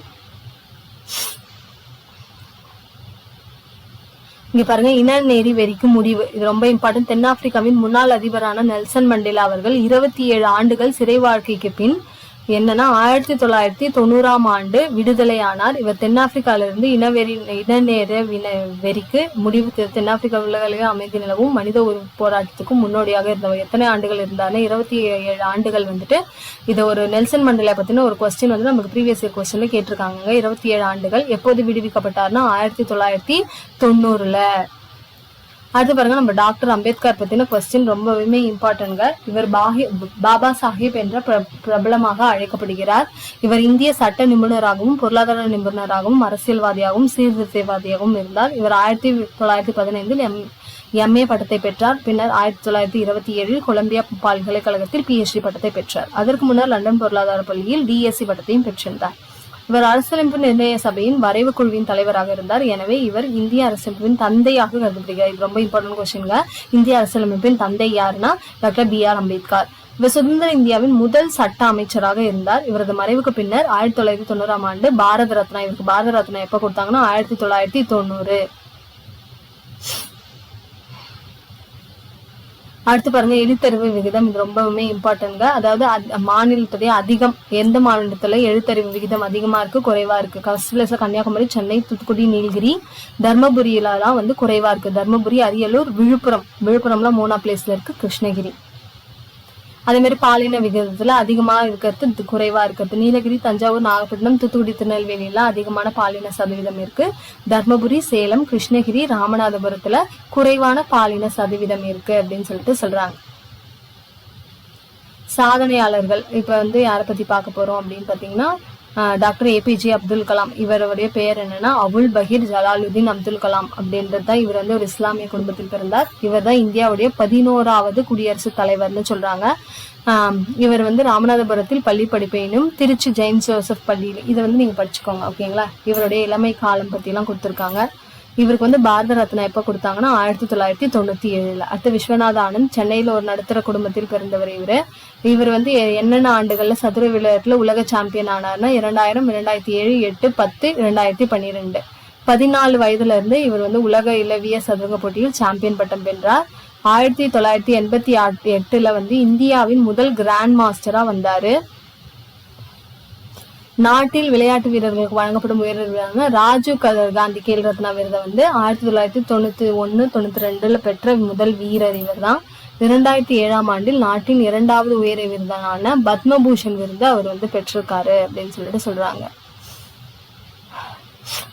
இங்க பாருங்க, இனநேரி வெறிக்கு முடிவு. இது ரொம்ப இம்பார்ட்டன்ட். தென்னாப்பிரிக்காவின் முன்னாள் அதிபரான நெல்சன் மண்டேலா அவர்கள் 27 ஆண்டுகள் சிறை வாழ்க்கைக்கு பின் என்னன்னா 1990 விடுதலையானார். இவர் தென்னாப்பிரிக்கால இருந்து இனநேர வெறிக்கு முடிவுக்கு தென்னாப்பிரிக்கா உலகிலேயே அமைதி நிலவும் மனித உரிமை போராட்டத்துக்கும் முன்னோடியாக இருந்தவர். எத்தனை ஆண்டுகள் இருந்தாருன்னா 27 ஆண்டுகள் வந்துட்டு. இதை ஒரு நெல்சன் மண்டேலா பத்தின ஒரு கொஸ்டின் வந்து நமக்கு ப்ரீவியஸ் இயர் கொஸ்டின்ல கேட்டிருக்காங்க. 27 ஆண்டுகள். எப்போது விடுவிக்கப்பட்டார்னா 1990. அடுத்து பாருங்க, நம்ம டாக்டர் அம்பேத்கர் பத்தின கொஸ்டின் ரொம்பவுமே இம்பார்ட்டன்ட்ங்க. இவர் பாபா சாஹிப் என்ற பிரபலமாக அழைக்கப்படுகிறார். இவர் இந்திய சட்ட நிபுணராகவும் பொருளாதார நிபுணராகவும் அரசியல்வாதியாகவும் சீர்திருத்தவாதியாகவும் இருந்தார். இவர் 1915 MA பட்டத்தை பெற்றார். பின்னர் 1927 கொலம்பியா பல்கலைக்கழகத்தில் PhD பட்டத்தை பெற்றார். அதற்கு முன்னர் லண்டன் பொருளாதார பள்ளியில் DSc பட்டத்தையும் பெற்றிருந்தார். இவர் அரசியலமைப்பு நிர்ணய சபையின் வரைவு குழுவின் தலைவராக இருந்தார். எனவே இவர் இந்திய அரசியலமைப்பின் தந்தையாக கருதப்படுகிறார். இது ரொம்ப இம்பார்ட்டன்ட் கொஸ்டின்ங்க. இந்திய அரசியலமைப்பின் தந்தை யாருன்னா டாக்டர் B.R. அம்பேத்கர். இவர் சுதந்திர இந்தியாவின் முதல் சட்ட அமைச்சராக இருந்தார். இவரது மறைவுக்கு பின்னர் 1990 பாரத ரத்னா. இவருக்கு பாரத ரத்னா எப்ப கொடுத்தாங்கன்னா 1990. அடுத்து பாருங்க, எழுத்தறிவு விகிதம். இது ரொம்பவுமே இம்பார்ட்டன்ட்ங்க. அதாவது மாநிலத்துடைய அதிகம் எந்த மாநிலத்துல எழுத்தறிவு விகிதம் அதிகமா இருக்கு குறைவா இருக்கு? ஃபர்ஸ்ட் பிளேஸ்ல கன்னியாகுமரி, சென்னை, தூத்துக்குடி, நீலகிரி. தர்மபுரியிலாம் வந்து குறைவா இருக்கு. தர்மபுரி, அரியலூர், விழுப்புரம்லாம் 3ஆம் பிளேஸ்ல இருக்கு. கிருஷ்ணகிரி. அதே மாதிரி பாலின விகிதத்துல அதிகமா இருக்கிறது குறைவா இருக்கிறது. நீலகிரி, தஞ்சாவூர், நாகப்பட்டினம், தூத்துக்குடி, திருநெல்வேலி எல்லாம் அதிகமான பாலின சதவீதம் இருக்கு. தர்மபுரி, சேலம், கிருஷ்ணகிரி, ராமநாதபுரத்துல குறைவான பாலின சதவீதம் இருக்கு அப்படின்னு சொல்லிட்டு சொல்றாங்க. சாதனையாளர்கள் இப்ப வந்து யாரை பத்தி பார்க்க போறோம் அப்படின்னு பாத்தீங்கன்னா டாக்டர் APJ அப்துல் கலாம். இவருடைய பெயர் என்னன்னா அபுல் பகீர் ஜலாலுதீன் அப்துல் கலாம் அப்படின்றது தான். இவர் வந்து ஒரு இஸ்லாமிய குடும்பத்தில் பிறந்தார். இவர் தான் இந்தியாவுடைய 11வது குடியரசுத் தலைவர்னு சொல்றாங்க. இவர் வந்து ராமநாதபுரத்தில் பள்ளி படிப்பையிலும் திருச்சி ஜெயின் ஜோசப் பள்ளியில் இதை வந்து நீங்க படிச்சுக்கோங்க. ஓகேங்களா, இவருடைய இளமை காலம் பத்தி எல்லாம் கொடுத்திருக்காங்க. இவருக்கு வந்து பாரத ரத்னா எப்ப கொடுத்தாங்கன்னா 1997. அடுத்து விஸ்வநாத ஆனந்த். சென்னையில ஒரு நடுத்தர குடும்பத்தில் பிறந்தவர். இவர் வந்து என்னென்ன ஆண்டுகள்ல சதுர விளையாட்டுல உலக சாம்பியன் ஆனார்னா 2000, 2007, 8, 10, 2012. 14 வயதுல இருந்து இவர் வந்து உலக இளவிய சதுரங்க போட்டியில் சாம்பியன் பட்டம் வென்றார். 1988 வந்து இந்தியாவின் முதல் கிராண்ட் மாஸ்டரா வந்தாரு. நாட்டில் விளையாட்டு வீரர்களுக்கு வழங்கப்படும் உயர் விருதான ராஜீவ் காந்தி கேல் ரத்னா விருதை வந்து 1991, 92 பெற்ற முதல் வீரர் இவர் தான். 2007ஆம் ஆண்டில் நாட்டின் 2வது உயர் விருதான பத்மபூஷன் விருது அவர் வந்து பெற்றிருக்காரு அப்படின்னு சொல்லிட்டு சொல்றாங்க.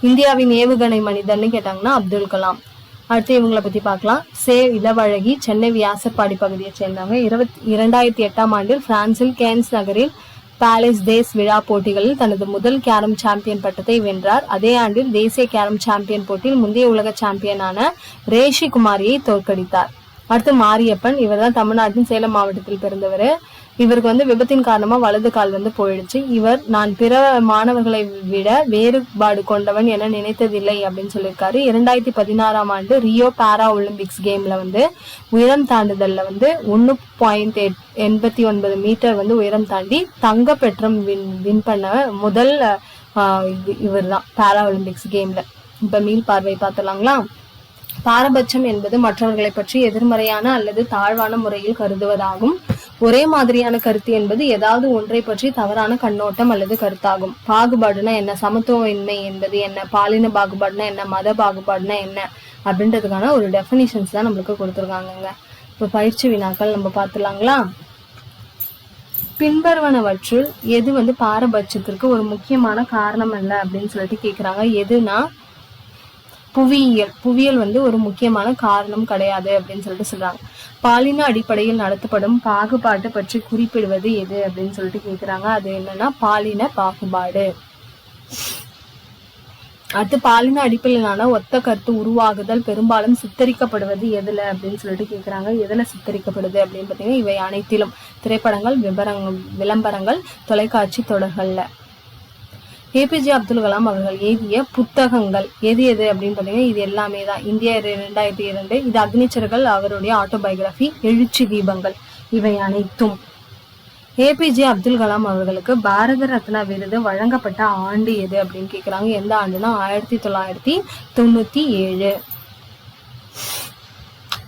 இந்தியாவின் ஏவுகணை மனிதர்னு கேட்டாங்கன்னா அப்துல் கலாம். அடுத்து இவங்களை பத்தி பார்க்கலாம். இளவழகி சென்னை வியாசர்பாடி பகுதியை சேர்ந்தவங்க. 2008ஆம் ஆண்டில் பிரான்சில் கேன்ஸ் நகரில் பேலஸ் டேஸ் விழா போட்டிகளில் தனது முதல் கேரம் சாம்பியன் பட்டத்தை வென்றார். அதே ஆண்டில் தேசிய கேரம் சாம்பியன் போட்டியில் முந்தைய உலக சாம்பியனான ரேஷி குமாரியை தோற்கடித்தார். அடுத்து மாரியப்பன். இவர் தான் தமிழ்நாட்டின் சேலம் மாவட்டத்தில் பிறந்தவர். இவருக்கு வந்து விபத்தின் காரணமா வலது கால் வந்து போயிடுச்சு. இவர் நான் பிற மாணவர்களை விட வேறுபாடு கொண்டவன் என நினைத்ததில்லை அப்படின்னு சொல்லியிருக்காரு. 2016 ஆண்டு ரியோ பாரா ஒலிம்பிக்ஸ் கேம்ல வந்து உயரம் தாண்டுதல்ல வந்து 1.89 மீட்டர் வந்து உயரம் தாண்டி தங்க பெற்றம் வின் பண்ண முதல் இவர் தான் பாரா ஒலிம்பிக்ஸ் கேம்ல. இப்ப மீள் பார்வை பார்த்துலாங்களா. பாரபட்சம் என்பது மற்றவர்களை பற்றி எதிர்மறையான அல்லது தாழ்வான முறையில் கருதுவதாகும். ஒரே மாதிரியான கருத்து என்பது ஏதாவது ஒன்றை பற்றி தவறான கண்ணோட்டம் அல்லது கருத்தாகும். பாகுபாடுனா என்ன, சமத்துவமின்மை என்பது என்ன, பாலின பாகுபாடுனா என்ன, மத பாகுபாடுனா என்ன அப்படின்றதுக்கான ஒரு டெஃபினிஷன்ஸ் தான் நம்மளுக்கு கொடுத்துருக்காங்க. இப்ப பயிற்சி வினாக்கள் நம்ம பார்த்துலாங்களா. பின்வருவனவற்றுள் எது வந்து பாரபட்சத்திற்கு ஒரு முக்கியமான காரணம் அல்ல அப்படின்னு சொல்லிட்டு கேக்குறாங்க. எதுனா புவியியல் வந்து ஒரு முக்கியமான காரணம் கிடையாது அப்படின்னு சொல்லிட்டு சொல்றாங்க. பாலின அடிப்படையில் நடத்தப்படும் பாகுபாட்டு பற்றி குறிப்பிடுவது எது அப்படின்னு சொல்லிட்டு கேக்குறாங்க. அது என்னன்னா பாலின பாகுபாடு. அடுத்து பாலின அடிப்படையிலான ஒத்த கருத்து உருவாகுதல் பெரும்பாலும் சித்தரிக்கப்படுவது எதுல அப்படின்னு சொல்லிட்டு கேக்குறாங்க. எதுல சித்தரிக்கப்படுது அப்படின்னு பாத்தீங்கன்னா இவை அனைத்திலும் திரைப்படங்கள், விளம்பரங்கள், தொலைக்காட்சி தொடர்கள்ல. ஏபிஜே அப்துல் கலாம் அவர்கள் எழுதிய புத்தகங்கள் எது அப்படின்னு பாத்தீங்கன்னா இது எல்லாமே தான். இந்தியா 2002, இது அக்னிச்சர்கள் அவருடைய ஆட்டோபயோகிராபி, எழுச்சி தீபங்கள், இவை அனைத்தும். ஏபிஜே அப்துல் கலாம் அவர்களுக்கு பாரத ரத்னா விருது வழங்கப்பட்ட ஆண்டு எது அப்படின்னு கேக்குறாங்க. எந்த ஆண்டுனா 1997.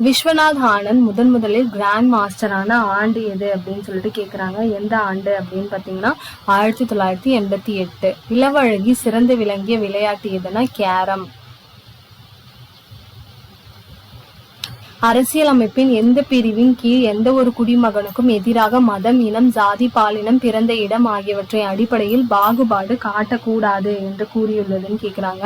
விஸ்வநாத் ஆனந்த் முதலில் கிராண்ட் மாஸ்டரான ஆண்டு எது அப்படின்னு சொல்லிட்டு கேக்குறாங்க. எந்த ஆண்டு அப்படின்னு பாத்தீங்கன்னா 1988. இளவழகி சிறந்து விளங்கிய விளையாட்டு எதுனா கேரம். அரசியலமைப்பின் எந்த பிரிவின் கீழ் எந்த ஒரு குடிமகனுக்கும் எதிராக மதம், இனம், ஜாதி, பாலினம், பிறந்த இடம் ஆகியவற்றை அடிப்படையில் பாகுபாடு காட்டக்கூடாது என்று கூறியுள்ளதுன்னு கேக்குறாங்க.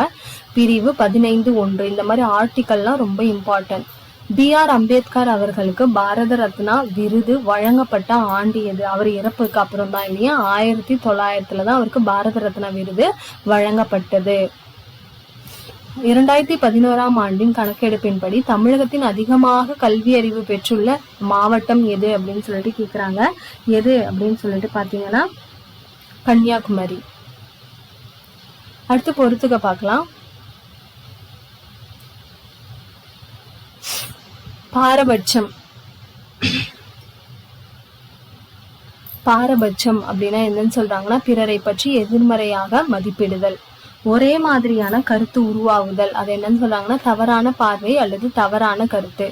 பிரிவு 15(1). இந்த மாதிரி ஆர்டிக்கல்லாம் ரொம்ப இம்பார்ட்டன்ட். B.R. அம்பேத்கர் அவர்களுக்கு பாரத ரத்னா விருது வழங்கப்பட்ட ஆண்டு எது? அவர் இறப்புக்கு அப்புறம் தான் இல்லையா, 1900 தான் அவருக்கு பாரத ரத்னா விருது வழங்கப்பட்டது. 2011 ஆண்டின் கணக்கெடுப்பின்படி தமிழகத்தின் அதிகமாக கல்வி அறிவு பெற்றுள்ள மாவட்டம் எது அப்படின்னு சொல்லிட்டு கேக்குறாங்க. எது அப்படின்னு சொல்லிட்டு பாத்தீங்கன்னா கன்னியாகுமரி. அடுத்து பொறுத்துக்க பார்க்கலாம். பாரபட்சம் அப்படின்னா என்னன்னு சொல்றாங்கன்னா பிறரை பற்றி எதிர்மறையாக மதிப்பிடுதல், ஒரே மாதிரியான கருத்து உருவாகுதல், அது என்னன்னு சொல்றாங்கன்னா தவறான பார்வை அல்லது தவறான கருத்து.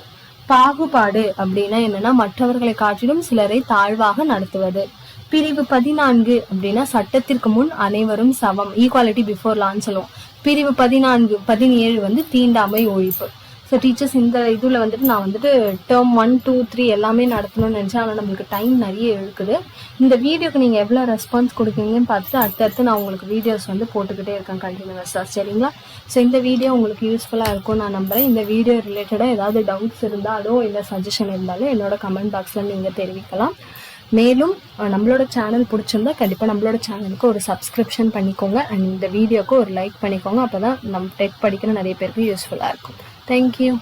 பாகுபாடு அப்படின்னா என்னன்னா மற்றவர்களை காட்டிலும் சிலரை தாழ்வாக நடத்துவது. பிரிவு 14 அப்படின்னா சட்டத்திற்கு முன் அனைவரும் சமம், ஈக்குவாலிட்டி பிஃபோர் லான்னு சொல்லுவோம். பிரிவு 17 வந்து தீண்டாமை ஒழிப்பு. ஸோ டீச்சர்ஸ் இந்த இதுல வந்துட்டு நான் வந்துட்டு டேர்ம் 1, 2, 3 எல்லாமே நடத்தணும்னு நினைச்சேன். ஆனால் நம்மளுக்கு டைம் நிறைய இருக்குது. இந்த வீடியோக்கு நீங்கள் எவ்வளோ ரெஸ்பான்ஸ் கொடுக்குறீங்கன்னு பார்த்துட்டு அடுத்தடுத்து நான் உங்களுக்கு வீடியோஸ் வந்து போட்டுக்கிட்டே இருக்கேன் கண்டினியூஸாக. சரிங்களா? ஸோ இந்த வீடியோ உங்களுக்கு யூஸ்ஃபுல்லாக இருக்கும் நான் நம்புறேன். இந்த வீடியோ ரிலேட்டடாக ஏதாவது டவுட்ஸ் இருந்தாலும் இல்லை சஜஷன் இருந்தாலும் என்னோட கமெண்ட் பாக்ஸில் நீங்கள் தெரிவிக்கலாம். மேலும் நம்மளோட சேனல் பிடிச்சிருந்தா கண்டிப்பாக நம்மளோட சேனலுக்கு ஒரு சப்ஸ்கிரிப்ஷன் பண்ணிக்கோங்க. அண்ட் இந்த வீடியோக்கு ஒரு லைக் பண்ணிக்கோங்க. அப்போ தான் நம்ம டெக் படிக்கிற நிறைய பேருக்கு யூஸ்ஃபுல்லாக இருக்கும். Thank you.